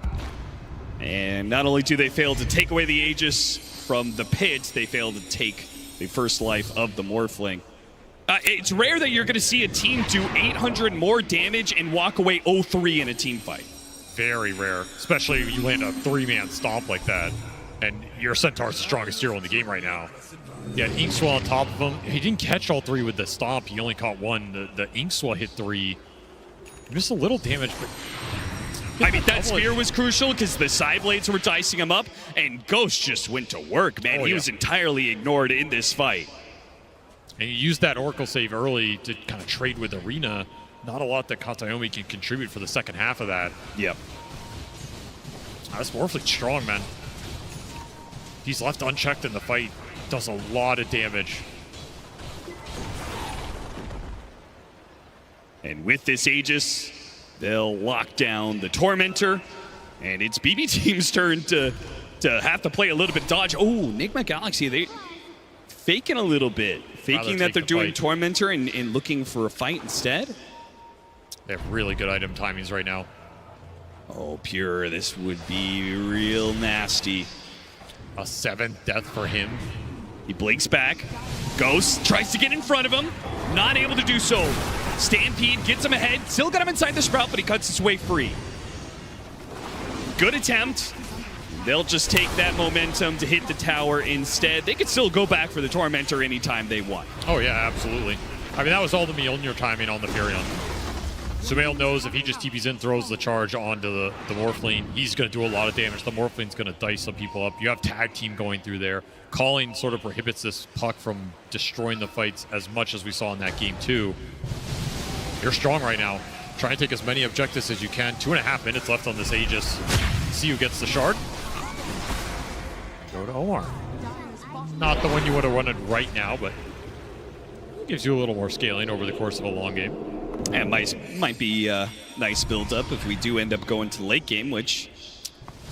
And not only do they fail to take away the Aegis from the pit, they fail to take the first life of the Morphling. It's rare that you're going to see a team do 800 more damage and walk away 0-3 in a team fight. Very rare, especially if you land a 3-man stomp like that. And your Centaur's the strongest hero in the game right now. You had Inkswell on top of him. He didn't catch all 3 with the stomp. He only caught 1. The Inkswell hit 3. Just a little damage, but... I mean, that spear was crucial because the side blades were dicing him up, and Ghost just went to work, man. He was entirely ignored in this fight. And he used that Oracle save early to kind of trade with Arena. Not a lot that Katayomi can contribute for the second half of that. Yep. This Morphling strong, man. He's left unchecked in the fight. Does a lot of damage. And with this Aegis, they'll lock down the Tormentor, and it's BB Team's turn to have to play a little bit dodge. Oh, Nigma Galaxy, they faking a little bit. Faking that they're doing Tormentor and looking for a fight instead. They have really good item timings right now. Oh, Pure, this would be real nasty. A 7th death for him. He blinks back. Ghost tries to get in front of him. Not able to do so. Stampede gets him ahead. Still got him inside the Sprout, but he cuts his way free. Good attempt. They'll just take that momentum to hit the tower instead. They could still go back for the Tormentor anytime they want. Oh, yeah, absolutely. I mean, that was all the Mjolnir timing on the Furion. Sumail knows if he just TPs in, throws the charge onto the Morphling, he's going to do a lot of damage. The Morphling's going to dice some people up. You have tag team going through there. Calling sort of prohibits this Puck from destroying the fights as much as we saw in that game, too. You're strong right now. Try and take as many objectives as you can. 2.5 minutes left on this Aegis. See who gets the shard. Go to Omar. Not the one you would have run right now, but gives you a little more scaling over the course of a long game. And might be a nice build-up if we do end up going to the late game, which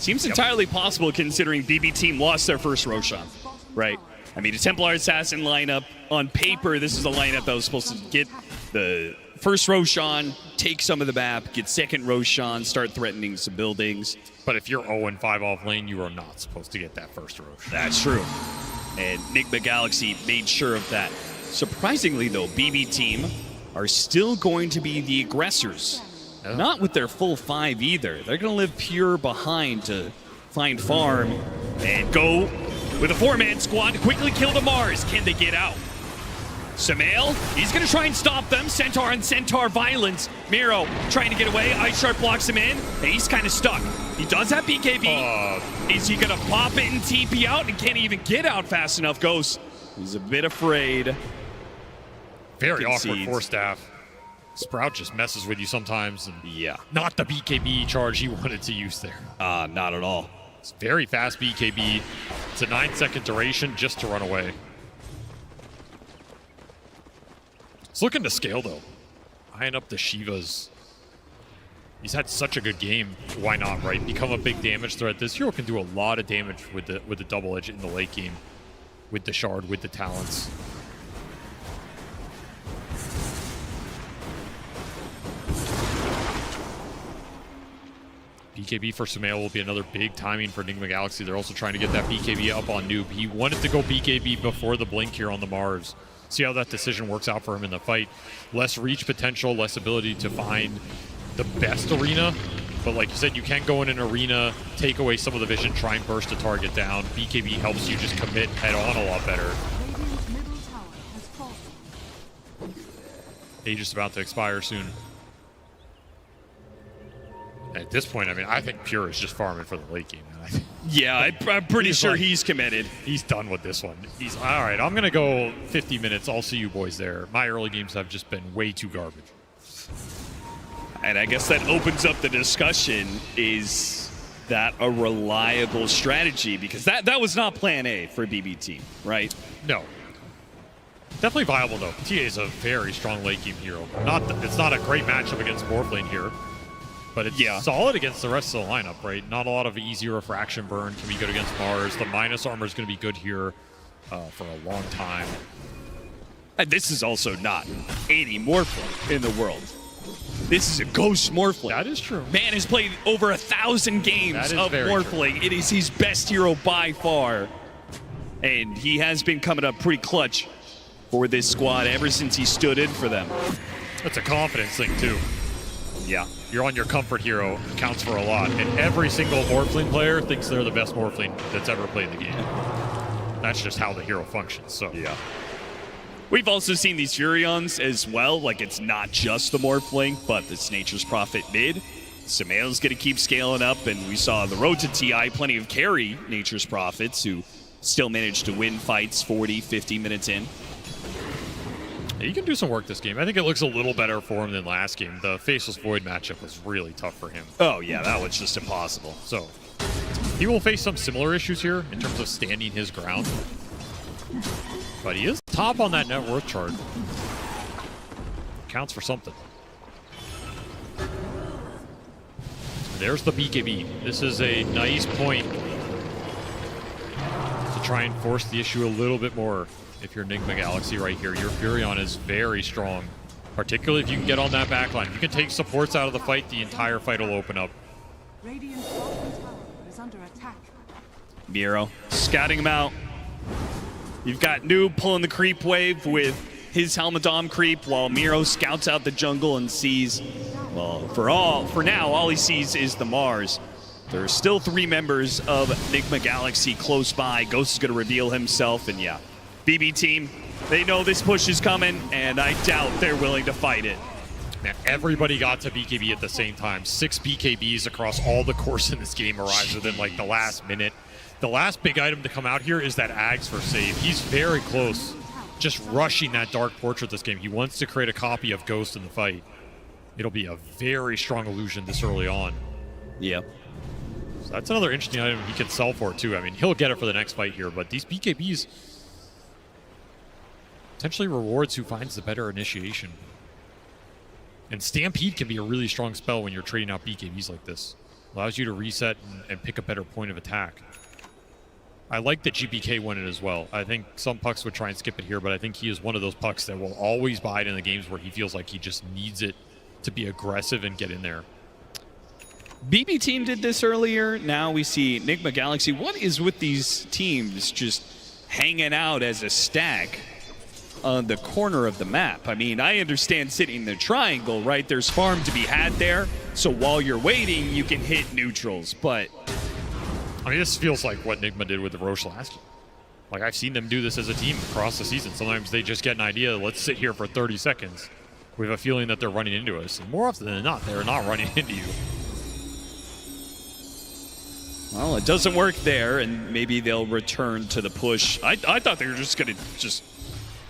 Seems entirely possible considering BB Team lost their first Roshan, right? I mean, a Templar Assassin lineup, on paper, this is a lineup that was supposed to get the first Roshan, take some of the map, get second Roshan, start threatening some buildings. But if you're 0-5 off lane, you are not supposed to get that first Roshan. That's true. And Nigma Galaxy made sure of that. Surprisingly, though, BB Team are still going to be the aggressors. Not with their full 5 either. They're going to live pure behind to find farm and go with a 4-man squad to quickly kill the Mars. Can they get out? Sumail, he's going to try and stop them. Centaur and Centaur violence. Miro trying to get away. Ice Sharp blocks him in. And he's kind of stuck. He does have BKB. Is he going to pop it and TP out? And can't even get out fast enough. Ghost, he's a bit afraid. Very awkward for staff. Sprout just messes with you sometimes. And yeah. Not the BKB charge he wanted to use there. Not at all. It's very fast BKB. It's a 9-second duration just to run away. It's looking to scale, though. Eyeing up the Shivas. He's had such a good game. Why not, right? Become a big damage threat. This hero can do a lot of damage with the double edge in the late game. With the shard, with the talents. BKB for Sumail will be another big timing for Nigma Galaxy. They're also trying to get that BKB up on Noob. He wanted to go BKB before the blink here on the Mars. See how that decision works out for him in the fight. Less reach potential, less ability to find the best arena. But like you said, you can go in an arena, take away some of the vision, try and burst a target down. BKB helps you just commit head on a lot better. Age is about to expire soon. At this point, I mean, I think Pure is just farming for the late game. Yeah, I'm pretty sure he's committed. He's done with this one. He's, all right, I'm going to go 50 minutes. I'll see you boys there. My early games have just been way too garbage. And I guess that opens up the discussion. Is that a reliable strategy? Because that was not plan A for BB Team, right? No. Definitely viable, though. TA is a very strong late game hero. It's not a great matchup against Morphlane here. But it's solid against the rest of the lineup, right? Not a lot of easy refraction burn. Can be good against Mars. The minus armor is going to be good here for a long time. And this is also not any Morphlane in the world. This is a Ghost Morphlane. That is true. Man has played over 1,000 games of Morphlane. It is his best hero by far. And he has been coming up pretty clutch for this squad ever since he stood in for them. That's a confidence thing, too. Yeah. You're on your comfort hero, counts for a lot. And every single Morphlane player thinks they're the best Morphlane that's ever played the game. That's just how the hero functions, so. Yeah. We've also seen these Furions as well. Like, it's not just the Morphling, but this Nature's Prophet mid. Sumail's going to keep scaling up, and we saw the road to TI, plenty of carry Nature's Prophets who still managed to win fights 40, 50 minutes in. He can do some work this game. I think it looks a little better for him than last game. The Faceless Void matchup was really tough for him. Oh, yeah, that was just impossible. So, he will face some similar issues here in terms of standing his ground. But he is top on that net worth chart. Counts for something. There's the BKB. This is a nice point to try and force the issue a little bit more. If you're Nigma Galaxy right here, your Furion is very strong. Particularly if you can get on that backline. If you can take supports out of the fight, the entire fight will open up. Radiant's bottom tower is under attack. Miro scouting him out. You've got Noob pulling the creep wave with his Helmadom creep while Miro scouts out the jungle and sees, well, for now, all he sees is the Mars. There are still 3 members of Nigma Galaxy close by. Ghost is going to reveal himself, and yeah. BB Team, they know this push is coming, and I doubt they're willing to fight it. Man, everybody got to BKB at the same time. 6 BKBs across all the course in this game arrived within like the last minute. The last big item to come out here is that Ags for save. He's very close, just rushing that Dark Portrait this game. He wants to create a copy of Ghost in the fight. It'll be a very strong illusion this early on. Yep. So that's another interesting item he can sell for too. I mean, he'll get it for the next fight here, but these BKBs potentially rewards who finds the better initiation. And Stampede can be a really strong spell when you're trading out BKBs like this. Allows you to reset and pick a better point of attack. I like that GPK won it as well. I think some pucks would try and skip it here, but I think he is one of those pucks that will always bide in the games where he feels like he just needs it to be aggressive and get in there. BB Team did this earlier. Now we see Nigma Galaxy. What is with these teams just hanging out as a stack on the corner of the map? I mean, I understand sitting in the triangle, right? There's farm to be had there. So while you're waiting, you can hit neutrals, but... I mean, this feels like what Nigma did with the Roche last year. Like, I've seen them do this as a team across the season. Sometimes they just get an idea, let's sit here for 30 seconds. We have a feeling that they're running into us. And more often than not, they're not running into you. Well, it doesn't work there, and maybe they'll return to the push. I thought they were just going to just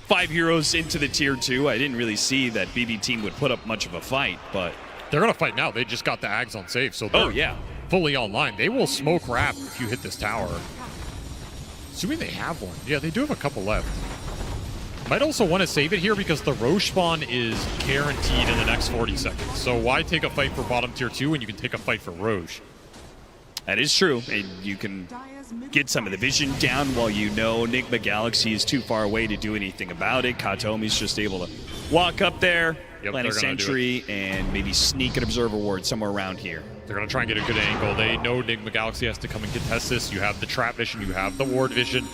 5 heroes into the tier 2. I didn't really see that BB Team would put up much of a fight, but... They're going to fight now. They just got the Ags on save, so they're fully online. They will smoke wrap if you hit this tower. Assuming they have one. Yeah, they do have a couple left. Might also want to save it here because the Roche spawn is guaranteed in the next 40 seconds. So why take a fight for bottom tier 2 when you can take a fight for Roche? That is true, and you can get some of the vision down while you know Nigma Galaxy is too far away to do anything about it. Katomi's just able to walk up there, plant a sentry, and maybe sneak an observer ward somewhere around here. They're going to try and get a good angle. They know Nigma Galaxy has to come and contest this. You have the trap vision, you have the ward vision.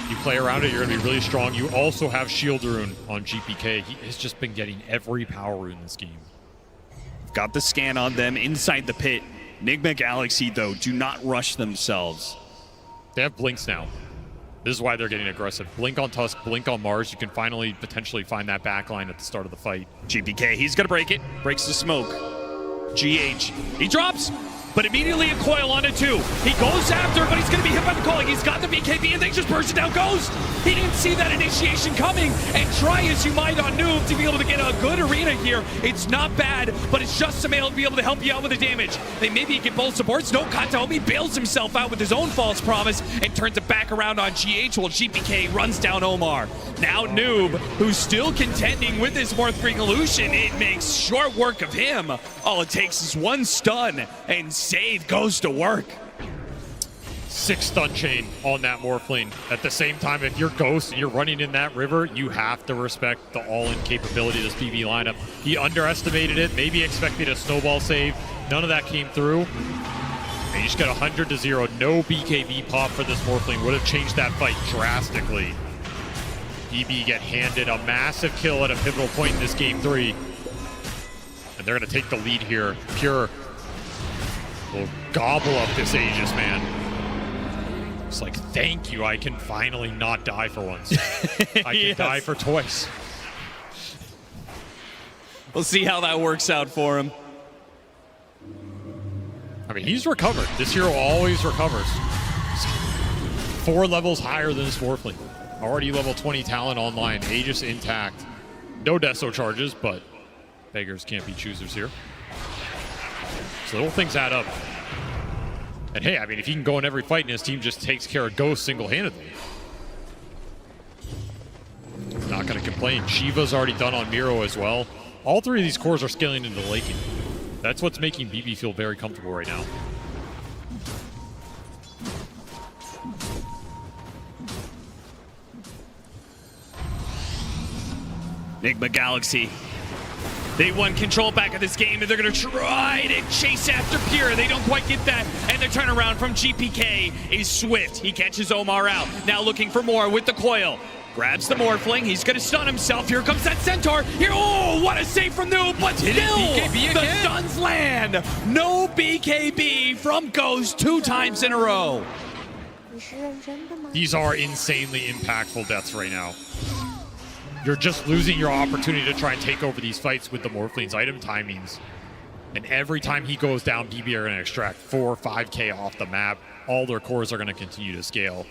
You play around it, you're going to be really strong. You also have shield rune on GPK. He has just been getting every power rune in this game. Got the scan on them inside the pit. Nigma Galaxy, though, do not rush themselves. They have blinks now. This is why they're getting aggressive. Blink on Tusk, blink on Mars. You can finally potentially find that back line at the start of the fight. GPK, he's going to break it. Breaks the smoke. GH, he drops, but immediately a coil on it too. He goes after, but he's going to be hit by the calling. He's got the BKB, and they just burst it down. Ghost, he didn't see that initiation coming, and try as you might on Noob to be able to get a good arena here. It's not bad, but it's just Sumail to be able to help you out with the damage. They maybe get both supports. No, Kataomi bails himself out with his own false promise and turns it back around on GH while GPK runs down Omar. Now Noob, who's still contending with his Morphing Illusion, it makes short work of him. All it takes is one stun, and Save goes to work. 6 stun chain on that Morphling. At the same time, if you're Ghost and you're running in that river, you have to respect the all-in capability of this PB lineup. He underestimated it, maybe expected a snowball save. None of that came through. And he just got 100-0. No BKB pop for this Morphling would have changed that fight drastically. BB get handed a massive kill at a pivotal point in this game 3. And they're going to take the lead here. Pure will gobble up this Aegis, man. It's like, thank you, I can finally not die for once. I can die for twice. We'll see how that works out for him. I mean, he's recovered. This hero always recovers. 4 levels higher than this Morphling. Already level 20 talent online. Aegis intact. No Deso charges, but beggars can't be choosers here. So little things add up. And hey, I mean, if he can go in every fight and his team just takes care of Ghost single-handedly, he's not going to complain. Shiva's already done on Miro as well. All 3 of these cores are scaling into Lakin. That's what's making BB feel very comfortable right now. Nigma Galaxy. They won control back of this game, and they're going to try to chase after Pure. They don't quite get that, and the turnaround from GPK is swift. He catches Omar out. Now looking for more with the coil. Grabs the Morphling. He's going to stun himself. Here comes that Centaur. Here, oh, what a save from Noob, but still, the stuns land. No BKB from Ghost 2 times in a row. These are insanely impactful deaths right now. You're just losing your opportunity to try and take over these fights with the Morphling's item timings. And every time he goes down, BB are going to extract 4 or 5k off the map. All their cores are going to continue to scale.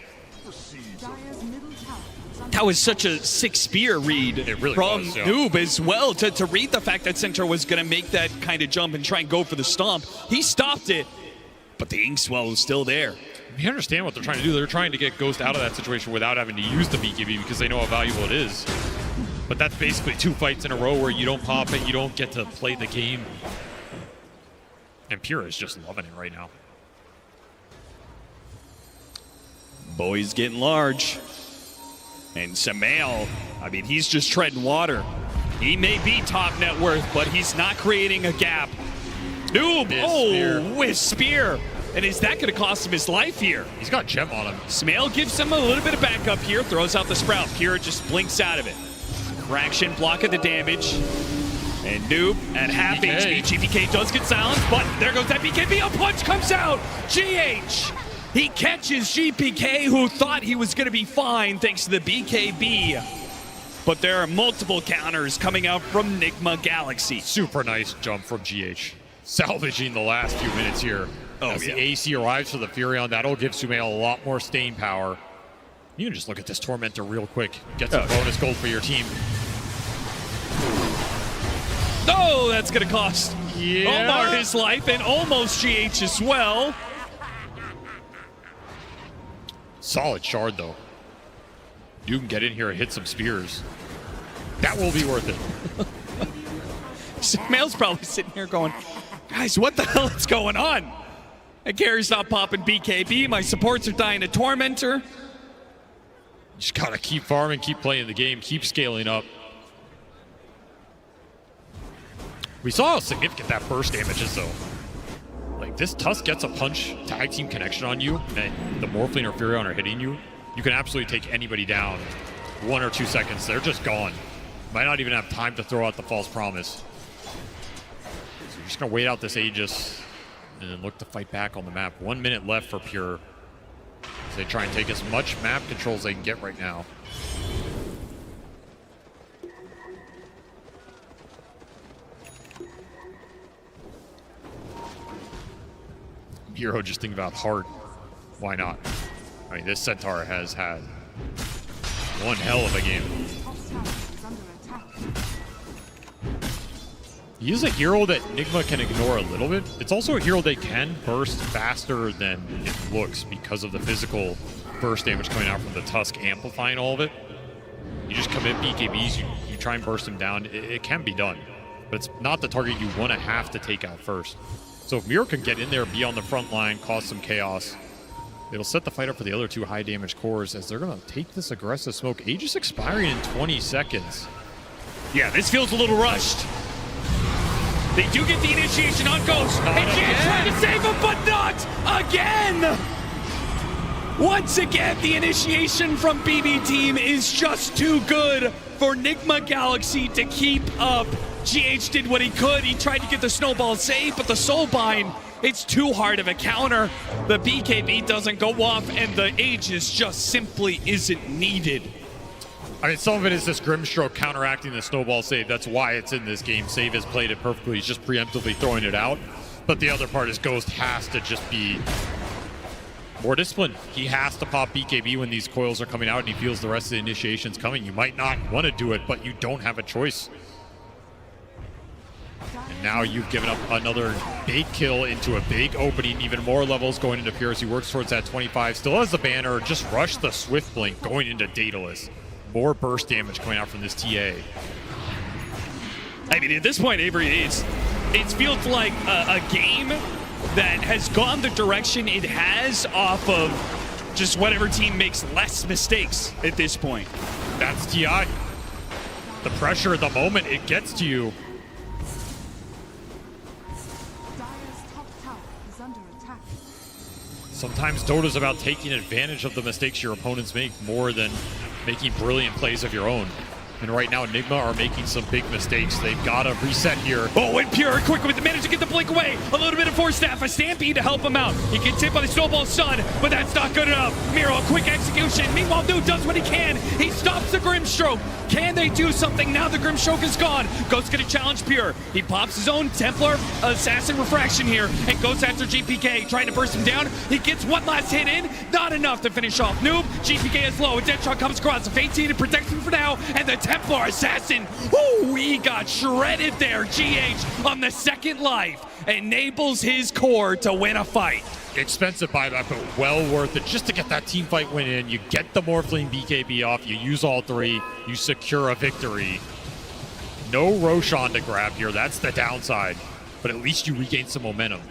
That was such a sick spear read really from was, yeah. Noob as well to read the fact that Centaur was going to make that kind of jump and try and go for the stomp. He stopped it, but the Inkswell was still there. You understand what they're trying to do. They're trying to get Ghost out of that situation without having to use the BKB because they know how valuable it is. But that's basically 2 fights in a row where you don't pop it, you don't get to play the game. And Pure is just loving it right now. Boy's getting large. And Sumail, I mean, he's just treading water. He may be top net worth, but he's not creating a gap. Noob, with Spear. And is that going to cost him his life here? He's got Gem on him. Sumail gives him a little bit of backup here, throws out the Sprout. Pure just blinks out of it. Fraction blocking the damage. And Noob at half HP. GPK does get silenced, but there goes that BKB. A punch comes out. GH. He catches GPK, who thought he was going to be fine thanks to the BKB. But there are multiple counters coming out from Nigma Galaxy. Super nice jump from GH. Salvaging the last few minutes here. As the AC arrives for the Furion, that'll give Sumail a lot more staying power. You can just look at this Tormentor real quick. Get some bonus gold for your team. Oh, that's going to cost Omar his life and almost GH as well. Solid shard, though. You can get in here and hit some spears. That will be worth it. Sumail's probably sitting here going, guys, what the hell is going on? And Gary's not popping BKB. My supports are dying to Tormentor. Just gotta keep farming, keep playing the game, keep scaling up. We saw how significant that burst damage is, though. Like, this Tusk gets a punch tag team connection on you, and the Morphling or Furion are hitting you. You can absolutely take anybody down. 1 or 2 seconds, they're just gone. Might not even have time to throw out the false promise. So you're just gonna wait out this Aegis and then look to fight back on the map. 1 minute left for Pure. As they try and take as much map control as they can get right now. Hero just think about heart. Why not? I mean, this Centaur has had one hell of a game. He is a hero that Nigma can ignore a little bit. It's also a hero that can burst faster than it looks because of the physical burst damage coming out from the Tusk amplifying all of it. You just commit BKBs, you try and burst him down. It can be done, but it's not the target you want to have to take out first. So if Miro can get in there, be on the front line, cause some chaos, it'll set the fight up for the other two high damage cores as they're going to take this aggressive smoke. Aegis expiring in 20 seconds. Yeah, this feels a little rushed. They do get the initiation on Ghost. And Jan's trying to save him, but not again! Once again, the initiation from BB Team is just too good for Nigma Galaxy to keep up. GH did what he could. He tried to get the snowball save, but the Soulbind, it's too hard of a counter. The BKB doesn't go off, and the Aegis just simply isn't needed. I mean, some of it is this Grimstroke counteracting the snowball save. That's why it's in this game. Save has played it perfectly. He's just preemptively throwing it out. But the other part is Ghost has to just be more disciplined. He has to pop BKB when these coils are coming out and he feels the rest of the initiation's coming. You might not want to do it, but you don't have a choice. And now you've given up another big kill into a big opening, even more levels going into Pure as he works towards that 25. Still has the banner, just rush the Swift Blink going into Daedalus. More burst damage coming out from this TA. I mean, at this point, Avery, it feels like a game that has gone the direction it has off of just whatever team makes less mistakes at this point. That's TI. The pressure, the moment it gets to you. Sometimes Dota's about taking advantage of the mistakes your opponents make more than making brilliant plays of your own. And right now, Nigma are making some big mistakes. They've got to reset here. Oh, and Pure quick with the manage to get the blink away. A little bit of Force Staff, a Stampede to help him out. He gets hit by the Snowball Sun, but that's not good enough. Miro, a quick execution. Meanwhile, Noob does what he can. He stops the Grimstroke. Can they do something now the Grimstroke is gone? Ghost's gonna challenge Pure. He pops his own Templar Assassin Refraction here and goes after GPK, trying to burst him down. He gets one last hit in, not enough to finish off Noob. GPK is low, and Deadshot comes across. A Fate Team to protect him for now, and the Templar Assassin, ooh, he got shredded there. GH on the second life enables his core to win a fight. Expensive buyback, but well worth it just to get that team fight win in. You get the Morphling BKB off, you use all three, you secure a victory. No Roshan to grab here, that's the downside, but at least you regain some momentum.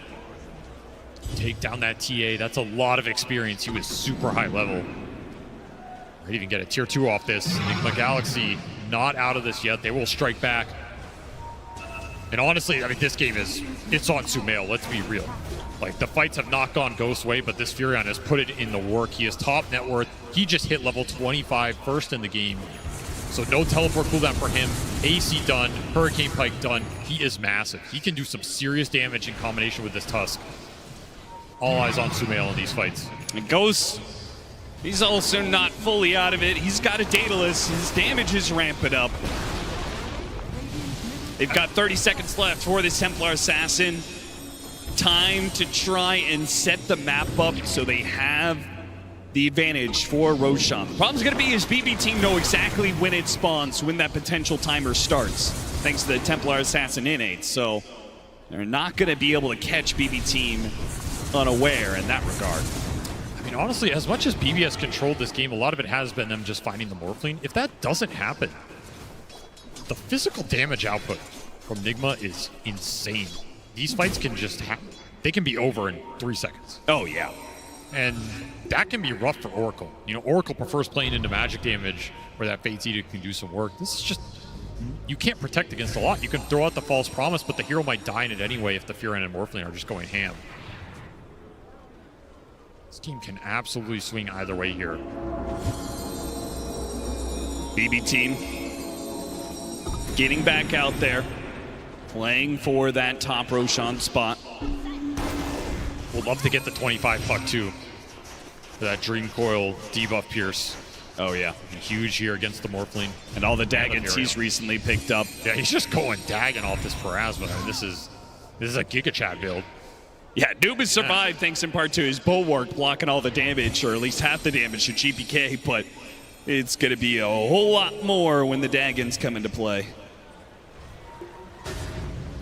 Take down that TA. That's a lot of experience. He was super high level. Might even get a tier 2 off this. Nigma Galaxy not out of this yet. They will strike back. And honestly, I mean, this game it's on Sumail. Let's be real. Like, the fights have not gone Ghost's way, but this Furion has put it in the work. He is top net worth. He just hit level 25 first in the game. So no teleport cooldown for him. AC done. Hurricane Pike done. He is massive. He can do some serious damage in combination with this Tusk. All eyes on Sumail in these fights. And Ghost, he's also not fully out of it. He's got a Daedalus. His damage is ramping up. They've got 30 seconds left for this Templar Assassin. Time to try and set the map up so they have the advantage for Roshan. The problem's going to be is BB Team know exactly when it spawns, when that potential timer starts, thanks to the Templar Assassin innate. So they're not going to be able to catch BB Team unaware in that regard. I mean, honestly, as much as BB has controlled this game, a lot of it has been them just finding the Morphling. If that doesn't happen, the physical damage output from Nigma is insane. These fights can just happen. They can be over in 3 seconds. Oh, yeah. And that can be rough for Oracle. You know, Oracle prefers playing into magic damage where that Fate's Edict can do some work. This is just, you can't protect against a lot. You can throw out the false promise, but the hero might die in it anyway if the Furion and Morphling are just going ham. This team can absolutely swing either way here. BB Team getting back out there, playing for that top Roshan spot. We'll love to get the 25 puck too for that Dream Coil debuff Pierce. Oh yeah, huge here against the Morphling. And all the Daggons he's recently picked up. Yeah, he's just going Dagon off this Parasma. I mean, this is a Giga Chat build. Yeah, Noob has survived thanks in part to his Bulwark blocking all the damage, or at least half the damage to GPK, but it's going to be a whole lot more when the Daggons come into play.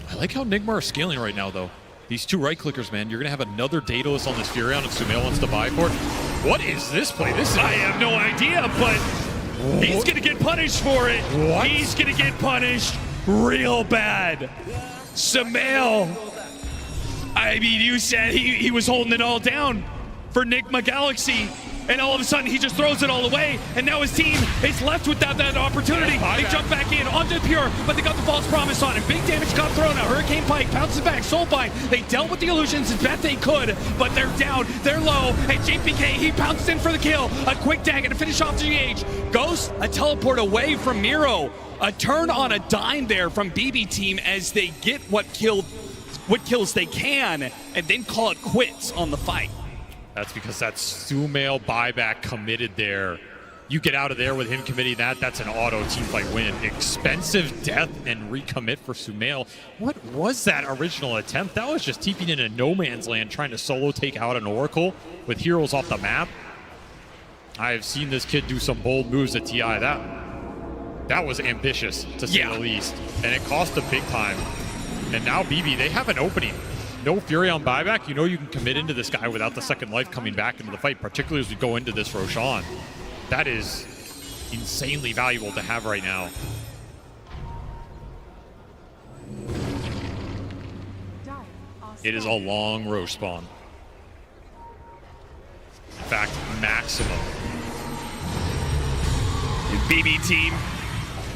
I like how Nigma are scaling right now, though. These two right-clickers, man. You're going to have another Daedalus on this Furion if Sumail wants to buy for it. What is this play? I have no idea, but he's going to get punished for it. What? He's going to get punished real bad. Sumail, I mean, you said he was holding it all down for Nigma Galaxy, and all of a sudden he just throws it all away, and now his team is left without that opportunity. They jump back in onto Pure, but they got the false promise on him. Big damage got thrown out. Hurricane Pike bounces back. Soulbind, they dealt with the illusions as best they could, but they're down, they're low, and JPK, he pounces in for the kill. A quick dagger to finish off the GH. Ghost, a teleport away from Miro. A turn on a dime there from BB Team as they get what kills they can, and then call it quits on the fight. That's because that's Sumail buyback committed there. You get out of there with him committing that, that's an auto teamfight win. Expensive death and recommit for Sumail. What was that original attempt? That was just TPing in a no man's land trying to solo take out an Oracle with heroes off the map. I have seen this kid do some bold moves at TI. That was ambitious, to say the least. And it cost him big time. And now BB, they have an opening. No Furion buyback. You know you can commit into this guy without the second life coming back into the fight, particularly as we go into this Roshan. That is insanely valuable to have right now. It is a long Rosh spawn. In fact, maximum. BB Team,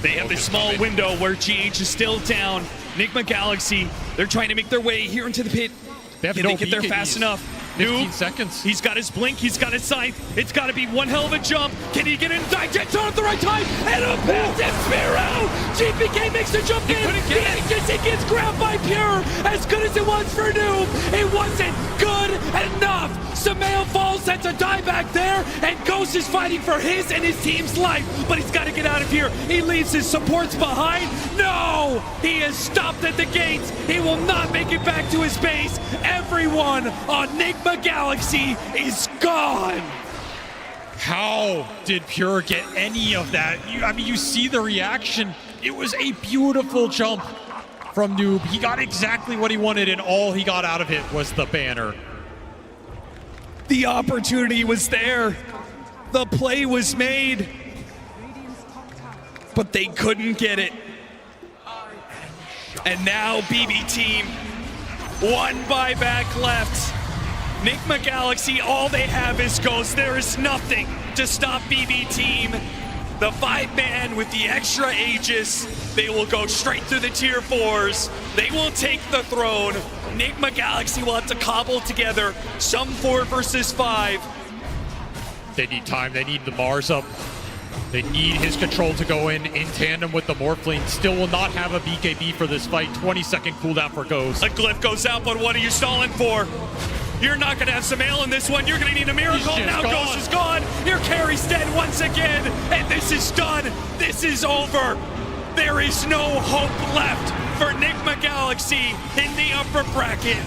they have this small window where GH is still down. Nigma Galaxy, they're trying to make their way here into the pit. Can they get there fast enough? 15 seconds. He's got his blink, he's got his scythe. It's got to be one hell of a jump. Can he get in? Digest on at the right time, and a massive Sparrow! GPK makes the jump in. He gets grabbed by Pure. As good as it was for Noob, it wasn't good enough. Sumail falls, sets a die back there, and Ghost is fighting for his and his team's life. But he's got to get out of here. He leaves his supports behind. No! He is stopped at the gates. He will not make it back to his base. Everyone on Nigma Galaxy is gone. How did Pure get any of that? I mean, you see the reaction. It was a beautiful jump from Noob. He got exactly what he wanted, and all he got out of it was the banner. The opportunity was there. The play was made. But they couldn't get it. And now BB Team, one buyback left. Nigma Galaxy, all they have is Ghost. There is nothing to stop BB Team. The 5-man with the extra Aegis, they will go straight through the tier 4s. They will take the throne. Nigma Galaxy will have to cobble together some 4 versus 5. They need time, they need the Mars up. They need his control to go in tandem with the Morphling. Still will not have a BKB for this fight. 20-second cooldown for Ghost. A glyph goes out, but what are you stalling for? You're not going to have Sumail in this one. You're going to need a miracle. Now Ghost is gone. Your carry's dead once again. And this is done. This is over. There is no hope left for Nigma Galaxy in the upper bracket.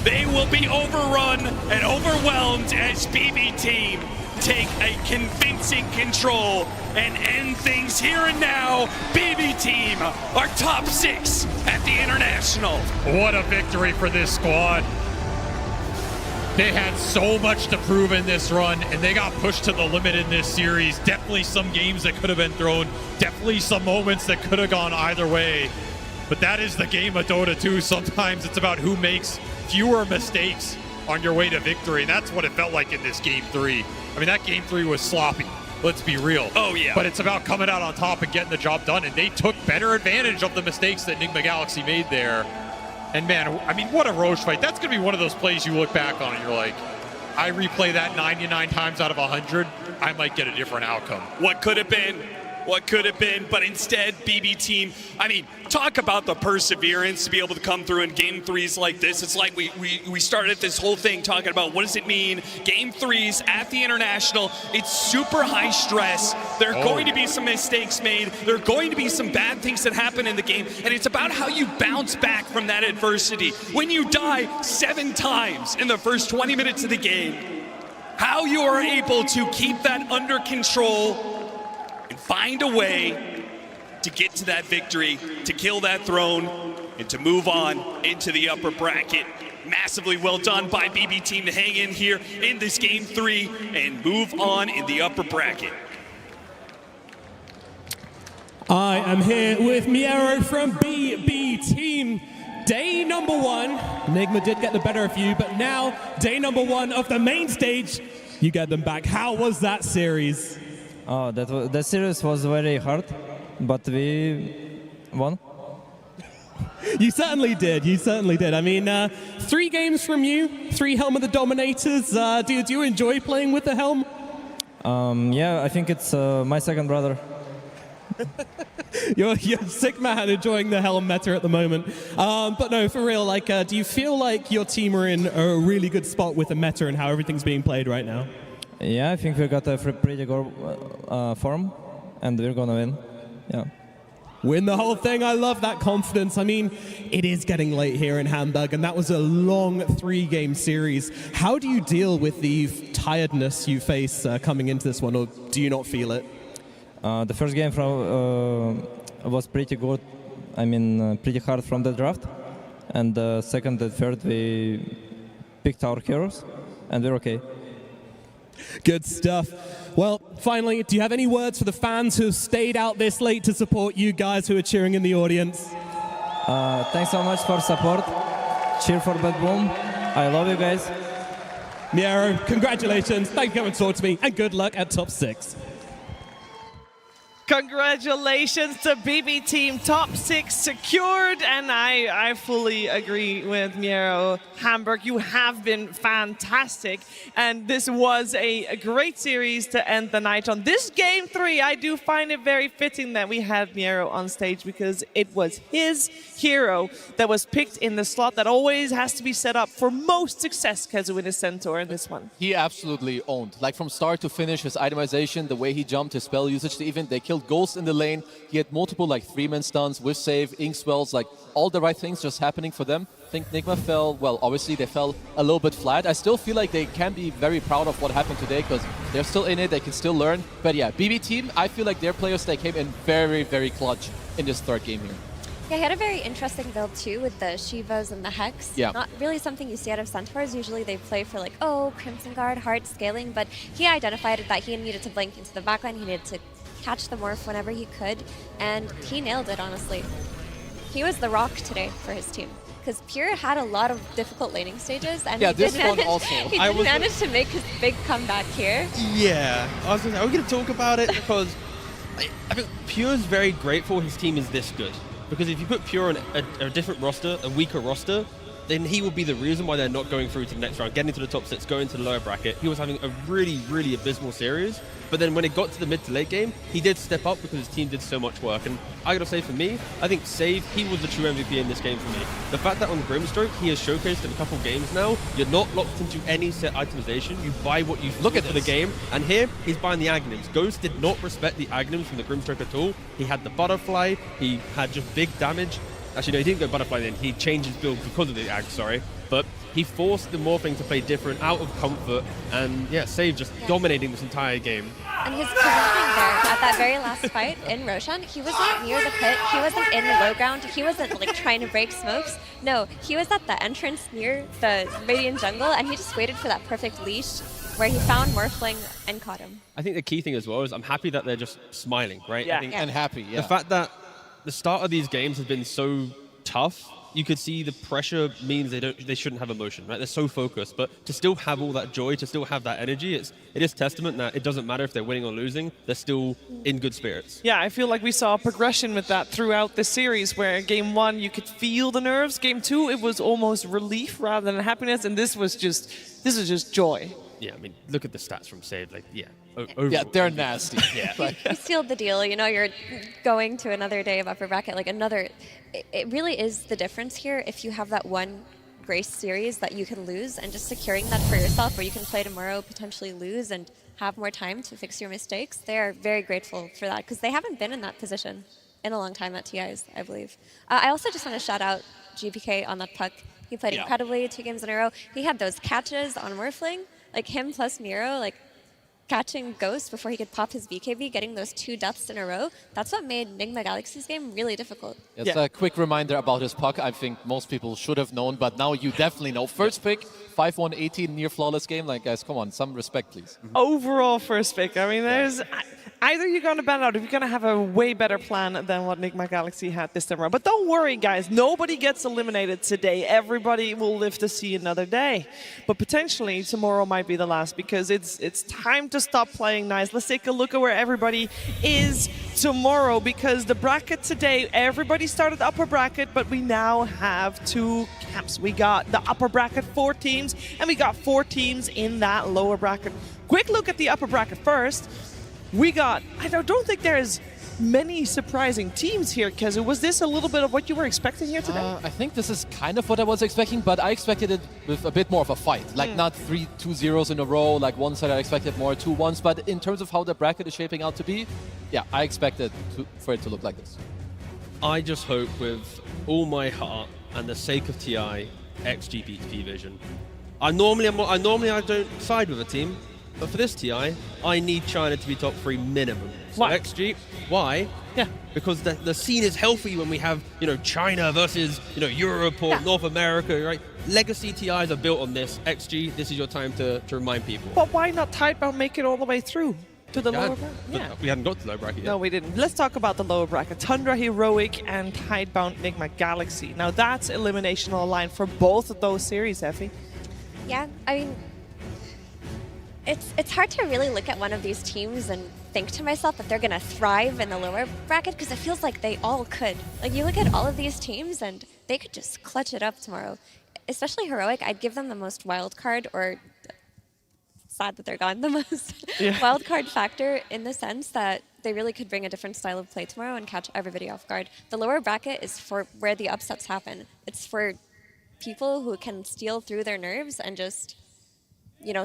They will be overrun and overwhelmed as BB Team take a convincing control and end things here and now. BB Team are top 6 at the International. What a victory for this squad. They had so much to prove in this run, and they got pushed to the limit in this series. Definitely some games that could have been thrown. Definitely some moments that could have gone either way. But that is the game of Dota 2. Sometimes it's about who makes fewer mistakes on your way to victory. And that's what it felt like in this Game 3. I mean, that Game 3 was sloppy. Let's be real. Oh, yeah. But it's about coming out on top and getting the job done. And they took better advantage of the mistakes that Nigma Galaxy made there. And man, I mean, what a Roche fight. That's going to be one of those plays you look back on and you're like, I replay that 99 times out of 100, I might get a different outcome. What could have been? What could have been? But instead, BB Team, I mean, talk about the perseverance to be able to come through in Game 3s like this. It's like we started this whole thing talking about what does it mean? Game 3s at the International, it's super high stress. There are going to be some mistakes made. There are going to be some bad things that happen in the game. And it's about how you bounce back from that adversity. When you die 7 times in the first 20 minutes of the game, how you are able to keep that under control and find a way to get to that victory, to kill that throne, and to move on into the upper bracket. Massively well done by BB Team to hang in here in this Game 3 and move on in the upper bracket. I am here with Miero from BB Team. Day number 1, Nigma did get the better of you, but now day number 1 of the main stage, you get them back. How was that series? Oh, that series was very hard, but we won. You certainly did. You certainly did. I mean, 3 games from you, 3 Helm of the Dominators. Do you enjoy playing with the Helm? Yeah, I think it's my second brother. You're a sick man enjoying the Helm meta at the moment. But no, for real, like, do you feel like your team are in a really good spot with the meta and how everything's being played right now? Yeah, I think we got a pretty good form, and we're gonna win. Yeah. Win the whole thing. I love that confidence. I mean, it is getting late here in Hamburg, and that was a long 3-game series. How do you deal with the tiredness you face coming into this one, or do you not feel it? The first game was pretty good. I mean, pretty hard from the draft. And the second and third, we picked our heroes, and we're okay. Good stuff. Well, finally, do you have any words for the fans who have stayed out this late to support you guys who are cheering in the audience? Thanks so much for support. Cheer for BetBoom. I love you guys. Miero, congratulations. Thank you for coming to talk to me, and good luck at top 6. Congratulations to BB Team, top 6 secured, and I fully agree with Miero. Hamburg, you have been fantastic, and this was a great series to end the night on. This Game 3, I do find it very fitting that we had Miero on stage because it was his hero that was picked in the slot that always has to be set up for most success, Kazuin Centaur in this one. He absolutely owned. Like from start to finish, his itemization, the way he jumped, his spell usage, they killed Ghost in the lane. He had multiple like 3-man stuns, whiff save, ink swells, like all the right things just happening for them. I think Nigma fell, well, obviously they fell a little bit flat. I still feel like they can be very proud of what happened today because they're still in it, they can still learn. But yeah, BB Team, I feel like their players, they came in very, very clutch in this 3rd game here. Yeah, he had a very interesting build too with the Shivas and the Hex. Yeah. Not really something you see out of Centaurs. Usually they play for like, oh, Crimson Guard, hard scaling, but he identified that he needed to blink into the backline, he needed to catch the morph whenever he could, and he nailed it, honestly. He was the rock today for his team. because Pure had a lot of difficult laning stages, and Yeah, he did this one manage, also. he did manage to make his big comeback here. Yeah, I was gonna say, are we going to talk about it? Because I think Pure's very grateful his team is this good. Because if you put Pure on a different roster, a weaker roster, then he will be the reason why they're not going through to the next round, getting to the top 6, going to the lower bracket. He was having a really, really abysmal series. But then when it got to the mid to late game, he did step up because his team did so much work. And I gotta say, for me, I think Save, he was the true MVP in this game for me. The fact that on Grimstroke, he has showcased in a couple games now, you're not locked into any set itemization. You buy what you look at for the game. And here, he's buying the Aghanims. Ghost did not respect the Aghanims from the Grimstroke at all. He had the Butterfly, he had just big damage. Actually, no, he didn't go Butterfly then. He changed his build because of the Ag, sorry. But he forced the Morphling to play different, out of comfort, and yeah, Save just dominating this entire game. And his positioning there at that very last fight in Roshan, he wasn't near the pit, he wasn't in the low ground, he wasn't like trying to break smokes. No, he was at the entrance near the Radiant jungle, and he just waited for that perfect leash where he found Morphling and caught him. I think the key thing as well is I'm happy that they're just smiling, right? Yeah. I think And happy, yeah. the fact that the start of these games has been so tough, you could see the pressure means they shouldn't have emotion, right? They're so focused, but to still have all that joy, to still have that energy, it is testament that it doesn't matter if they're winning or losing, they're still in good spirits. Yeah, I feel like we saw a progression with that throughout the series, where game 1 you could feel the nerves, game 2 it was almost relief rather than happiness, and this was just joy. Yeah, I mean, look at the stats from Save, like, yeah. Yeah, they're nasty. Yeah. You sealed the deal, you know, you're going to another day of upper bracket, like another, it really is the difference here if you have that one Grace series that you can lose and just securing that for yourself, where you can play tomorrow, potentially lose, and have more time to fix your mistakes. They are very grateful for that because they haven't been in that position in a long time at TIs, I believe. I also just want to shout out GPK on that puck. He played incredibly 2 games in a row. He had those catches on Morphling, like him plus Miro, like catching Ghost before he could pop his BKB, getting those 2 deaths in a row. That's what made Nigma Galaxy's game really difficult. It's a quick reminder about his puck. I think most people should have known, but now you definitely know. First pick, 5-1-18, near flawless game. Like, guys, come on, some respect, please. Overall first pick, I mean, there's either you're going to ban out, if you're going to have a way better plan than what Nigma Galaxy had this time around. But don't worry, guys, nobody gets eliminated today. Everybody will live to see another day. But potentially tomorrow might be the last, because it's time to stop playing nice. Let's take a look at where everybody is tomorrow, because the bracket today, everybody started upper bracket, but we now have 2 camps. We got the upper bracket 4 teams, and we got 4 teams in that lower bracket. Quick look at the upper bracket first. We got, I don't think there's many surprising teams here, Kezu. Was this a little bit of what you were expecting here today? I think this is kind of what I was expecting, but I expected it with a bit more of a fight. Like not 3 2-0s in a row, like one side I expected more 2-1s, but in terms of how the bracket is shaping out to be, yeah, I expected for it to look like this. I just hope with all my heart and the sake of TI, XG Vision. I normally don't side with a team, but for this TI, I need China to be top 3 minimum. So Why? XG, why? Yeah. Because the scene is healthy when we have, China versus, Europe or North America, right? Legacy TIs are built on this. XG, this is your time to remind people. But why not Tidebound make it all the way through to the lower bracket? Yeah. We hadn't got to the lower bracket yet. No, we didn't. Let's talk about the lower bracket. Tundra Heroic and Tidebound Nigma Galaxy. Now that's elimination on the line for both of those series, Effie. Yeah, I mean, it's hard to really look at one of these teams and think to myself that they're going to thrive in the lower bracket, because it feels like they all could. Like, you look at all of these teams and they could just clutch it up tomorrow. Especially Heroic, I'd give them the most wild card, or sad that they're gone, the most wild card factor, in the sense that they really could bring a different style of play tomorrow and catch everybody off guard. The lower bracket is for where the upsets happen. It's for people who can steal through their nerves and just,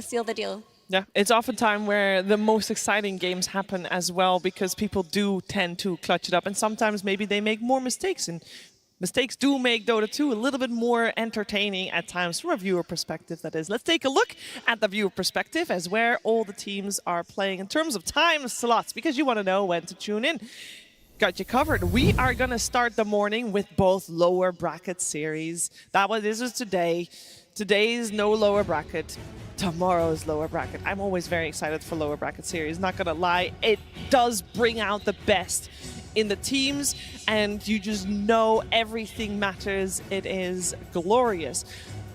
seal the deal. Yeah, it's often time where the most exciting games happen as well, because people do tend to clutch it up, and sometimes maybe they make more mistakes, and mistakes do make Dota 2 a little bit more entertaining at times from a viewer perspective, that is. Let's take a look at the viewer perspective as where all the teams are playing in terms of time slots, because you want to know when to tune in. Got you covered. We are going to start the morning with both lower bracket series. This is today. Today's no lower bracket. Tomorrow's lower bracket. I'm always very excited for lower bracket series. Not gonna lie, it does bring out the best in the teams, and you just know everything matters. It is glorious.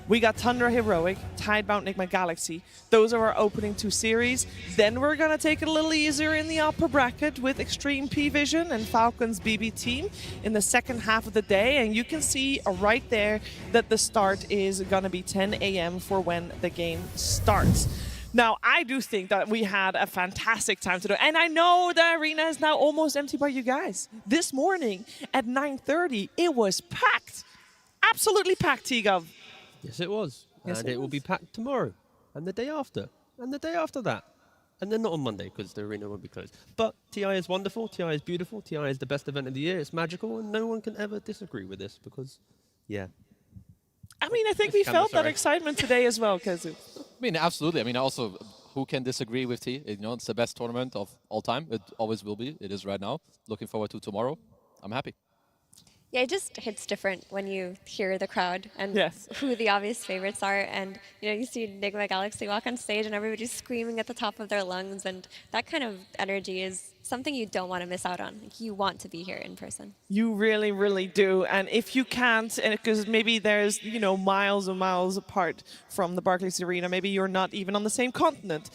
We got Tundra Heroic, Tidebound Nigma Galaxy. Those are our opening 2 series. Then we're going to take it a little easier in the upper bracket with Extreme P-Vision and Falcons BB Team in the second half of the day. And you can see right there that the start is going to be 10 a.m. for when the game starts. Now, I do think that we had a fantastic time today. And I know the arena is now almost empty by you guys. This morning at 9:30, it was packed. Absolutely packed, T-Gov. Yes, it was. Yes, And it will be packed tomorrow, and the day after, and the day after that. And then not on Monday, because the arena won't be closed. But TI is wonderful, TI is beautiful, TI is the best event of the year, it's magical, and no one can ever disagree with this, because, yeah. I mean, I think we felt that excitement today as well, Kazu. I mean, absolutely. I mean, also, who can disagree with T? You know, it's the best tournament of all time. It always will be. It is right now. Looking forward to tomorrow. I'm happy. Yeah, it just hits different when you hear the crowd and yes. who the obvious favorites are. And you see Nigma Galaxy walk on stage and everybody's screaming at the top of their lungs. And that kind of energy is something you don't want to miss out on. Like, you want to be here in person. You really, really do. And if you can't, because maybe there's, miles and miles apart from the Barclays Arena, maybe you're not even on the same continent,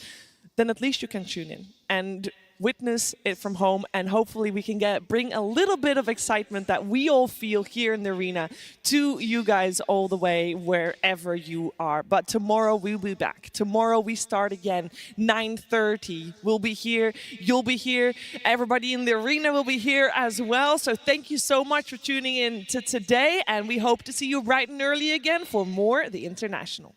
then at least you can tune in and witness it from home, and hopefully we can bring a little bit of excitement that we all feel here in the arena to you guys all the way wherever you are. But tomorrow we'll be back. Tomorrow we start again, 9:30. We'll be here. You'll be here. Everybody in the arena will be here as well. So thank you so much for tuning in to today, and we hope to see you bright and early again for more The International.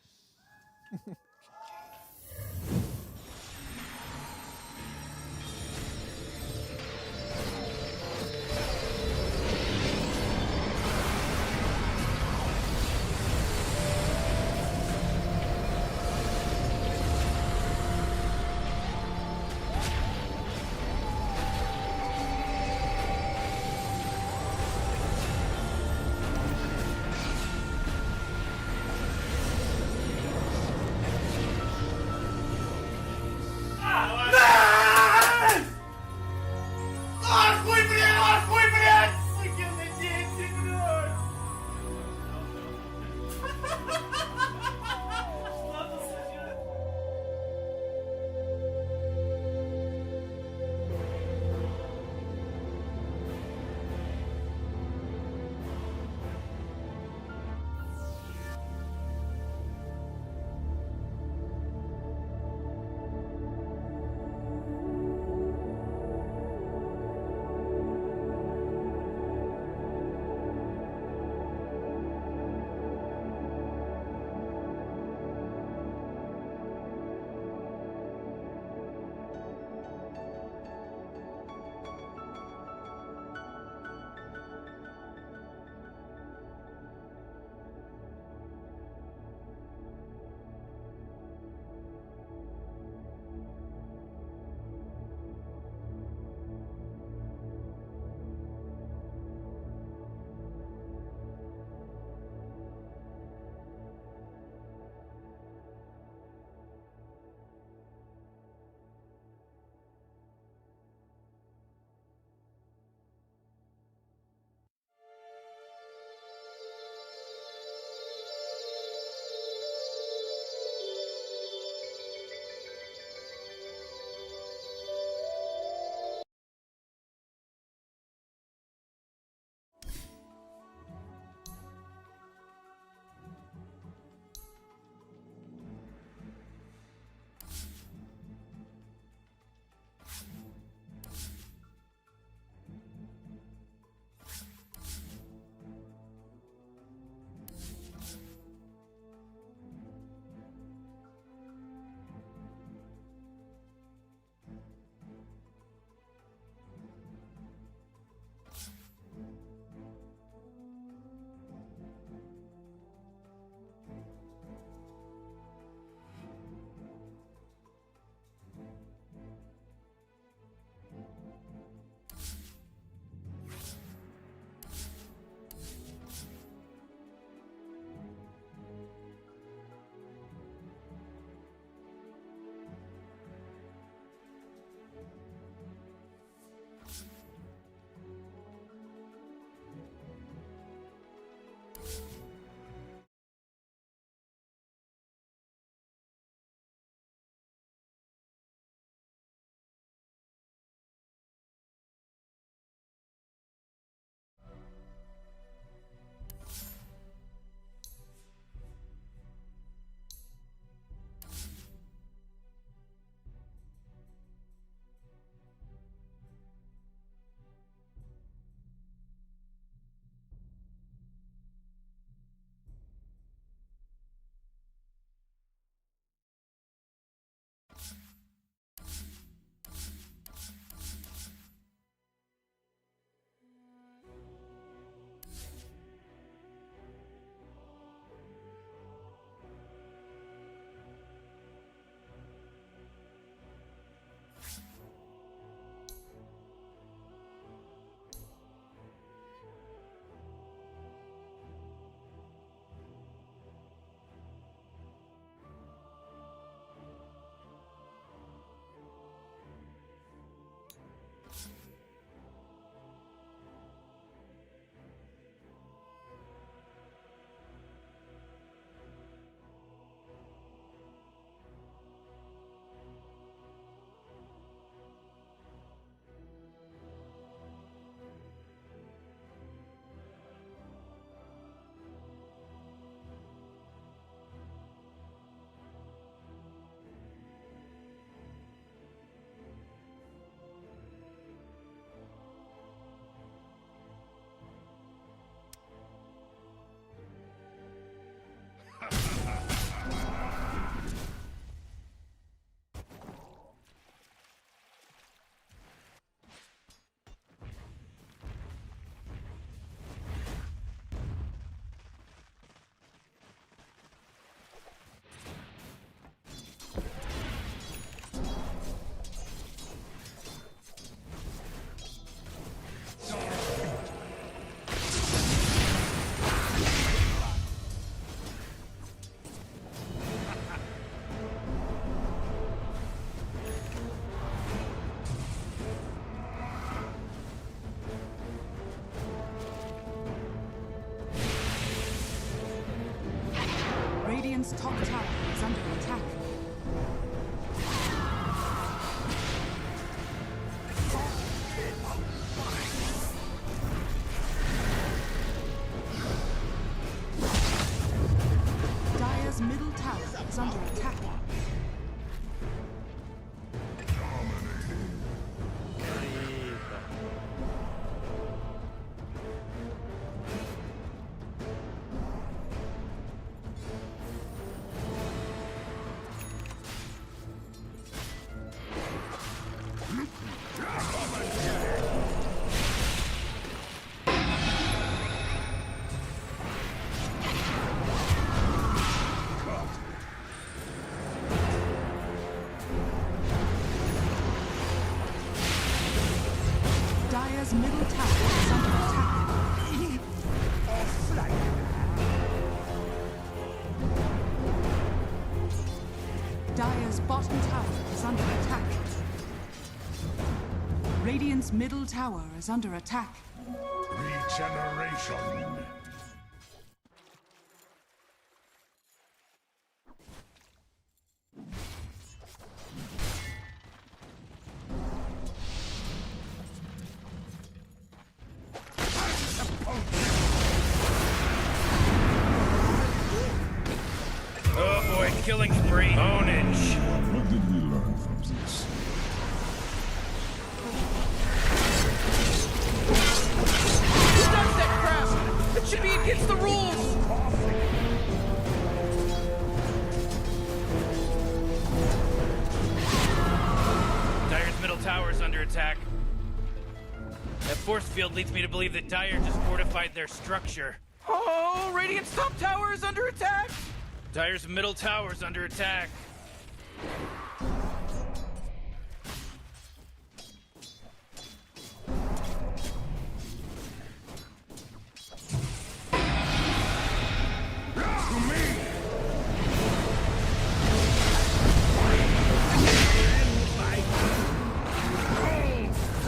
Dire's middle tower is under attack. Dire's bottom tower is under attack. Radiant's middle tower is under attack. Regeneration. Oh boy, killing spree. Ownage. What did we learn from this? Who does that crap? It should be against the rules! Dire's middle tower is under attack. That force field leads me to believe that Dire just fortified their structure. Oh, Radiant's top tower is under attack! Dire's middle tower is under attack.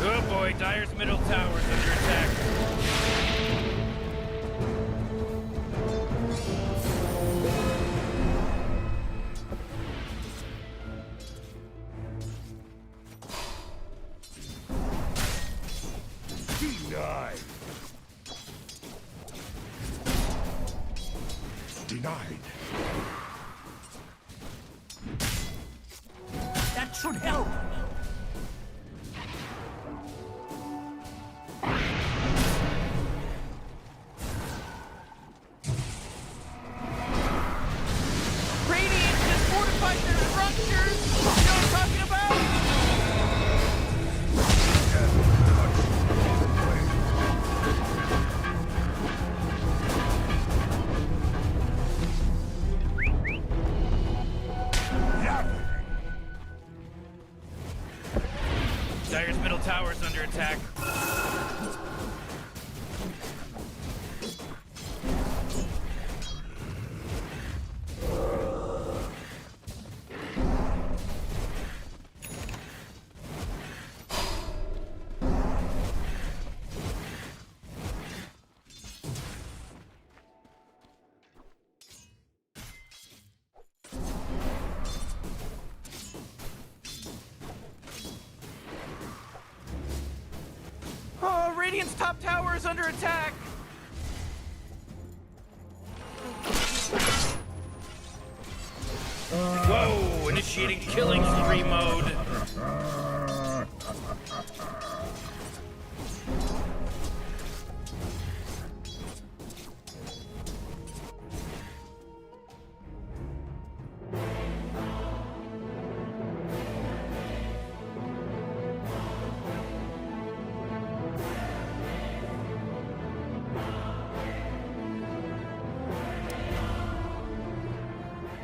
Oh boy, Dire's middle tower is under attack. Denied. Denied. That should help! Radiant has fortified their structures! You know what I'm talking about? Dire's middle tower is under attack. Oh, Radiant's top tower is under attack! Whoa, initiating killing spree mode.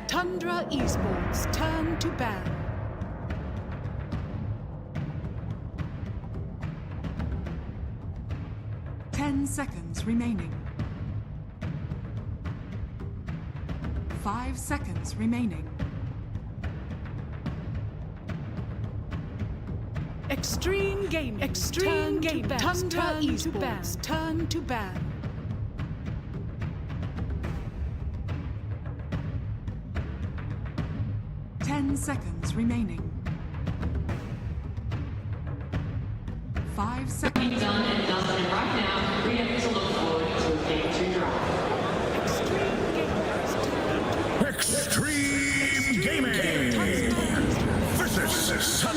Tundra Esports turn to ban. Ten seconds remaining. 5 seconds remaining. Extreme Gaming. Extreme Gaming. Tundra Esports turn to ban. Seconds remaining. 5 seconds. Done and dusted right now. We have to look forward to game 2 draw. Extreme Gaming versus Sun.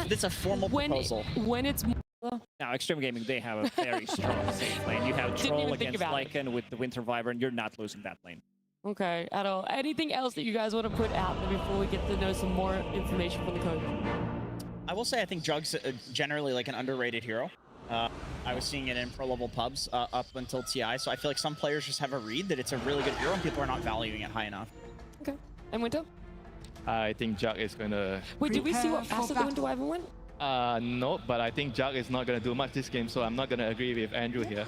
It's a formal proposal. When it's now, Extreme Gaming, they have a very strong safe lane. You have Troll against Lycan with the Winter Wyvern. You're not losing that lane. Okay, at all. Anything else that you guys want to put out there before we get to know some more information from the coach? I will say I think Jug's generally like an underrated hero. I was seeing it in pro level pubs up until TI, so I feel like some players just have a read that it's a really good hero and people are not valuing it high enough. Okay. And Winter? I think Jug is going to... Wait, did we see what facet the Winter Wyvern went? No, but I think Jug is not going to do much this game, so I'm not going to agree with Andrew here.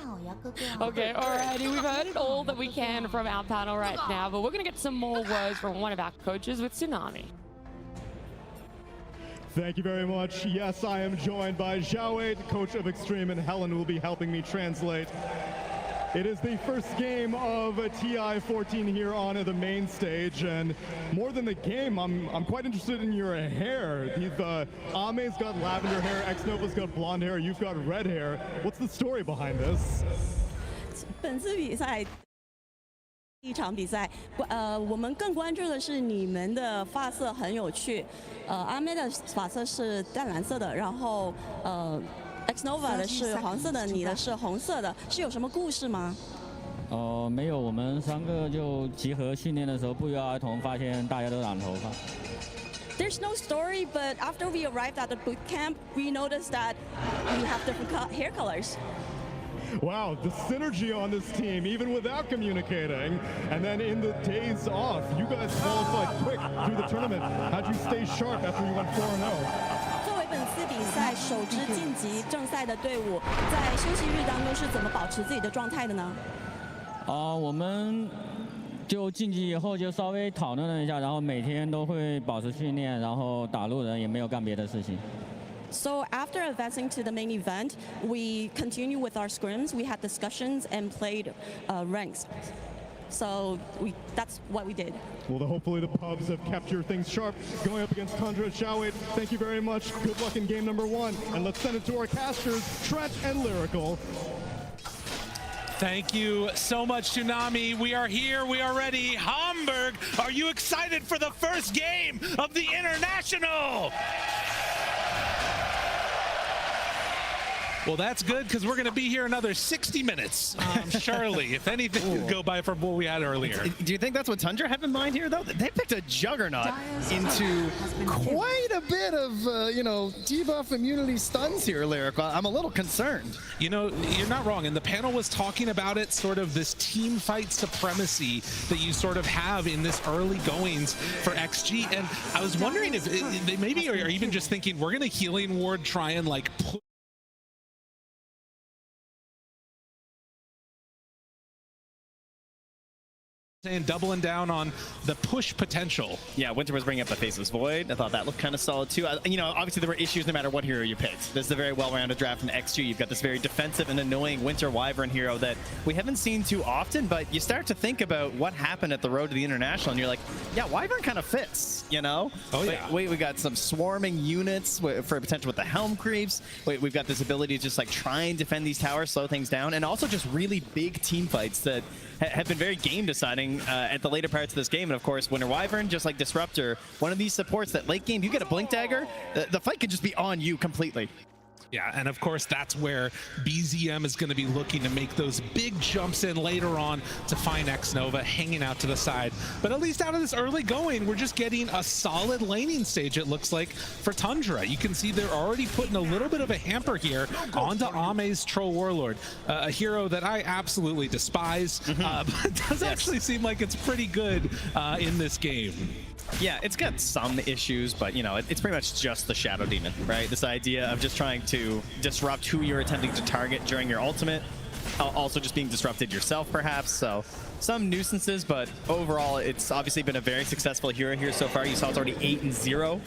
Okay, alrighty, we've heard all that we can from our panel right now, but we're going to get some more words from one of our coaches with Tsunami. Thank you very much. Yes, I am joined by Xiaowei, coach of Extreme, and Helen will be helping me translate. It is the first game of TI 14 here on the main stage, and more than the game, I'm quite interested in your hair. Ame's got lavender hair, Xnova's got blonde hair, you've got red hair. What's the story behind this? 本次比赛一场比赛，我们更关注的是你们的发色很有趣。阿妹的发色是淡蓝色的，然后Xnova 的是黄色的，你的是红色的，是有什么故事吗？没有，我们3个就集合训练的时候不约而同发现大家都染头发。There's no story, but after we arrived at the boot camp, we noticed that we have different hair colors. Wow, the synergy on this team, even without communicating. And then in the days off, you guys qualified quick through the tournament. How'd you stay sharp after you went 4-0? 作为本次比赛首支晋级正赛的队伍，在休息日当中是怎么保持自己的状态的呢？我们就晋级以后就稍微讨论了一下，然后每天都会保持训练，然后打路人，也没有干别的事情。So after advancing to the main event, we continue with our scrims. We had discussions and played ranks. So that's what we did. Well, hopefully the pubs have kept your things sharp. Going up against Tundra, Xiaowei, thank you very much. Good luck in game number 1. And let's send it to our casters, Trent and Lyrical. Thank you so much, Tsunami. We are here. We are ready. Hamburg, are you excited for the first game of the International? Well, that's good because we're going to be here another 60 minutes, surely, if anything could go by from what we had earlier. Do you think that's what Tundra have in mind here, though? They picked a juggernaut into quite a bit of, debuff immunity stuns here, Lyric. I'm a little concerned. You know, you're not wrong. And the panel was talking about it, sort of this team fight supremacy that you sort of have in this early goings for XG. And I was wondering if they maybe are even just thinking, we're going to healing ward, try and like put and doubling down on the push potential. Yeah, Winter was bringing up the Faceless Void. I thought that looked kind of solid too. Obviously there were issues no matter what hero you picked. This is a very well-rounded draft from XG. You've got this very defensive and annoying Winter Wyvern hero that we haven't seen too often, but you start to think about what happened at the road to the International and you're like, yeah, Wyvern kind of fits, you know? Oh yeah. We got some swarming units for potential with the Helm creeps. We've got this ability to just like try and defend these towers, slow things down, and also just really big team fights that have been very game deciding at the later parts of this game. And of course, Winter Wyvern, just like Disruptor, one of these supports that late game, you get a Blink Dagger, the fight could just be on you completely. Yeah, and of course, that's where BZM is going to be looking to make those big jumps in later on to find Xnova hanging out to the side. But at least out of this early going, we're just getting a solid laning stage, it looks like, for Tundra. You can see they're already putting a little bit of a hamper here onto Ame's Troll Warlord, a hero that I absolutely despise, but it does actually seem like it's pretty good in this game. Yeah, it's got some issues, but it's pretty much just the Shadow Demon, right? This idea of just trying to disrupt who you're attempting to target during your ultimate, also just being disrupted yourself, perhaps. So some nuisances, but overall, it's obviously been a very successful hero here so far. You saw it's already 8-0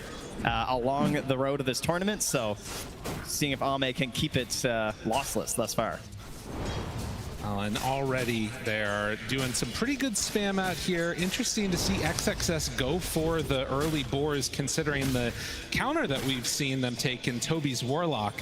along the road of this tournament. So seeing if Ame can keep it lossless thus far. And already they're doing some pretty good spam out here. Interesting to see XXS go for the early boars, considering the counter that we've seen them take in Toby's Warlock,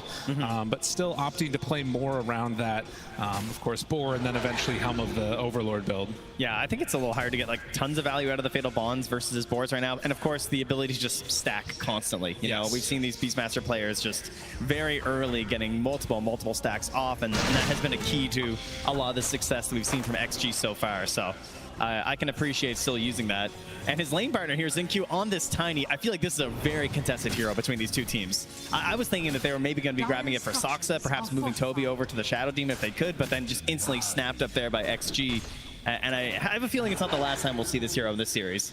but still opting to play more around that. Of course, boar, and then eventually Helm of the Overlord build. Yeah, I think it's a little hard to get like tons of value out of the Fatal Bonds versus his boars right now. And of course, the ability to just stack constantly. You know, we've seen these Beastmaster players just very early getting multiple stacks off, and that has been a key to a lot of the success that we've seen from XG so far. So I can appreciate still using that. And his lane partner here, XinQ, on this Tiny. I feel like this is a very contested hero between these two teams. I was thinking that they were maybe going to be grabbing it for Soxa, perhaps moving Toby over to the Shadow Demon if they could, but then just instantly snapped up there by XG. And I have a feeling it's not the last time we'll see this hero in this series.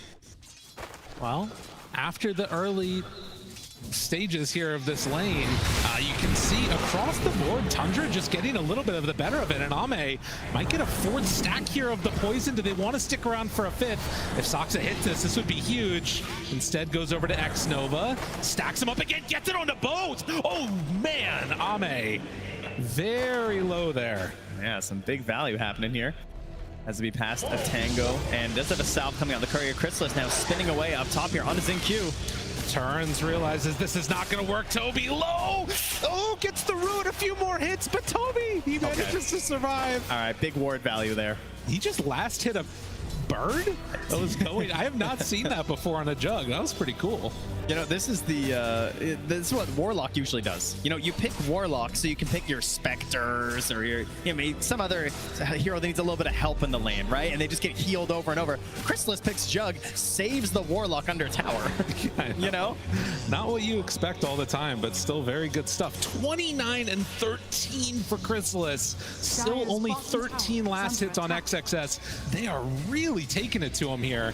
Well, after the early stages here of this lane, you can see across the board Tundra just getting a little bit of the better of it, and Ame might get a 4th stack here of the poison. Do they want to stick around for a 5th? If Soxa hits this would be huge. Instead goes over to X Nova, stacks him up again, gets it onto both. Oh man, Ame very low there. Yeah, some big value happening here. Has to be past a Tango, and does have a salve coming out. The Courier Chrysalis now spinning away up top here on his XinQ. Turns, realizes this is not going to work. Toby low. Oh, gets the root. A few more hits, but Toby, he manages to survive. All right, big ward value there. He just last hit a bird that was going. I have not seen that before on a jug. That was pretty cool. You know, this is this is what Warlock usually does. You know, you pick Warlock so you can pick your Spectres or your, some other hero that needs a little bit of help in the lane, right? And they just get healed over and over. Chrysalis picks Jug, saves the Warlock under tower. You know? Not what you expect all the time, but still very good stuff. 29 and 13 for Chrysalis. Still only 13 last hits on XXS. They are really taking it to him here.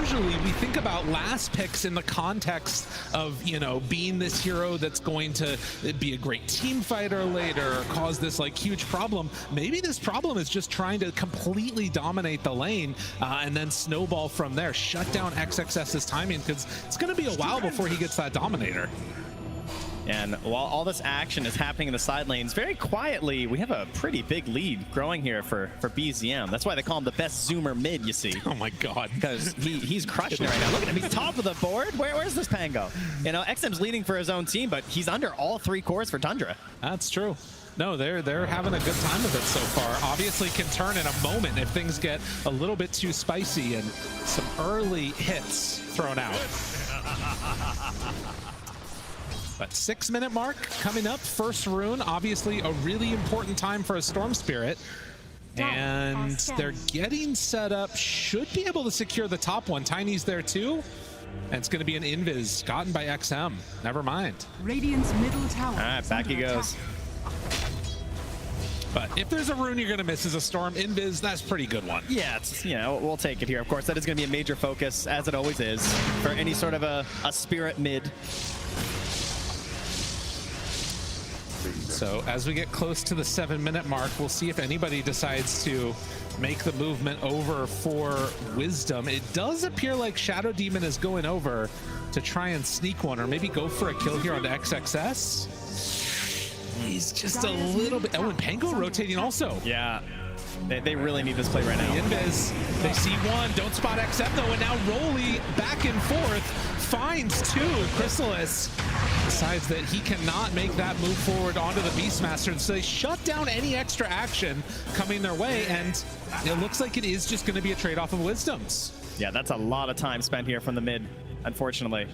Usually we think about last picks in the context of, being this hero that's going to be a great team fighter later or cause this huge problem. Maybe this problem is just trying to completely dominate the lane and then snowball from there. Shut down XXS's timing, because it's going to be a while before he gets that Dominator. And while all this action is happening in the side lanes, very quietly, we have a pretty big lead growing here for BZM. That's why they call him the best zoomer mid, you see. Oh my god. Because he's crushing it right now. Look at him, he's top of the board. Where's this Pango? XM's leading for his own team, but he's under all 3 cores for Tundra. That's true. No, they're having a good time of it so far. Obviously can turn in a moment if things get a little bit too spicy and some early hits thrown out. But 6-minute mark coming up. First rune, obviously a really important time for a Storm Spirit. And they're getting set up. Should be able to secure the top one. Tiny's there too. And it's going to be an invis gotten by XM. Never mind. Radiant's middle tower. All right, back he goes. But if there's a rune you're going to miss as a Storm invis, that's a pretty good one. Yeah, it's, we'll take it here. Of course, that is going to be a major focus, as it always is, for any sort of a Spirit mid. So as we get close to the 7-minute mark, we'll see if anybody decides to make the movement over for Wisdom. It does appear like Shadow Demon is going over to try and sneak one, or maybe go for a kill here onto XXS. He's just a little bit... Oh, and Pango rotating also. Yeah. They really need this play right now. The invis, they see one, don't spot XM though, and now Rolly back and forth, finds 2. Chrysalis decides that he cannot make that move forward onto the Beastmaster, so they shut down any extra action coming their way, and it looks like it is just going to be a trade-off of Wisdoms. Yeah, that's a lot of time spent here from the mid, unfortunately.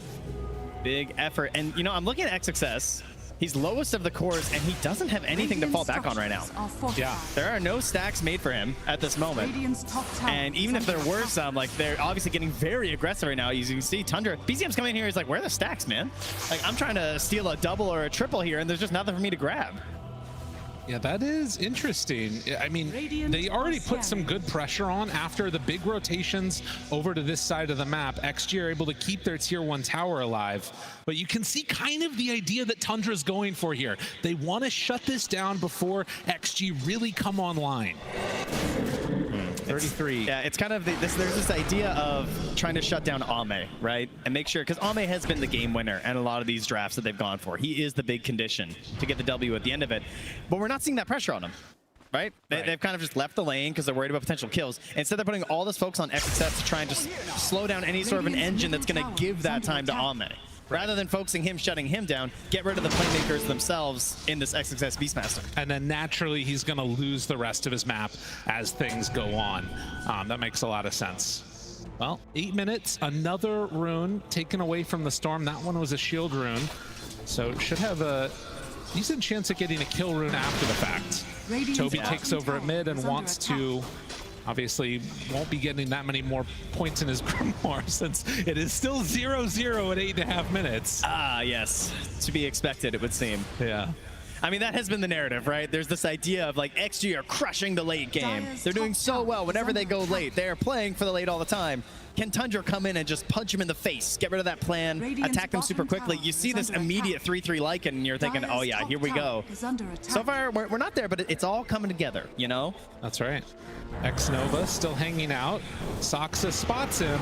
Big effort, and I'm looking at XXS. He's lowest of the cores, and he doesn't have anything to fall back on right now. Yeah. There are no stacks made for him at this moment. And even if there were some, they're obviously getting very aggressive right now. As you can see, Tundra, BZM's coming in here, he's like, where are the stacks, man? I'm trying to steal a double or a triple here, and there's just nothing for me to grab. Yeah, that is interesting. I mean, they already put some good pressure on after the big rotations over to this side of the map. XG are able to keep their tier 1 tower alive, but you can see kind of the idea that Tundra's going for here. They want to shut this down before XG really come online. 33. Yeah, it's kind of there's this idea of trying to shut down Ame, right? And make sure, because Ame has been the game winner and a lot of these drafts that they've gone for. He is the big condition to get the W at the end of it. But we're not seeing that pressure on him, right? They've kind of just left the lane because they're worried about potential kills. Instead, they're putting all this focus on XXS to try and just slow down any sort of an engine that's going to give that time to Ame. Rather than focusing him, shutting him down, get rid of the playmakers themselves in this XXS Beastmaster. And then naturally, he's going to lose the rest of his map as things go on. That makes a lot of sense. Well, 8 minutes, another rune taken away from the Storm. That one was a shield rune, so should have a decent chance of getting a kill rune after the fact. Toby takes over at mid and wants to, obviously won't be getting that many more points in his Grimoire since it is still 0-0 at 8.5 minutes. Ah, yes. To be expected, it would seem. Yeah. I mean, that has been the narrative, right? There's this idea of like XG are crushing the late game. They're doing so well whenever they go late. They're playing for the late all the time. Can Tundra come in and just punch him in the face, get rid of that plan, attack them super quickly? You see this immediate 3-3 Lycan and you're thinking, oh yeah, here we go. So far, we're not there, but it's all coming together, you know? That's right. X-Nova still hanging out. Soxa spots him,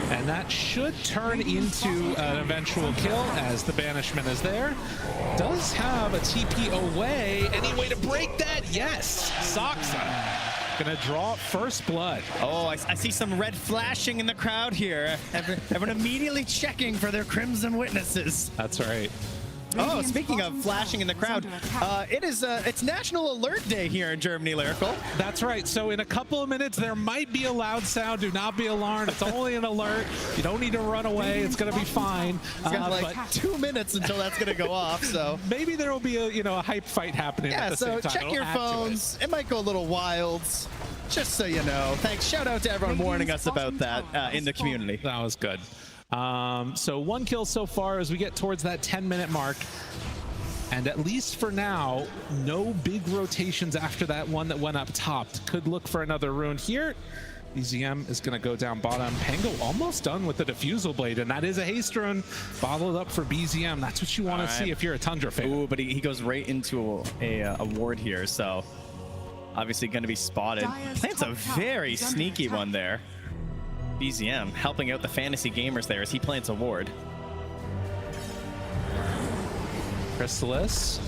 and that should turn into an eventual kill as the banishment is there. Does have a TP away. Any way to break that? Yes. Soxa gonna draw first blood. Oh, I see some red flashing in the crowd here. Everyone immediately checking for their Crimson Witnesses. That's right. Oh, speaking of flashing in the crowd, it's National Alert Day here in Germany, Lyrical. That's right. So in a couple of minutes, there might be a loud sound. Do not be alarmed. It's only an alert. You don't need to run away. It's going to be fine. It's got like 2 minutes until that's going to go off. So maybe there will be a hype fight happening. Yeah. At the same time. Check your phones. It might go a little wild. Just so you know. Thanks. Shout out to everyone warning us about that in the community. That was good. So 1 kill so far as we get towards that 10-minute mark. And at least for now, no big rotations after that one that went up top. Could look for another rune here. BZM is going to go down bottom. Pango almost done with the Diffusal Blade, and that is a haste rune bottled up for BZM. That's what you want to see if you're a Tundra fan. Ooh, but he goes right into a ward here, so obviously going to be spotted. Plants a very sneaky one there. BZM helping out the fantasy gamers there as he plants a ward. Chrysalis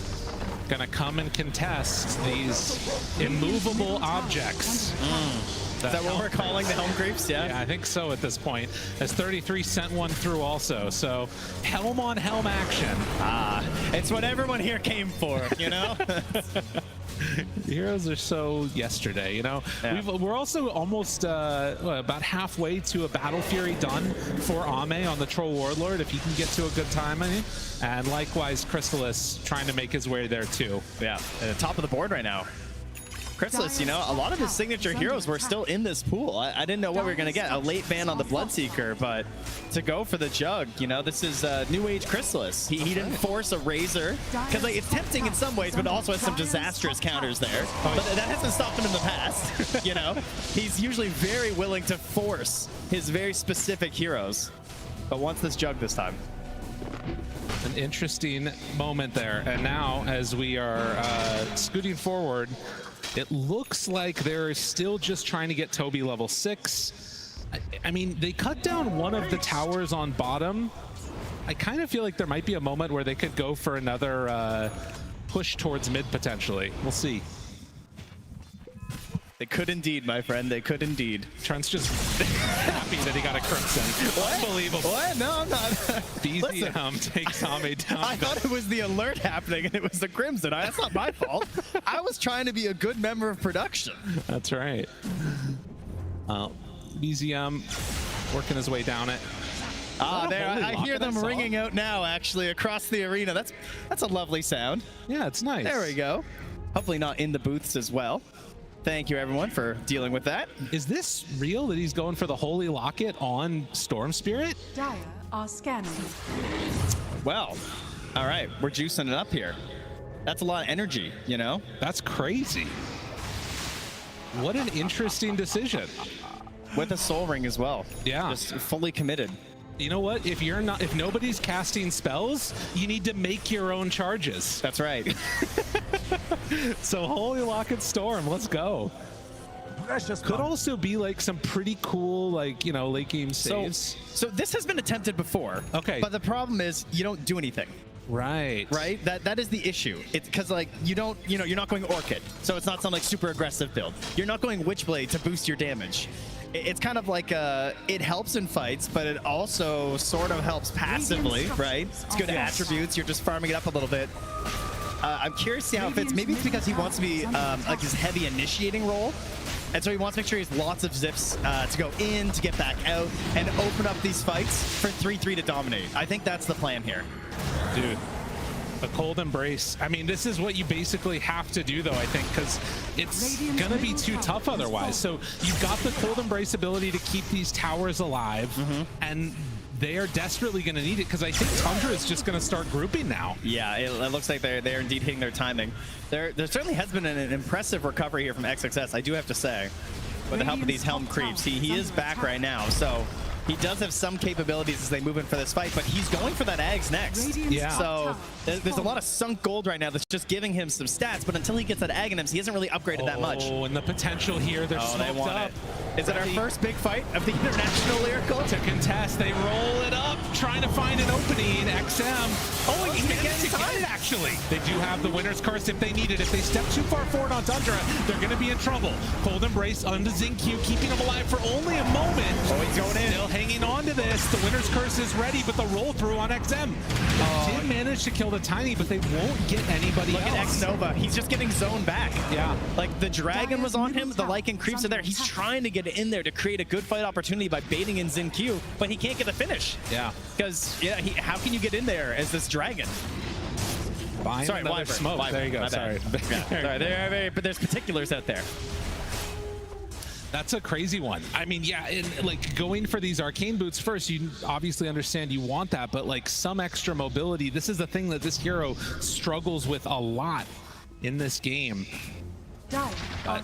gonna come and contest these immovable objects. Is that what we're calling the Helm Creeps? Yeah, I think so at this point. As 33 sent one through also, so Helm on Helm action. It's what everyone here came for, you know? Heroes are so yesterday, you know. Yeah. We're also almost about halfway to a Battle Fury done for Ame on the Troll Warlord, if he can get to a good time, I mean. And likewise, Chrysalis trying to make his way there too. Yeah, at the top of the board right now. Chrysalis, you know, a lot of his signature heroes were still in this pool. I didn't know what we were going to get. A late ban on the Bloodseeker, but to go for the Jug, you know, this is New Age Chrysalis. He didn't force a Razor, because like, it's tempting in some ways, but also has some disastrous counters there. But that hasn't stopped him in the past, you know? He's usually very willing to force his very specific heroes, but wants this Jug this time. An interesting moment there. And now, as we are scooting forward, it looks like they're still just trying to get Toby level 6. I mean, they cut down one of the towers on bottom. I kind of feel like there might be a moment where they could go for another push towards mid potentially. We'll see. They could indeed, my friend. They could indeed. Trent's just happy that he got a Crimson. What? Unbelievable. What? No, I'm not. BZM takes Ame down. I thought it was the alert happening and it was the Crimson. That's not my fault. I was trying to be a good member of production. That's right. BZM working his way down it. There, I hear them ringing out now, actually, across the arena. That's a lovely sound. Yeah, it's nice. There we go. Hopefully not in the booths as well. Thank you, everyone, for dealing with that. Is this real that he's going for the Holy Locket on Storm Spirit? Dire are scanning. Well, all right, we're juicing it up here. That's a lot of energy, you know? That's crazy. What an interesting decision. With a Soul Ring as well. Yeah. Just fully committed. You know what? If nobody's casting spells, you need to make your own charges. That's right. So Holy Locket Storm, let's go. Could also be like some pretty cool, like, you know, late game saves. So this has been attempted before. Okay. But the problem is you don't do anything. Right. Right? That is the issue. It's because, like, you're not going Orchid, so it's not some like super aggressive build. You're not going Witchblade to boost your damage. It's kind of like it helps in fights, but it also sort of helps passively, right? It's good attributes. You're just farming it up a little bit. I'm curious to see how it fits. Maybe it's because he wants to be like his heavy initiating role. And so he wants to make sure he has lots of zips to go in, to get back out, and open up these fights for 3-3 to dominate. I think that's the plan here. Dude, a cold embrace. I mean, this is what you basically have to do, though, I think, because it's going to be too tough otherwise. So you've got the cold embrace ability to keep these towers alive, and they are desperately going to need it, because I think Tundra is just going to start grouping now. Yeah, it looks like they're indeed hitting their timing. There certainly has been an impressive recovery here from XXS, I do have to say, with the help of these Helm creeps. He is back right now, so he does have some capabilities as they move in for this fight, but he's going for that Ags next. Yeah. So there's a lot of sunk gold right now that's just giving him some stats, but until he gets that Aghanims, he hasn't really upgraded that much. Oh, and the potential here, they're smoked they want up. it. Is it our first big fight of the International Lyrical? To contest, they roll it up, trying to find an opening. XM. Oh, he managed to get it, actually. They do have the winner's curse if they need it. If they step too far forward on Tundra, they're going to be in trouble. Cold Embrace onto XinQ, keeping him alive for only a moment. Oh, he's going in. Still hanging on to this. The winner's curse is ready, but the roll through on XM. They did manage to kill the Tiny, but they won't get anybody else. Look at X-Nova. He's just getting zoned back. Yeah. Like, the Dragon was on him. The Lycan creeps are there. He's trying to get in there to create a good fight opportunity by baiting in XinQ, but he can't get the finish. Yeah. Because, how can you get in there as this Dragon? Sorry, Wyvern. Smoke. Wyvern. There you go. My Sorry. Sorry, but there's particulars out there. That's a crazy one. I mean, yeah, like going for these arcane boots first, you obviously understand you want that, but like some extra mobility, this is the thing that this hero struggles with a lot in this game.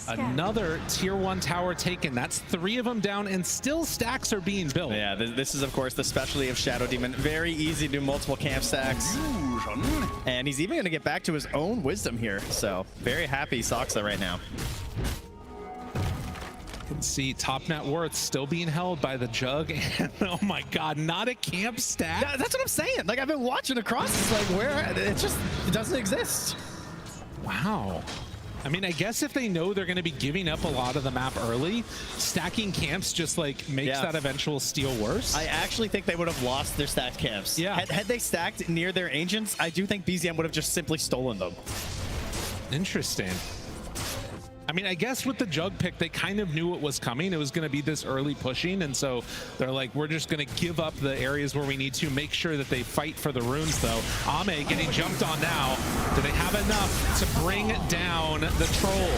Another tier 1 tower taken. That's 3 of them down, and still stacks are being built. Yeah, this is of course the specialty of Shadow Demon. Very easy to do multiple camp stacks. And he's even going to get back to his own wisdom here. So very happy Soxa right now. You can see top net worth still being held by the Jug, and oh my god, not a camp stack. Yeah, that's what I'm saying. Like, I've been watching across, it's like, where it doesn't exist. Wow. I mean, I guess if they know they're going to be giving up a lot of the map early, stacking camps just like makes that eventual steal worse. I actually think they would have lost their stacked camps. Yeah. Had they stacked near their ancients, I do think BZM would have just simply stolen them. Interesting. I mean, I guess with the Jug pick, they kind of knew it was coming. It was going to be this early pushing, and so they're like, we're just going to give up the areas where we need to, make sure that they fight for the runes, though. Ame getting jumped on now. Do they have enough to bring down the Troll?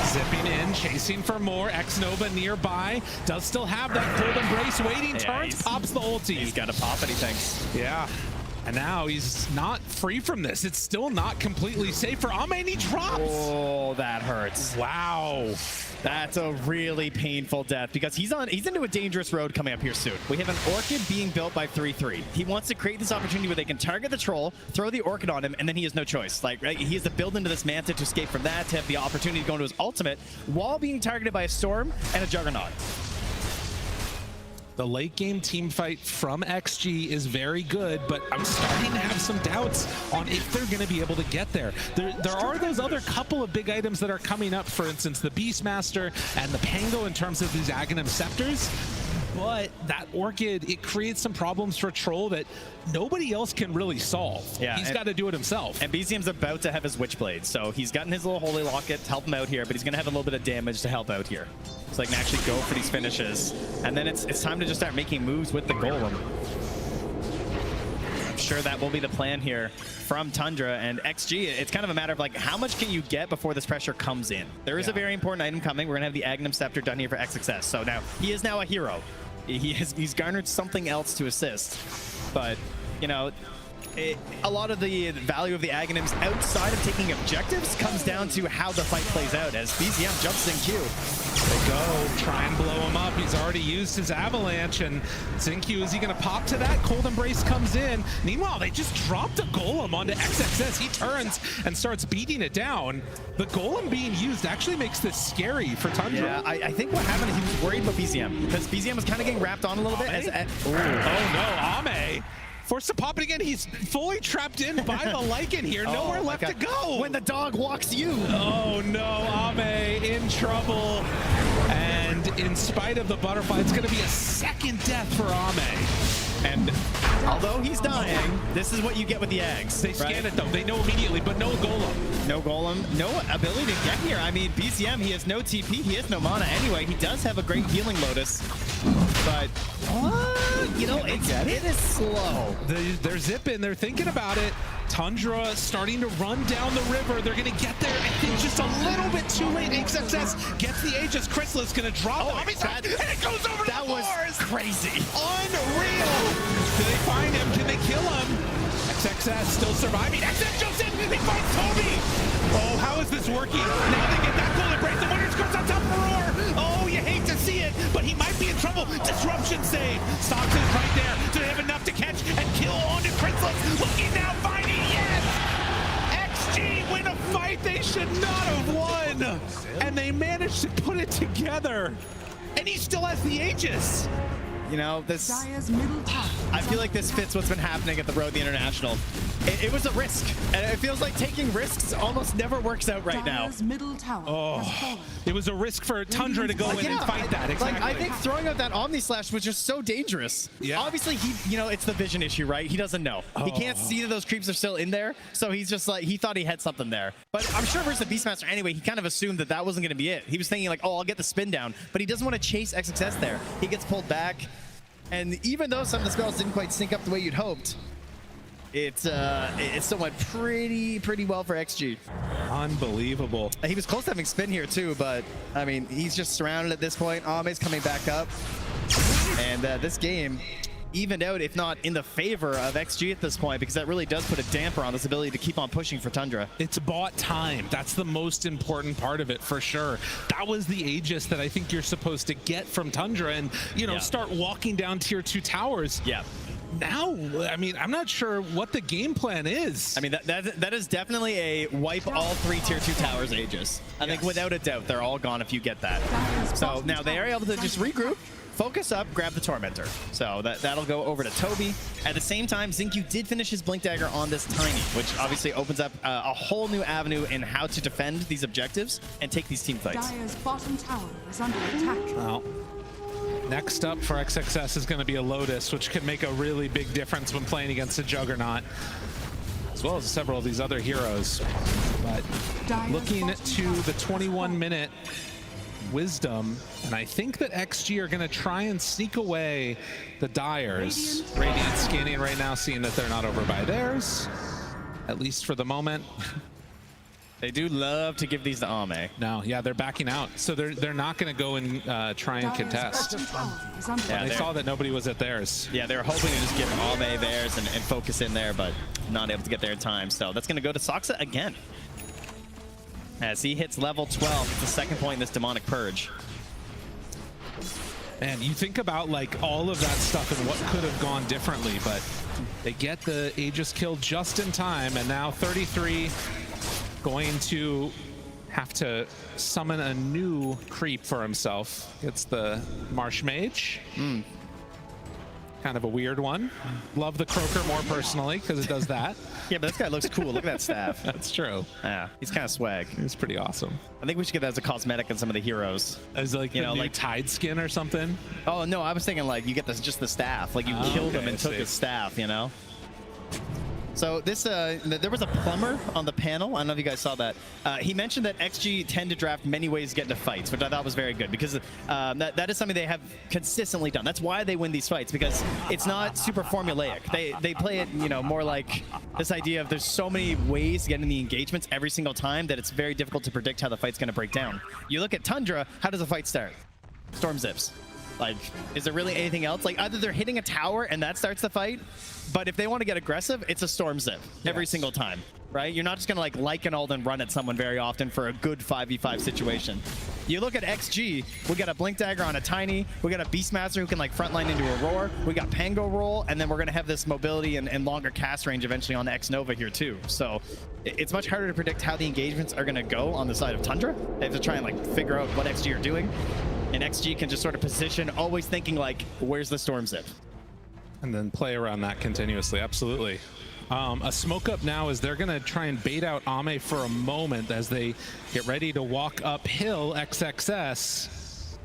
Zipping in, chasing for more. X-Nova nearby. Does still have that Cold Embrace waiting. Turns, pops the ulti. He's got to pop it, he thinks. Yeah. And now he's not free from this. It's still not completely safe for Ame, and he drops. Oh, that hurts. Wow. That's a really painful death because he's into a dangerous road coming up here soon. We have an Orchid being built by 3-3. He wants to create this opportunity where they can target the Troll, throw the Orchid on him, and then he has no choice. Like, right, he has to build into this Manta to escape from that, to have the opportunity to go into his ultimate while being targeted by a Storm and a Juggernaut. The late game team fight from XG is very good, but I'm starting to have some doubts on if they're going to be able to get there. There are those other couple of big items that are coming up, for instance, the Beastmaster and the Pango in terms of these Aghanim Scepters, but that Orchid, it creates some problems for Troll that nobody else can really solve. Yeah, he's got to do it himself. And BZM's about to have his Witchblade, so he's gotten his little Holy Locket to help him out here, but he's going to have a little bit of damage to help out here. So I can actually go for these finishes. And then it's time to just start making moves with the Golem. I'm sure that will be the plan here from Tundra and XG. It's kind of a matter of like, how much can you get before this pressure comes in? There is a very important item coming. We're going to have the Aghanim Scepter done here for XXS. So now, he is now a hero. He's garnered something else to assist. But, you know, a lot of the value of the Aghanims outside of taking objectives comes down to how the fight plays out as BZM jumps in Q. They go, try and blow him up. He's already used his Avalanche, and XinQ, is he going to pop to that? Cold Embrace comes in. Meanwhile, they just dropped a Golem onto XXS. He turns and starts beating it down. The Golem being used actually makes this scary for Tundra. Yeah, I think what happened is he was worried about BZM, because BZM was kind of getting wrapped on a little bit. Oh no, Ame forced to pop it again. He's fully trapped in by the Lycan here. Nowhere left to go. When the dog walks you. Oh no, Ame in trouble. And in spite of the butterfly, it's going to be a second death for Ame. And although he's dying, this is what you get with the eggs. They scan it though. They know immediately, but no golem. No golem, no ability to get here. I mean, BCM, he has no TP, he has no mana anyway. He does have a great healing Lotus, but you know, it is slow. They're zipping. They're thinking about it. Tundra starting to run down the river. They're going to get there, I think, just a little bit too late. XXS gets the Aegis. Chrysalis going to drop the Omegus, and it goes over to the bars. That was crazy. Unreal. Do they find him? Can they kill him? XXS still surviving. XXS jumps in. He finds Toby. Oh, how is this working? Now they get that golden break. The winner scores on top of Roar. Oh, you hate to see it, but he might be in trouble. Disruption save. Stockton is right there. Do they have enough to catch and kill onto Chrysalis? Looking now, finding, yes! XG win a fight they should not have won. And they managed to put it together. And he still has the Aegis. You know, this, I feel like this fits what's been happening at the Road to the International. It was a risk, and it feels like taking risks almost never works out right now. It was a risk for Tundra to go in and fight that. Exactly. Like, I think throwing out that Omni Slash was just so dangerous. Yeah. Obviously, you know, it's the vision issue, right? He doesn't know. He can't see that those creeps are still in there, so he's just like, he thought he had something there. But I'm sure versus the Beastmaster anyway, he kind of assumed that that wasn't going to be it. He was thinking like, oh, I'll get the spin down, but he doesn't want to chase XXS there. He gets pulled back, and even though some of the spells didn't quite sync up the way you'd hoped, it still went pretty well for XG. Unbelievable. He was close to having spin here too, but I mean, he's just surrounded at this point. Ame's coming back up, and this game evened out, if not in the favor of XG at this point, because that really does put a damper on this ability to keep on pushing for Tundra. It's bought time. That's the most important part of it, for sure. That was the Aegis that I think you're supposed to get from Tundra and, you know, start walking down tier 2 towers. Yeah. Now, I mean, I'm not sure what the game plan is. I mean, that is definitely a wipe all 3 tier 2 towers Aegis. I think without a doubt, they're all gone if you get that. So now they are able to just regroup, focus up, grab the Tormentor. So that'll go over to Toby. At the same time, Xingqiu did finish his Blink Dagger on this Tiny, which obviously opens up a whole new avenue in how to defend these objectives and take these team fights. Dire's bottom tower is under attack. Well, next up for XXS is going to be a Lotus, which could make a really big difference when playing against a Juggernaut, as well as several of these other heroes. But looking to the 21-minute Wisdom, and I think that XG are going to try and sneak away the Dyers. Radiant scanning right now, seeing that they're not over by theirs, at least for the moment. They do love to give these to Ame. No, yeah, they're backing out. So they're not going to go and try and contest. Yeah, they saw that nobody was at theirs. Yeah, they were hoping to just give Ame theirs and focus in there, but not able to get there in time. So that's going to go to Soxa again. As he hits level 12, it's the second point in this Demonic Purge. Man, you think about like all of that stuff and what could have gone differently, but they get the Aegis kill just in time, and now 33 going to have to summon a new creep for himself. It's the Marsh Mage. Kind of a weird one. Love the Croaker more personally because it does that. Yeah, but this guy looks cool. Look at that staff. That's true. Yeah, he's kind of swag. He's pretty awesome. I think we should get that as a cosmetic in some of the heroes. As like, you know, like Tide skin or something? Oh, no, I was thinking like you get this, just the staff. Like you killed him and took his staff, you know? So this, there was a plumber on the panel. I don't know if you guys saw that. He mentioned that XG tend to draft many ways to get into fights, which I thought was very good because that is something they have consistently done. That's why they win these fights, because it's not super formulaic. They play it, you know, more like this idea of there's so many ways to get in the engagements every single time that it's very difficult to predict how the fight's going to break down. You look at Tundra, how does the fight start? Storm zips. Like, is there really anything else? Like, either they're hitting a tower and that starts the fight, but if they want to get aggressive, it's a storm zip every single time, right? You're not just going to like Lycanroll and run at someone very often for a good 5v5 situation. You look at XG, we got a Blink Dagger on a Tiny, we got a Beastmaster who can like frontline into a Roar, we got Pango Roll, and then we're going to have this mobility and longer cast range eventually on the X-Nova here too. So it's much harder to predict how the engagements are going to go on the side of Tundra. They have to try and like figure out what XG are doing. And XG can just sort of position, always thinking like, where's the storm zip? And then play around that continuously, absolutely. A smoke up now is they're gonna try and bait out Ame for a moment as they get ready to walk uphill. XXS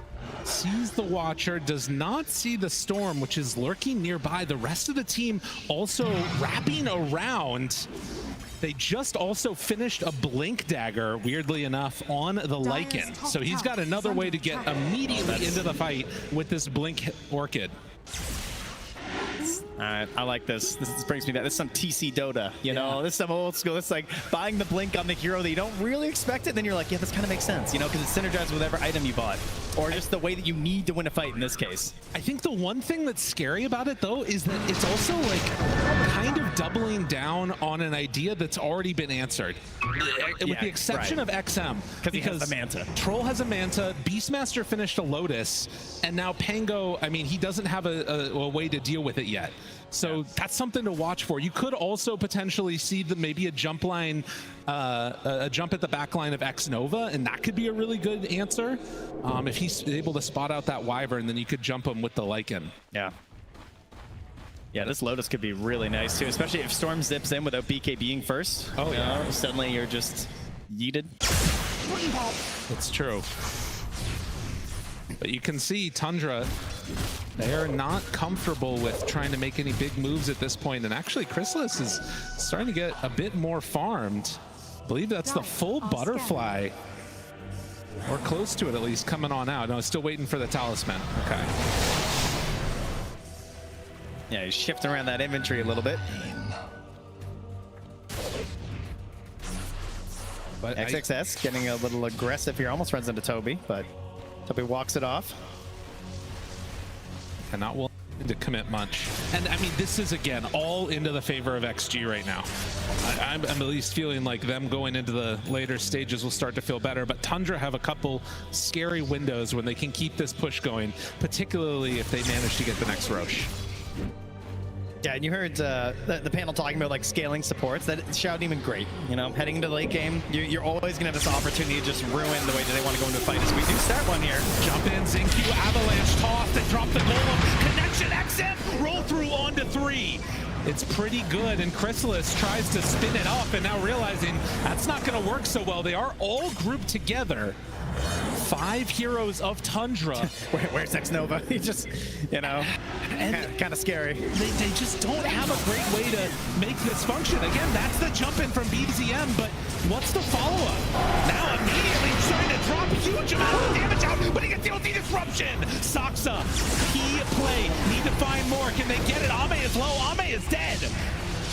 sees the Watcher, does not see the Storm, which is lurking nearby. The rest of the team also wrapping around. They just also finished a Blink Dagger, weirdly enough, on the Lycan. So he's got another way to get immediately into the fight with this Blink Orchid. All right, I like this. This brings me back. This is some TC Dota, you know? This is some old school. It's like buying the Blink on the hero that you don't really expect it, then you're like, yeah, this kind of makes sense, you know, because it's synergized with whatever item you bought. Or just the way that you need to win a fight in this case. I think the one thing that's scary about it, though, is that it's also like kind of doubling down on an idea that's already been answered. With the exception of XM. Because he has the Manta. Troll has a Manta, Beastmaster finished a Lotus, and now Pango, I mean, he doesn't have a way to deal with it yet. So that's something to watch for. You could also potentially see maybe a jump line, a jump at the back line of X Nova, and that could be a really good answer. If he's able to spot out that Wyvern, then you could jump him with the Lycan. Yeah. Yeah, this Lotus could be really nice too, especially if Storm zips in without BK being first. Oh yeah. Suddenly you're just yeeted. It's true. But you can see Tundra, they are not comfortable with trying to make any big moves at this point. And actually, Chrysalis is starting to get a bit more farmed. I believe that's the full butterfly, or close to it at least, coming on out. No, still waiting for the talisman. Okay. Yeah, he's shifting around that inventory a little bit. But XXS getting a little aggressive here. Almost runs into Toby, but Toby walks it off. And not willing to commit much. And I mean, this is again all into the favor of XG right now. I'm at least feeling like them going into the later stages will start to feel better, but Tundra have a couple scary windows when they can keep this push going, particularly if they manage to get the next Roche. Yeah, and you heard the panel talking about like scaling supports. That Shadow Demon, great. You know, heading into the late game, you're always gonna have this opportunity to just ruin the way that they want to go into a fight. As we do start one here. Jump in, Xingqiu, avalanche toss, they drop the golem, connection, XM, roll through onto 3. It's pretty good, and Chrysalis tries to spin it up, and now realizing that's not gonna work so well. They are all grouped together. 5 heroes of Tundra. Where's X Nova? He just, you know, kind of scary. They just don't have a great way to make this function. Again, that's the jump in from BZM, but what's the follow-up? Now immediately trying to drop a huge amount of damage out, but he gets the ulti disruption. Saksa, key play, need to find more. Can they get it? Ame is low, Ame is dead.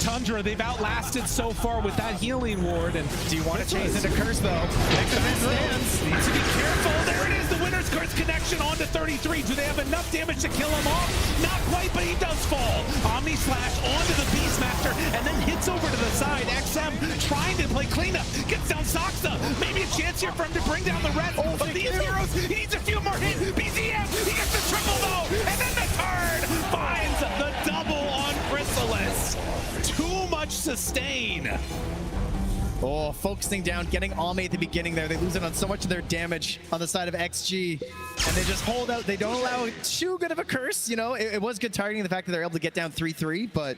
Tundra, they've outlasted so far with that healing ward. And do you want to chase into Curse though? Needs to be careful. There it is, the winner's curse connection onto 33. Do they have enough damage to kill him off? Not quite, but he does fall. Omni Slash onto the Beastmaster and then hits over to the side. XM trying to play cleanup. Gets down Saksa. Maybe a chance here for him to bring down the rest of these heroes. He needs a few more hits. BZM, he gets the triple though. And then the turn finds the double on Chrysalis. Too much sustain. Oh, focusing down, getting Ame at the beginning there. They lose it on so much of their damage on the side of XG. And they just hold out. They don't allow too good of a curse. You know, it was good targeting the fact that they're able to get down 3-3, but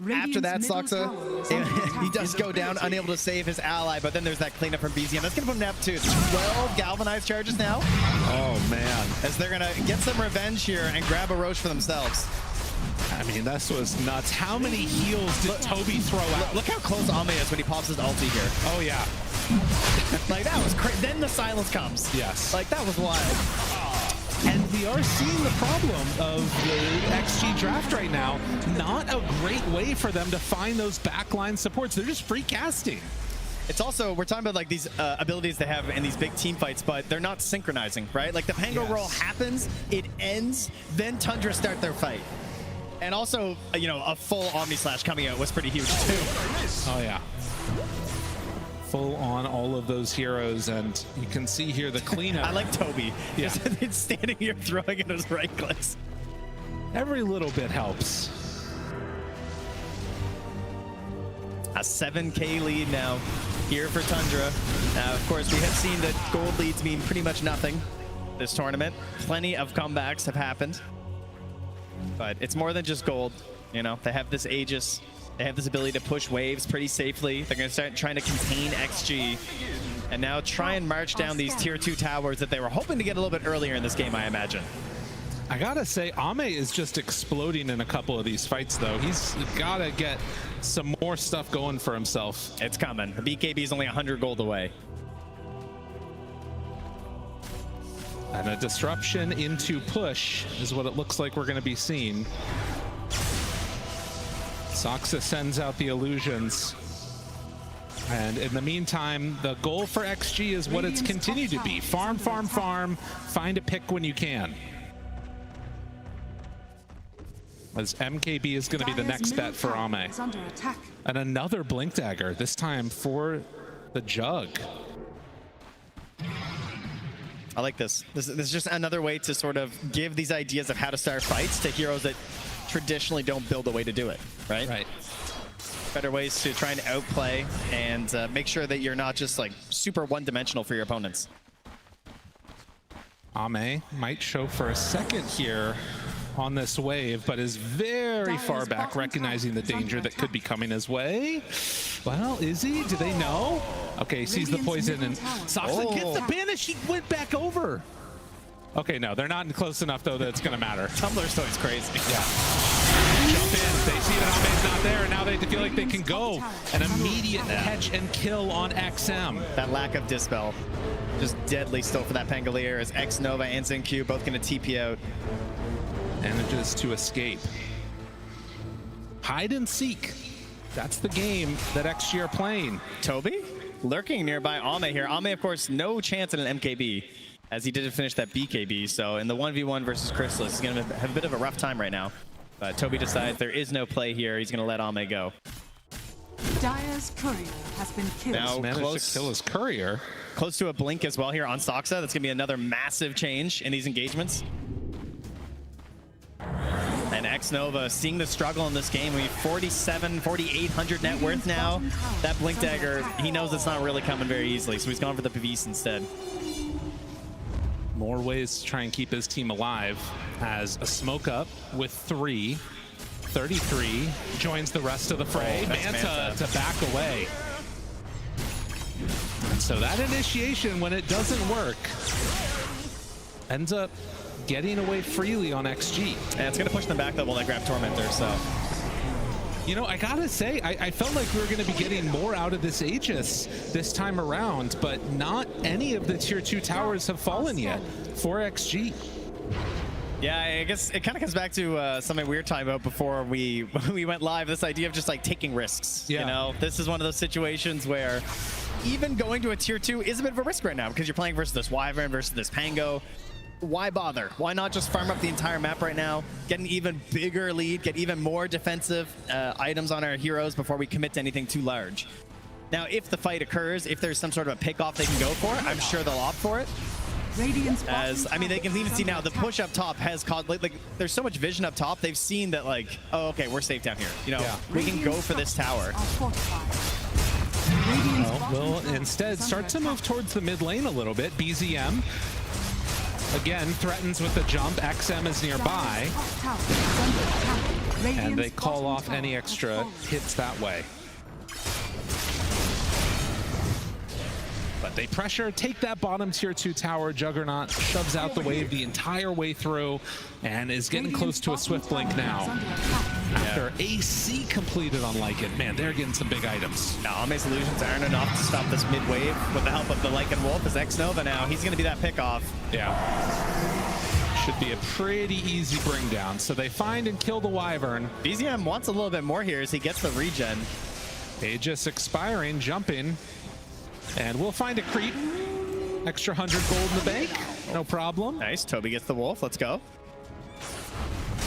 after that, Saksa, he does go down, unable to save his ally, but then there's that cleanup from BZM. That's going to put him down to 12 galvanized charges now. Oh, man. As they're going to get some revenge here and grab a Roche for themselves. I mean, this was nuts. How many heals did Toby throw out? Look how close Ame is when he pops his ulti here. Oh, yeah. Like, that was crazy. Then the silence comes. Yes. Like, that was wild. And we are seeing the problem of the XG draft right now. Not a great way for them to find those backline supports. They're just free casting. It's also, we're talking about like these abilities they have in these big team fights, but they're not synchronizing, right? Like the Pango roll happens, it ends, then Tundra start their fight. And also, you know, a full Omni Slash coming out was pretty huge too. Oh yeah. Full on all of those heroes, and you can see here the cleanup. I like Toby. Yeah. Just standing here throwing at his right clicks. Every little bit helps. A 7K lead now here for Tundra. Now, of course, we have seen that gold leads mean pretty much nothing this tournament. Plenty of comebacks have happened. But it's more than just gold. You know, they have this Aegis They have this ability to push waves pretty safely. They're going to start trying to contain XG. And now try and march down these tier 2 towers that they were hoping to get a little bit earlier in this game, I imagine. I gotta say, Ame is just exploding in a couple of these fights, though. He's gotta get some more stuff going for himself. It's coming. The BKB is only 100 gold away. And a disruption into push is what it looks like we're going to be seeing. Soxa sends out the illusions. And in the meantime, the goal for XG is what it's continued to be. Farm, farm, farm. Find a pick when you can. As MKB is going to be the next bet for Ame. And another Blink Dagger, this time for the Jug. I like this. This is just another way to sort of give these ideas of how to start fights to heroes that traditionally don't build a way to do it, right? Right. Better ways to try and outplay and make sure that you're not just like super one-dimensional for your opponents. Ame might show for a second here on this wave, but is very far back, recognizing the danger that could be coming his way. Well, is he? Do they know? Okay, he sees the poison, and Soxa gets the banish. He went back over. Okay, no, they're not close enough, though, that it's going to matter. Tumblr's always crazy. Yeah. Jump in. They see that Ame's not there, and now they feel like they can go. An immediate catch and kill on XM. That lack of dispel. Just deadly still for that Pangolier as X-Nova and ZenQ both going to TP out. Manages to escape. Hide and seek. That's the game that XG are playing. Toby lurking nearby Ame here. Ame, of course, no chance at an MKB as he didn't finish that BKB. So in the 1v1 versus Chrysalis, he's going to have a bit of a rough time right now. But Toby decides there is no play here. He's going to let Ame go. Dire's courier has been killed. Now managed to kill his courier. Close to a blink as well here on Soxa. That's going to be another massive change in these engagements. And X-Nova seeing the struggle in this game. We 4,800 net worth now. That Blink Dagger, he knows it's not really coming very easily, so he's gone for the Pavise instead. More ways to try and keep his team alive as a smoke up with 3. 33 joins the rest of the fray. Manta to back away. And so that initiation, when it doesn't work, ends up getting away freely on XG. And it's going to push them back though while they grab Tormentor, so. You know, I gotta say, I felt like we were going to be getting more out of this Aegis this time around, but not any of the tier 2 towers have fallen yet for XG. Yeah, I guess it kind of comes back to something we were talking about before we went live, this idea of just like taking risks. Yeah. You know, this is one of those situations where even going to a tier 2 is a bit of a risk right now because you're playing versus this Wyvern versus this Pango. Why bother? Why not just farm up the entire map right now, get an even bigger lead, get even more defensive items on our heroes before we commit to anything too large? Now, if the fight occurs, if there's some sort of a pick-off they can go for, I'm sure they'll opt for it. As, I mean, they can even see now the push up top has caused, like there's so much vision up top, they've seen that, like, oh, okay, we're safe down here. You know, we can go for this tower. We'll instead start to move towards the mid lane a little bit. BZM again threatens with the jump. XM is nearby, and they call off any extra hits that way. But they pressure, take that bottom tier 2 tower. Juggernaut shoves out the wave the entire way through and is getting close to a Swift Blink now. After AC completed on Lycan, man, they're getting some big items. Now, Ame's illusions aren't enough to stop this mid wave with the help of the Lycan Wolf as X-Nova now. He's going to be that pick-off. Yeah. Should be a pretty easy bring down. So they find and kill the Wyvern. BZM wants a little bit more here as he gets the regen. Aegis expiring, jumping. And we'll find a creep. Extra 100 gold in the bank. No problem. Nice. Toby gets the wolf. Let's go.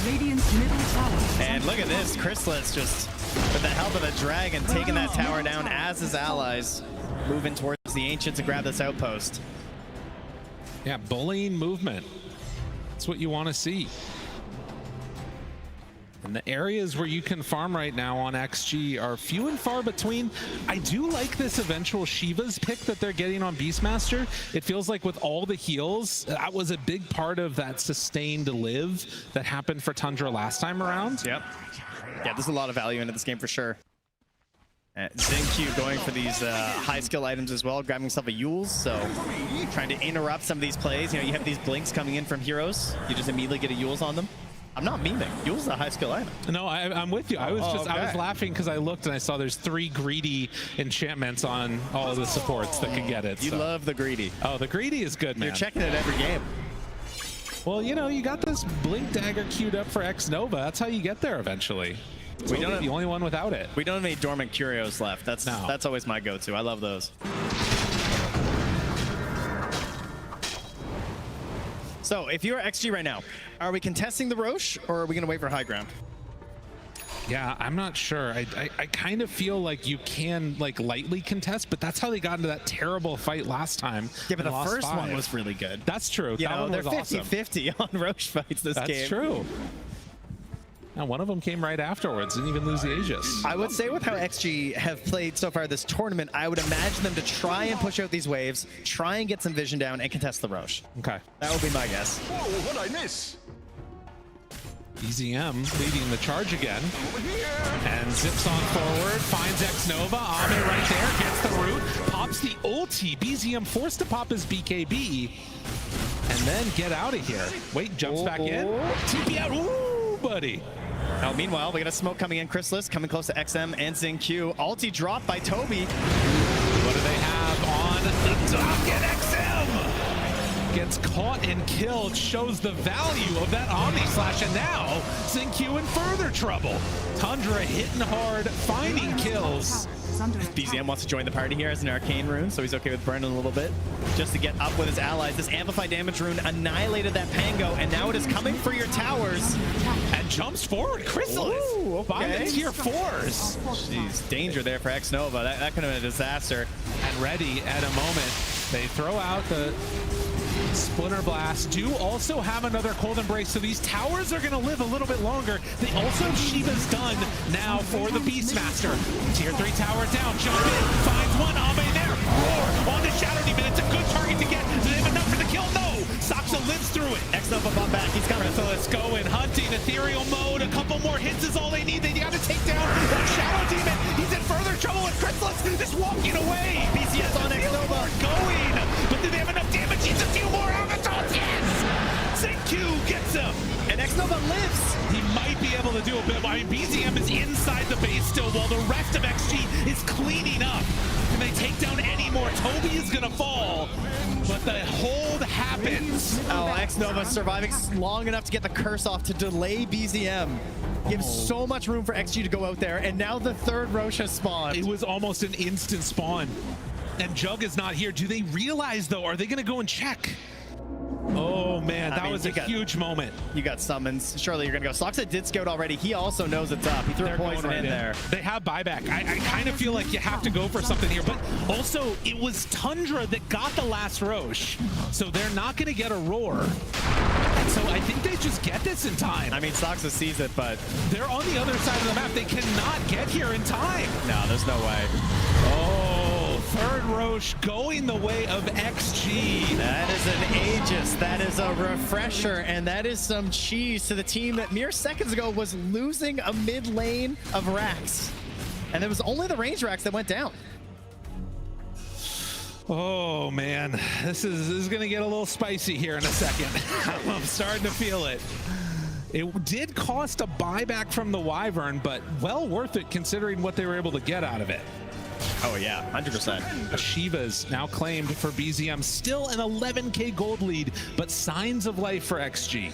Radiant's middle tower. And look at this. Chrysalis just, with the help of the dragon, taking that tower down as his allies, moving towards the Ancient to grab this outpost. Yeah, bullying movement. That's what you want to see. And the areas where you can farm right now on XG are few and far between. I do like this eventual Shiva's pick that they're getting on Beastmaster. It feels like with all the heals, that was a big part of that sustained live that happened for Tundra last time around. Yep. Yeah, there's a lot of value into this game for sure. XinQ going for these high skill items as well, grabbing himself a Yules, so trying to interrupt some of these plays. You know, you have these blinks coming in from heroes, you just immediately get a Yules on them. I'm not memeing. Yules is a high skill item. No, I'm with you. I was okay. I was laughing because I looked and I saw there's 3 greedy enchantments on all of the supports that can get it. You love the greedy. Oh, the greedy is good, man. You're checking it every game. Well, you know, you got this Blink Dagger queued up for X-Nova. That's how you get there eventually. We don't have the only one without it. We don't have any dormant curios left. That's always my go-to. I love those. So, if you're XG right now, are we contesting the Roche or are we going to wait for high ground? Yeah, I'm not sure. I kind of feel like you can like lightly contest, but that's how they got into that terrible fight last time. Yeah, but the first one was really good. That's true. You that know, one they're was awesome. 50-50 on Roche fights this game. That's true. Now, one of them came right afterwards, didn't even lose the Aegis. I would say with how XG have played so far this tournament, I would imagine them to try and push out these waves, try and get some vision down, and contest the Roche. Okay. That would be my guess. Whoa, what'd I miss? BZM leading the charge again. And zips on forward, finds X-Nova. Ame right there, gets the root, pops the ulti. BZM forced to pop his BKB. And then get out of here. Wait, jumps back in. TP out. Ooh, buddy. Now, meanwhile, we got a smoke coming in. Chrysalis coming close to XM and XinQ. Ulti dropped by Toby. What do they have on the docket? XM gets caught and killed, shows the value of that Omni Slash, and now XinQ in further trouble. Tundra hitting hard, finding kills. BZM wants to join the party here as an arcane rune, so he's okay with burning a little bit just to get up with his allies. This amplify damage rune annihilated that Pango, and now it is coming for your towers. And jumps forward, Chrysalis by the tier 4s. Jeez, danger there for X-Nova. That could have been a disaster. And ready at a moment. They throw out the Splinter Blast. Do also have another Cold Embrace, so these towers are going to live a little bit longer. They also, Shiva's done now for the Beastmaster. Tier 3 tower down, jump in, finds one, Ame there, roar on the Shadow Demon. It's a good target to get. Do they have enough for the kill? No! Saksa lives through it. X-Nova bump back, he's coming. So let's go in, hunting, ethereal mode, a couple more hits is all they need. They got to take down that Shadow Demon. He's in further trouble with Chrysalis just walking away. BCS on X-Nova. Going, but do they have enough damage? He's a few more out of the top. Yes! XinQ gets him. And X-Nova lives. He might be able to do a bit. I mean, BZM is inside the base still while the rest of XG is cleaning up. Can they take down any more? Toby is going to fall, but the hold happens. Oh, X-Nova surviving long enough to get the curse off to delay BZM. Gives so much room for XG to go out there, and now the third Roche has spawned. It was almost an instant spawn. And Jug is not here. Do they realize, though? Are they going to go and check? Oh, man, that was a huge moment. You got summons. Surely you're going to go. Soxa did scout already. He also knows it's up. He threw poison in there. They have buyback. I kind of feel like you have to go for something here. But also, it was Tundra that got the last Roche. So they're not going to get a roar. And so I think they just get this in time. I mean, Soxa sees it, but they're on the other side of the map. They cannot get here in time. No, there's no way. Oh, third Roche going the way of XG. That is an Aegis. That is a refresher, and that is some cheese to the team that mere seconds ago was losing a mid lane of racks. And it was only the range racks that went down. Oh man, this is gonna get a little spicy here in a second. I'm starting to feel it. It did cost a buyback from the Wyvern, but well worth it considering what they were able to get out of it. Oh yeah, 100%. Ashiva's now claimed for BZM, still an 11k gold lead, but signs of life for XG.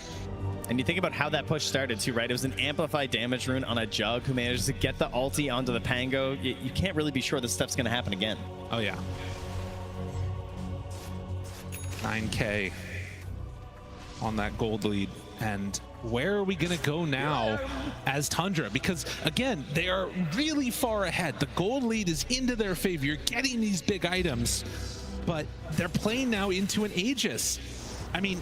And you think about how that push started too, right? It was an amplified damage rune on a Jug who managed to get the ulti onto the Pango. You can't really be sure this stuff's gonna happen again. Oh yeah. 9k on that gold lead. And where are we gonna go now as Tundra? Because again, they are really far ahead. The gold lead is into their favor. You're getting these big items, but they're playing now into an Aegis. I mean,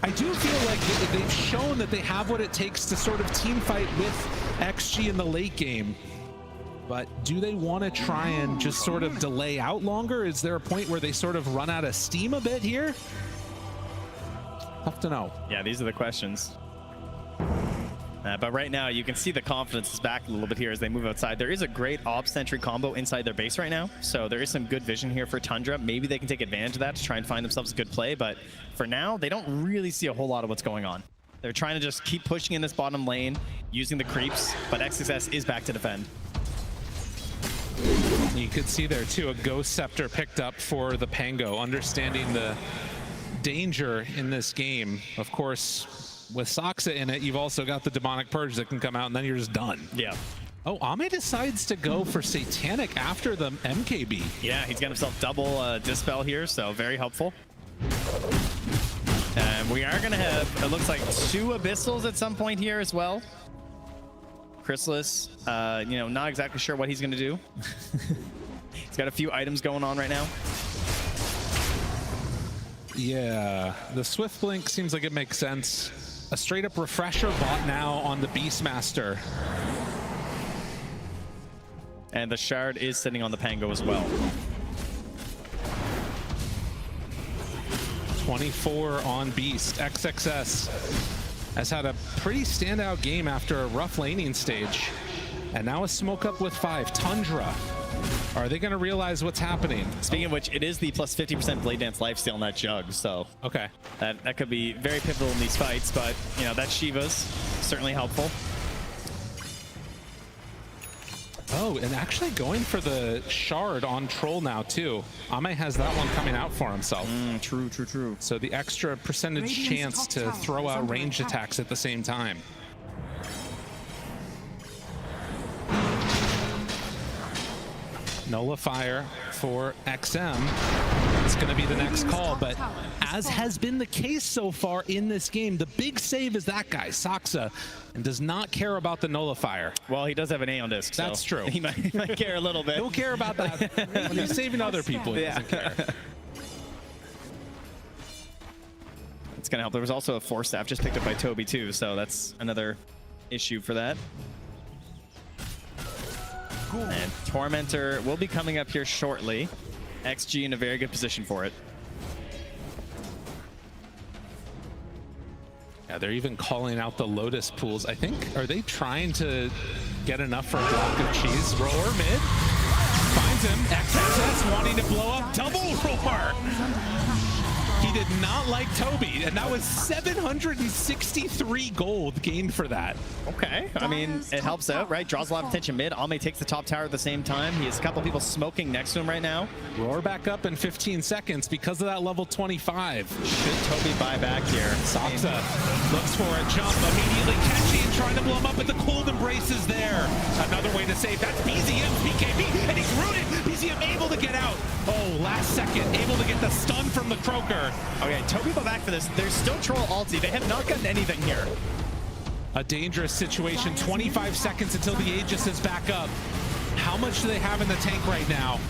I do feel like they've shown that they have what it takes to sort of team fight with XG in the late game. But do they want to try and just sort of delay out longer? Is there a point where they sort of run out of steam a bit here? Tough to know. Yeah, these are the questions. But right now, you can see the confidence is back a little bit here as they move outside. There is a great Ob Sentry combo inside their base right now, so there is some good vision here for Tundra. Maybe they can take advantage of that to try and find themselves a good play, but for now, they don't really see a whole lot of what's going on. They're trying to just keep pushing in this bottom lane, using the creeps, but XXS is back to defend. You could see there, too, a Ghost Scepter picked up for the Pango, understanding the danger in this game. Of course, with Soxa in it, you've also got the Demonic Purge that can come out, and then you're just done. Yeah. Oh, Ame decides to go for Satanic after the MKB. Yeah, he's got himself double Dispel here, so very helpful. And we are going to have, it looks like 2 Abyssals at some point here as well. Chrysalis, you know, not exactly sure what he's going to do. He's got a few items going on right now. Yeah, the Swift Blink seems like it makes sense. A straight up refresher bot now on the Beastmaster. And the Shard is sitting on the Pango as well. 24 on Beast. XXS has had a pretty standout game after a rough laning stage. And now a smoke up with 5. Tundra. Are they going to realize what's happening? Speaking of which, it is the plus 50% Blade Dance lifesteal on that Jug, so okay, that could be very pivotal in these fights, but you know, that Shiva's certainly helpful. Oh, and actually going for the Shard on Troll now, too. Ame has that one coming out for himself. True. So the extra percentage chance to throw out ranged attacks at the same time. Nullifier for XM. It's going to be the next call, but as has been the case so far in this game, the big save is that guy, Soxa, and does not care about the Nullifier. Well, he does have an A on disc, That's so true. He might care a little bit. He'll care about that. When he's saving other people, he doesn't care. It's going to help. There was also a Force Staff just picked up by Toby, too, so that's another issue for that. And Tormentor will be coming up here shortly. XG in a very good position for it. Yeah, they're even calling out the Lotus pools. I think, are they trying to get enough for a block of cheese? Roar mid. Finds him. XXS wanting to blow up. Double roar. He did not like Toby, and that was 763 gold gained for that. Okay, I mean, it helps out, right? Draws a lot of attention mid. Ame takes the top tower at the same time. He has a couple people smoking next to him right now. Roar back up in 15 seconds because of that level 25. Should Toby buy back here? Soxa looks for a jump, immediately catching, trying to blow him up, but the cold embrace is there. Another way to save. That's BZM's BKB, and he's rooted. BZM able to get out. Oh, last second, able to get the stun from the Croaker. Okay, Toby go back for this. There's still Troll ulti. They have not gotten anything here. A dangerous situation. 25 seconds until the Aegis is back up. How much do they have in the tank right now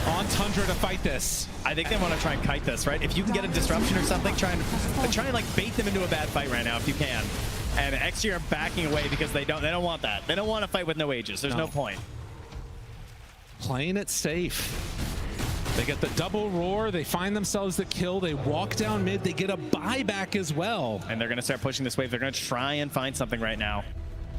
on Tundra to fight this? I think they want to try and kite this, right? If you can get a disruption or something, try and like bait them into a bad fight right now if you can. And XG are backing away because they don't want that. They don't want to fight with no Aegis. There's no point. Playing it safe. They get the double roar, they find themselves the kill, they walk down mid, they get a buyback as well. And they're going to start pushing this wave. They're going to try and find something right now.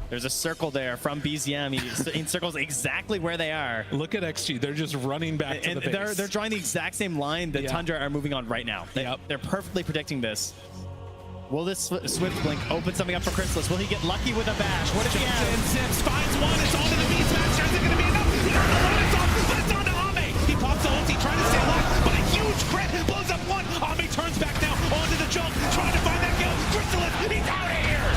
There's a circle there from BZM. He encircles exactly where they are. Look at XG, they're just running back to the base. They're drawing the exact same line that Tundra are moving on right now. They're perfectly predicting this. Will this Swift Blink open something up for Chrysalis? Will he get lucky with a bash? What if he has? And Zips finds one, it's onto the Beastmaster. Is it going to be enough? He doesn't know what it's on, but it's on to Ame. He pops the ulti, trying to stay alive, but a huge crit blows up one. Ame turns back now onto the jump, trying to find that kill. Chrysalis, he's out of here.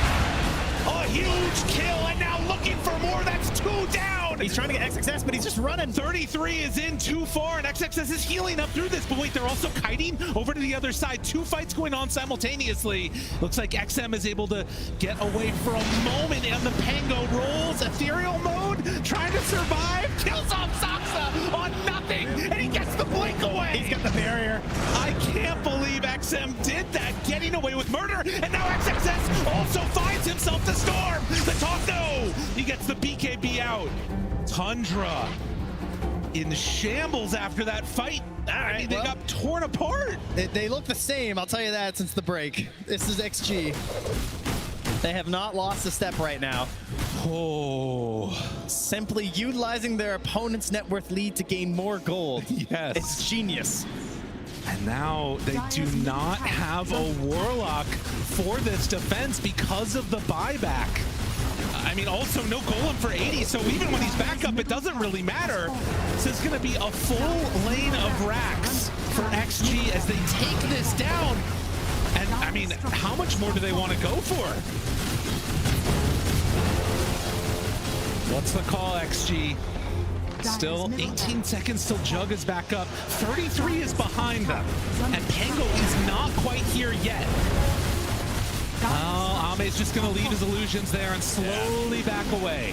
A huge kill, and now looking for more. That's 2 down. He's trying to get XXS, but he's just running. 33 is in too far, and XXS is healing up through this. But wait, they're also kiting over to the other side. 2 fights going on simultaneously. Looks like XM is able to get away for a moment, and the Pango rolls. Ethereal mode, trying to survive. Kills off Soxa on nothing, and he gets the blink away. He's got the barrier. I can't believe XM did that, getting away with murder, and now XXS also finds himself the storm. The toss, no! He gets the BKB out. Tundra in shambles after that fight. I mean, they got torn apart. They look the same, I'll tell you that, since the break. This is XG. They have not lost a step right now. Oh. Simply utilizing their opponent's net worth lead to gain more gold. Yes. It's genius. And now they do not have a Warlock for this defense because of the buyback. I mean, also no Golem for 80, so even when he's back up, it doesn't really matter. This is going to be a full lane of racks for XG as they take this down. And, I mean, how much more do they want to go for? What's the call, XG? Still 18 seconds till Jug is back up. 33 is behind them. And Pango is not quite here yet. Oh, Ame's just going to leave his illusions there and slowly back away.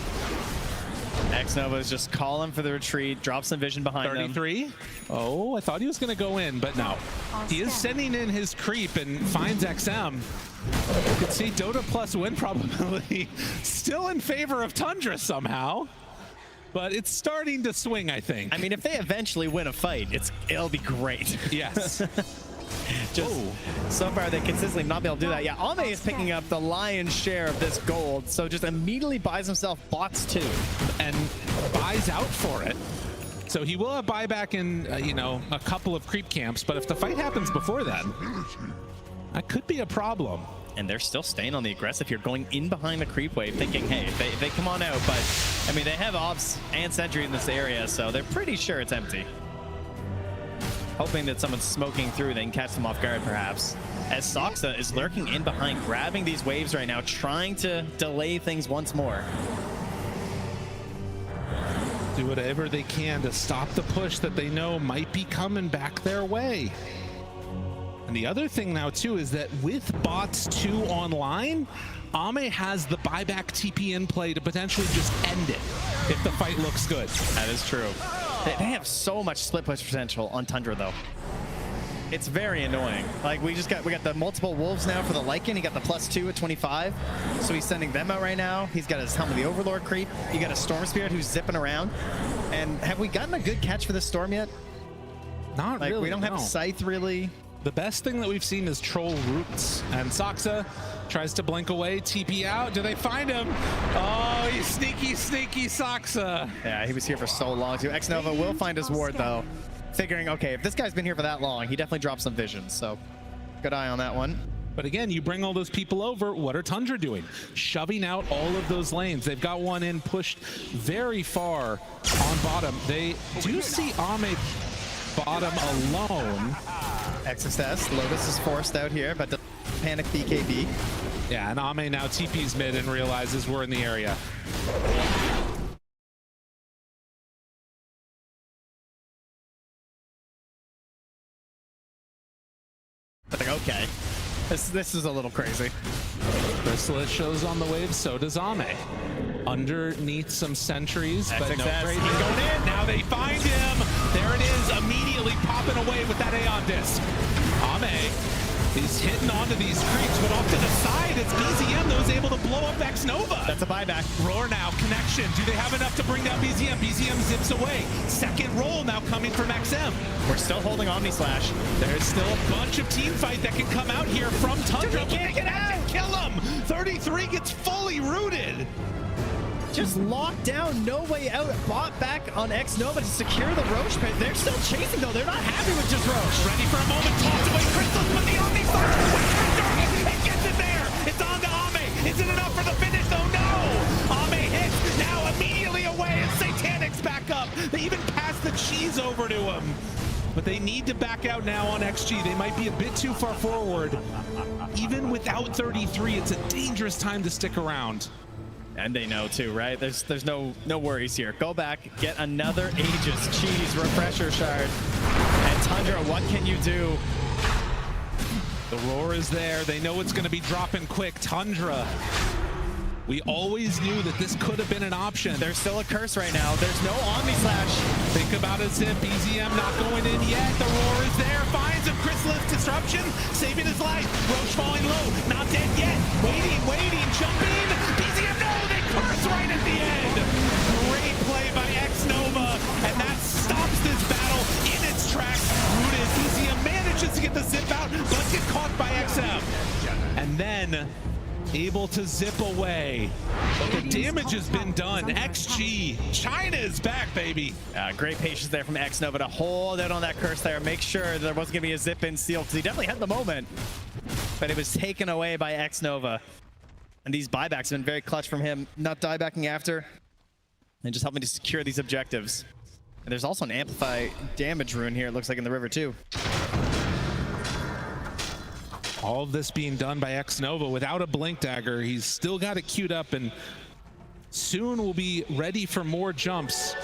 Xnova is just calling for the retreat, drops some vision behind 33. him. Oh, I thought he was going to go in, but no. He is sending in his creep and finds XM. You can see Dota plus win probability still in favor of Tundra somehow. But it's starting to swing, I think. I mean, if they eventually win a fight, it'll be great. Yes. Just so far, they consistently not be able to do that. Yeah, Ame is picking up the lion's share of this gold, so just immediately buys himself bots too. And buys out for it. So he will have buyback in, you know, a couple of creep camps, but if the fight happens before then, that could be a problem. And they're still staying on the aggressive here, going in behind the creep wave, thinking, hey, if they come on out, but I mean, they have Obs and Sentry in this area, so they're pretty sure it's empty. Hoping that someone's smoking through, they can catch them off guard, perhaps. As Soxa is lurking in behind, grabbing these waves right now, trying to delay things once more. Do whatever they can to stop the push that they know might be coming back their way. And the other thing now, too, is that with bots 2 online, Ame has the buyback TP in play to potentially just end it if the fight looks good. That is true. They have so much split push potential on Tundra, though. It's very annoying. Like, we got the multiple wolves now for the Lycan. He got the +2 at 25. So he's sending them out right now. He's got his Helm of the Overlord creep. You got a Storm Spirit who's zipping around. And have we gotten a good catch for this Storm yet? Not really, We don't have a Scythe, really. The best thing that we've seen is Troll Roots. And Soxa tries to blink away, TP out. Do they find him? Oh, he's sneaky, sneaky Soxa. Yeah, he was here for so long, too. Xnova will find his ward, though. Figuring, okay, if this guy's been here for that long, he definitely dropped some vision. So good eye on that one. But again, you bring all those people over, what are Tundra doing? Shoving out all of those lanes. They've got one in, pushed very far on bottom. They do see Ame bottom alone. XSS, Lotus is forced out here, but the panic BKB. Yeah, and Ame now TP's mid and realizes we're in the area. Like, okay, this is a little crazy. Chrysalis shows on the wave, so does Ame. Underneath some sentries, but no trade. He's going in. Now they find him. There it is, immediately popping away with that Aeon disc. Ame is hitting onto these creeps, but off to the side, it's BZM that was able to blow up Xnova. That's a buyback. Roar now, connection. Do they have enough to bring down BZM? BZM zips away. Second roll now coming from XM. We're still holding Omni Slash. There's still a bunch of team fight that can come out here from Tundra. He can't get out! Kill him! 33 gets fully rooted. Just locked down, no way out. Bought back on Xnova to secure the Roche pit. They're still chasing, though. They're not happy with just Roche. Ready for a moment, toss away Crystals, but the Omni Slash it gets it there. It's on to Ame. Is it enough for the finish, though? No. Ame hits, now immediately away, and Satanic's back up. They even passed the cheese over to him. But they need to back out now on XG. They might be a bit too far forward. Even without 33, it's a dangerous time to stick around. And they know too, right? There's no worries here. Go back, get another Aegis, Cheese, Refresher Shard. And Tundra, what can you do? The roar is there. They know it's going to be dropping quick. Tundra. We always knew that this could have been an option. There's still a curse right now. There's no Omni Slash. Think about it, Zip. BZM not going in yet. The roar is there. Finds him. Chrysalis disruption, saving his life. Roche falling low. Not dead yet. Waiting, jumping. BZM, no, they curse right at the end. Great play by Xnova, and that stops this battle in its tracks. Rooted. BZM manages to get the zip out, but gets caught by XM. And then able to zip away. But the damage has been done. XG, China is back, baby. Great patience there from Xnova to hold out on that curse there, make sure there wasn't going to be a zip in steal, because he definitely had the moment, but it was taken away by Xnova. And these buybacks have been very clutch from him, not diebacking after, and just helping to secure these objectives. And there's also an amplify damage rune here, it looks like, in the river too. All of this being done by Xnova without a blink dagger. He's still got it queued up and soon will be ready for more jumps.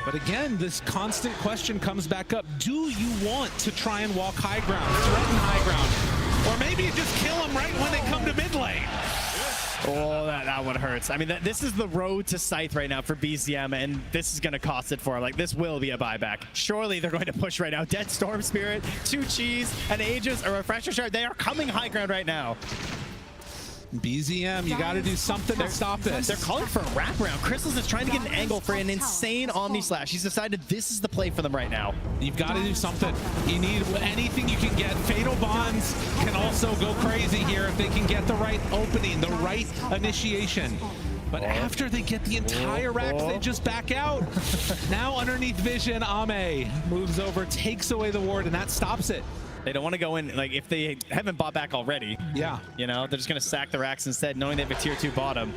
But again, this constant question comes back up. Do you want to try and walk high ground, threaten high ground? Or maybe you just kill them right when they come to mid lane? Oh, that one hurts. I mean, this is the road to Scythe right now for BZM, and this is going to cost it for him. Like, this will be a buyback. Surely they're going to push right now. Dead Storm Spirit, 2 Cheese, an Aegis, a Refresher Shard. They are coming high ground right now. BZM, you got to do something to stop this. They're calling for a wraparound. Crystals is trying to get an angle for an insane Omni Slash. He's decided this is the play for them right now. You've got to do something. You need anything you can get. Fatal Bonds can also go crazy here if they can get the right opening, the right initiation. But after they get the entire racks, they just back out. Now underneath vision, Ame moves over, takes away the ward, and that stops it. They don't want to go in, like, if they haven't bought back already. Yeah. You know, they're just going to sack the racks instead, knowing they have a tier 2 bottom.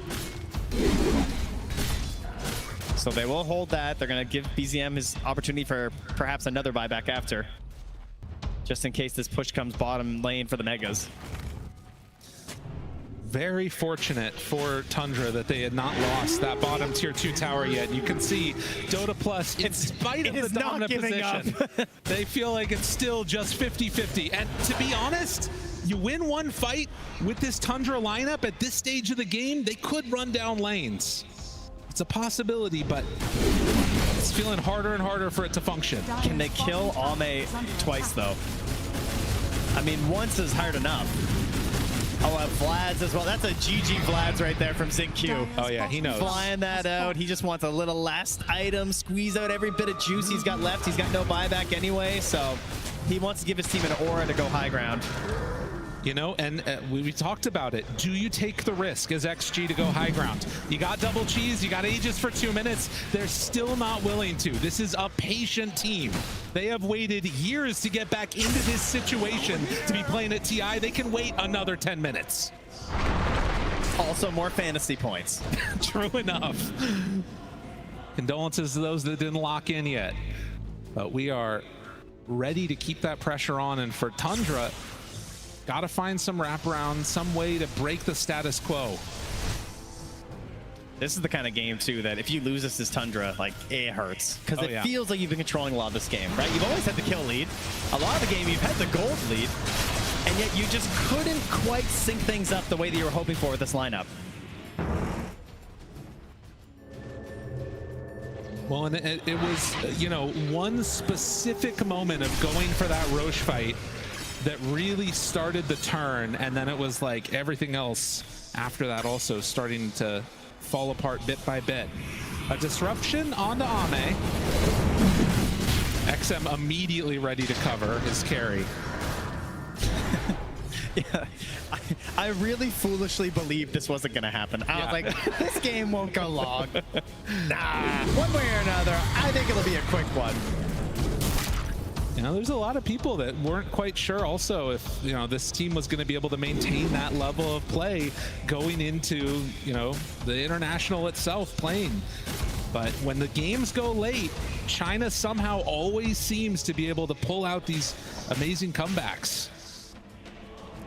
So they will hold that. They're going to give BZM his opportunity for perhaps another buyback after, just in case this push comes bottom lane for the Megas. Very fortunate for Tundra that they had not lost that bottom tier 2 tower yet. You can see Dota Plus, in spite of the dominant position, they feel like it's still just 50-50. And to be honest, you win one fight with this Tundra lineup at this stage of the game, they could run down lanes. It's a possibility, but it's feeling harder and harder for it to function. Can they kill Ame twice, though? I mean, once is hard enough. Oh, Vlad's as well. That's a GG Vlad's right there from ZinQ. Oh yeah, he knows. Flying that out. He just wants a little last item, squeeze out every bit of juice he's got left. He's got no buyback anyway, so he wants to give his team an aura to go high ground. You know, and we talked about it. Do you take the risk as XG to go high ground? You got double cheese, you got Aegis for 2 minutes. They're still not willing to. This is a patient team. They have waited years to get back into this situation to be playing at TI. They can wait another 10 minutes. Also more fantasy points. True enough. Condolences to those that didn't lock in yet. But we are ready to keep that pressure on, and for Tundra, got to find some wraparound, some way to break the status quo. This is the kind of game, too, that if you lose this as Tundra, like, it hurts. Because it feels like you've been controlling a lot of this game, right? You've always had the kill lead. A lot of the game, you've had the gold lead. And yet you just couldn't quite sync things up the way that you were hoping for with this lineup. Well, and it was, you know, one specific moment of going for that Roche fight that really started the turn, and then it was like everything else after that also starting to fall apart bit by bit. A disruption onto Ame. XM immediately ready to cover his carry. Yeah, I really foolishly believed this wasn't going to happen. I was like, this game won't go long. Nah, one way or another, I think it'll be a quick one. You know, there's a lot of people that weren't quite sure also if, you know, this team was going to be able to maintain that level of play going into, you know, the international itself playing. But when the games go late, China somehow always seems to be able to pull out these amazing comebacks.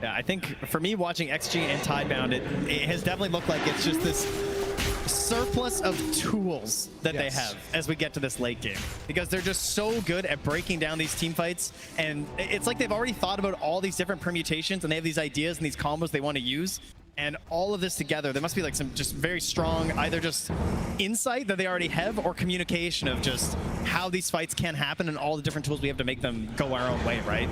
Yeah, I think for me watching XG and Tidebound, it has definitely looked like it's just this surplus of tools that they have as we get to this late game, because they're just so good at breaking down these team fights, and it's like they've already thought about all these different permutations and they have these ideas and these combos they want to use, and all of this together, there must be like some just very strong either just insight that they already have or communication of just how these fights can happen and all the different tools we have to make them go our own way, right?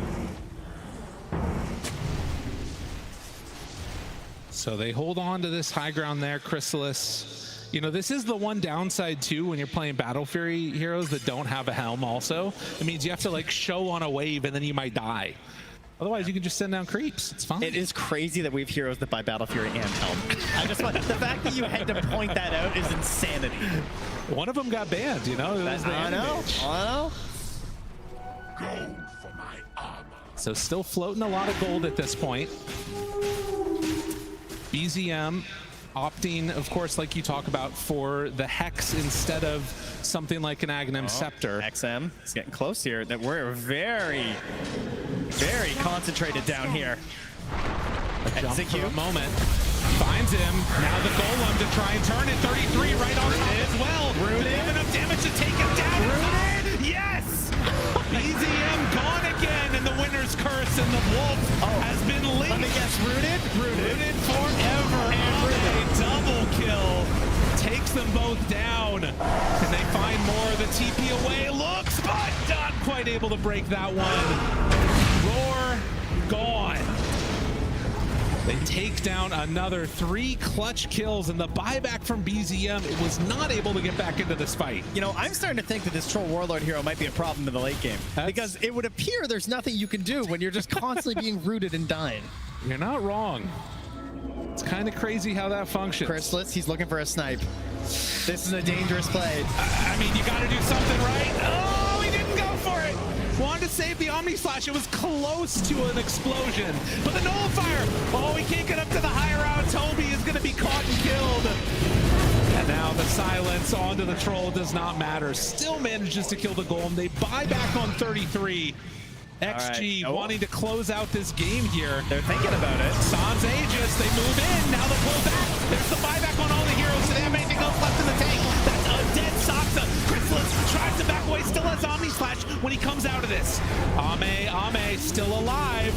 So they hold on to this high ground there, Chrysalis. You know, this is the one downside too when you're playing Battle Fury heroes that don't have a helm also. It means you have to like show on a wave and then you might die. Otherwise, you can just send down creeps. It's fine. It is crazy that we have heroes that buy Battle Fury and Helm. I just want, the fact that you had to point that out is insanity. One of them got banned, you know? I know. So still floating a lot of gold at this point. BZM opting, of course, like you talk about, for the Hex instead of something like an Aghanim Scepter. XM is getting close here. That we're very concentrated down here. A jump for a moment. Finds him. Now the Golem to try and turn it. 33 right on top as well. Rooted. Have enough damage to take him down. Rooted. Yes! BZM gone again, and the winner's curse, and the wolf has been linked. Let me guess, rooted? Rooted forever. And a double kill takes them both down. Can they find more? The TP away looks, but not quite able to break that one. Roar gone. They take down another 3 clutch kills, and the buyback from BZM, it was not able to get back into this fight. You know, I'm starting to think that this Troll Warlord hero might be a problem in the late game. Because it would appear there's nothing you can do when you're just constantly being rooted and dying. You're not wrong. It's kind of crazy how that functions. Chrysalis, he's looking for a snipe. This is a dangerous play. I mean, you got to do something right. Oh, he didn't go for it. Wanted to save the Omni Slash. It was close to an explosion. But the Nullifier, oh, he can't get up to the higher out. Toby is going to be caught and killed. And now the silence onto the Troll does not matter. Still manages to kill the Golem. They buy back on 33. XG wanting to close out this game here. They're thinking about it. Sans Aegis, they move in. Now the pull back. There's the buyback on all the heroes. Do they have anything else left in the tank? That's a dead Saksa. Chrysalis tries to back away. Still has Omni Slash when he comes out of this. Ame still alive.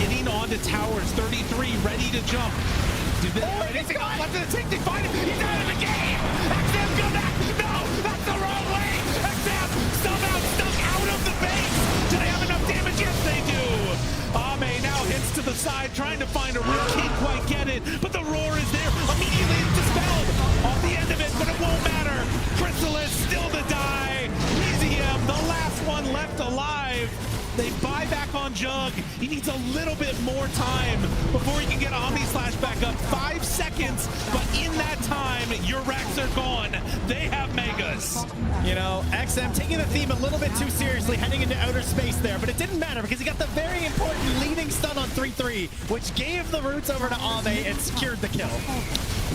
Hitting onto towers. 33 ready to jump. Do they have anything else left in the tank? They find him. He's out of the game. XM, go back. No, that's the wrong way. XM somehow stuck out of the base. Do they have enough damage? Yes, they do. Ame now hits to the side, trying to find a root. Can't quite get it, but the roar is there. Immediately dispelled off the end of it, but it won't matter. Chrysalis still to die. BZM, the last one left alive. They buy back on Jug. He needs a little bit more time before he can get Omni Slash back up. 5 seconds, but in that time, your racks are gone. They have Megas. You know, XM taking the theme a little bit too seriously, heading into outer space there, but it didn't matter because he got the very important leading stun on 3-3, which gave the roots over to Ame and secured the kill.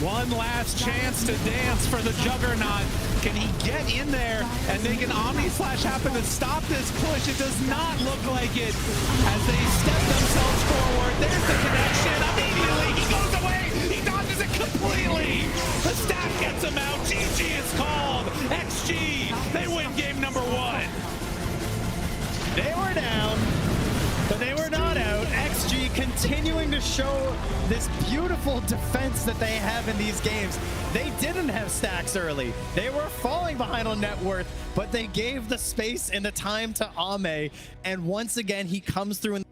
One last chance to dance for the Juggernaut. Can he get in there and make an Omni Slash happen to stop this push? It does not look like it as they step themselves forward. There's the connection. Immediately, he goes away. He dodges it completely. The staff gets him out. GG is called. XG, they win game number 1. They were down, but they were not out. XG continuing to show this beautiful defense that they have in these games. They didn't have stacks early. They were falling behind on net worth, but they gave the space and the time to Ame. And once again, he comes through in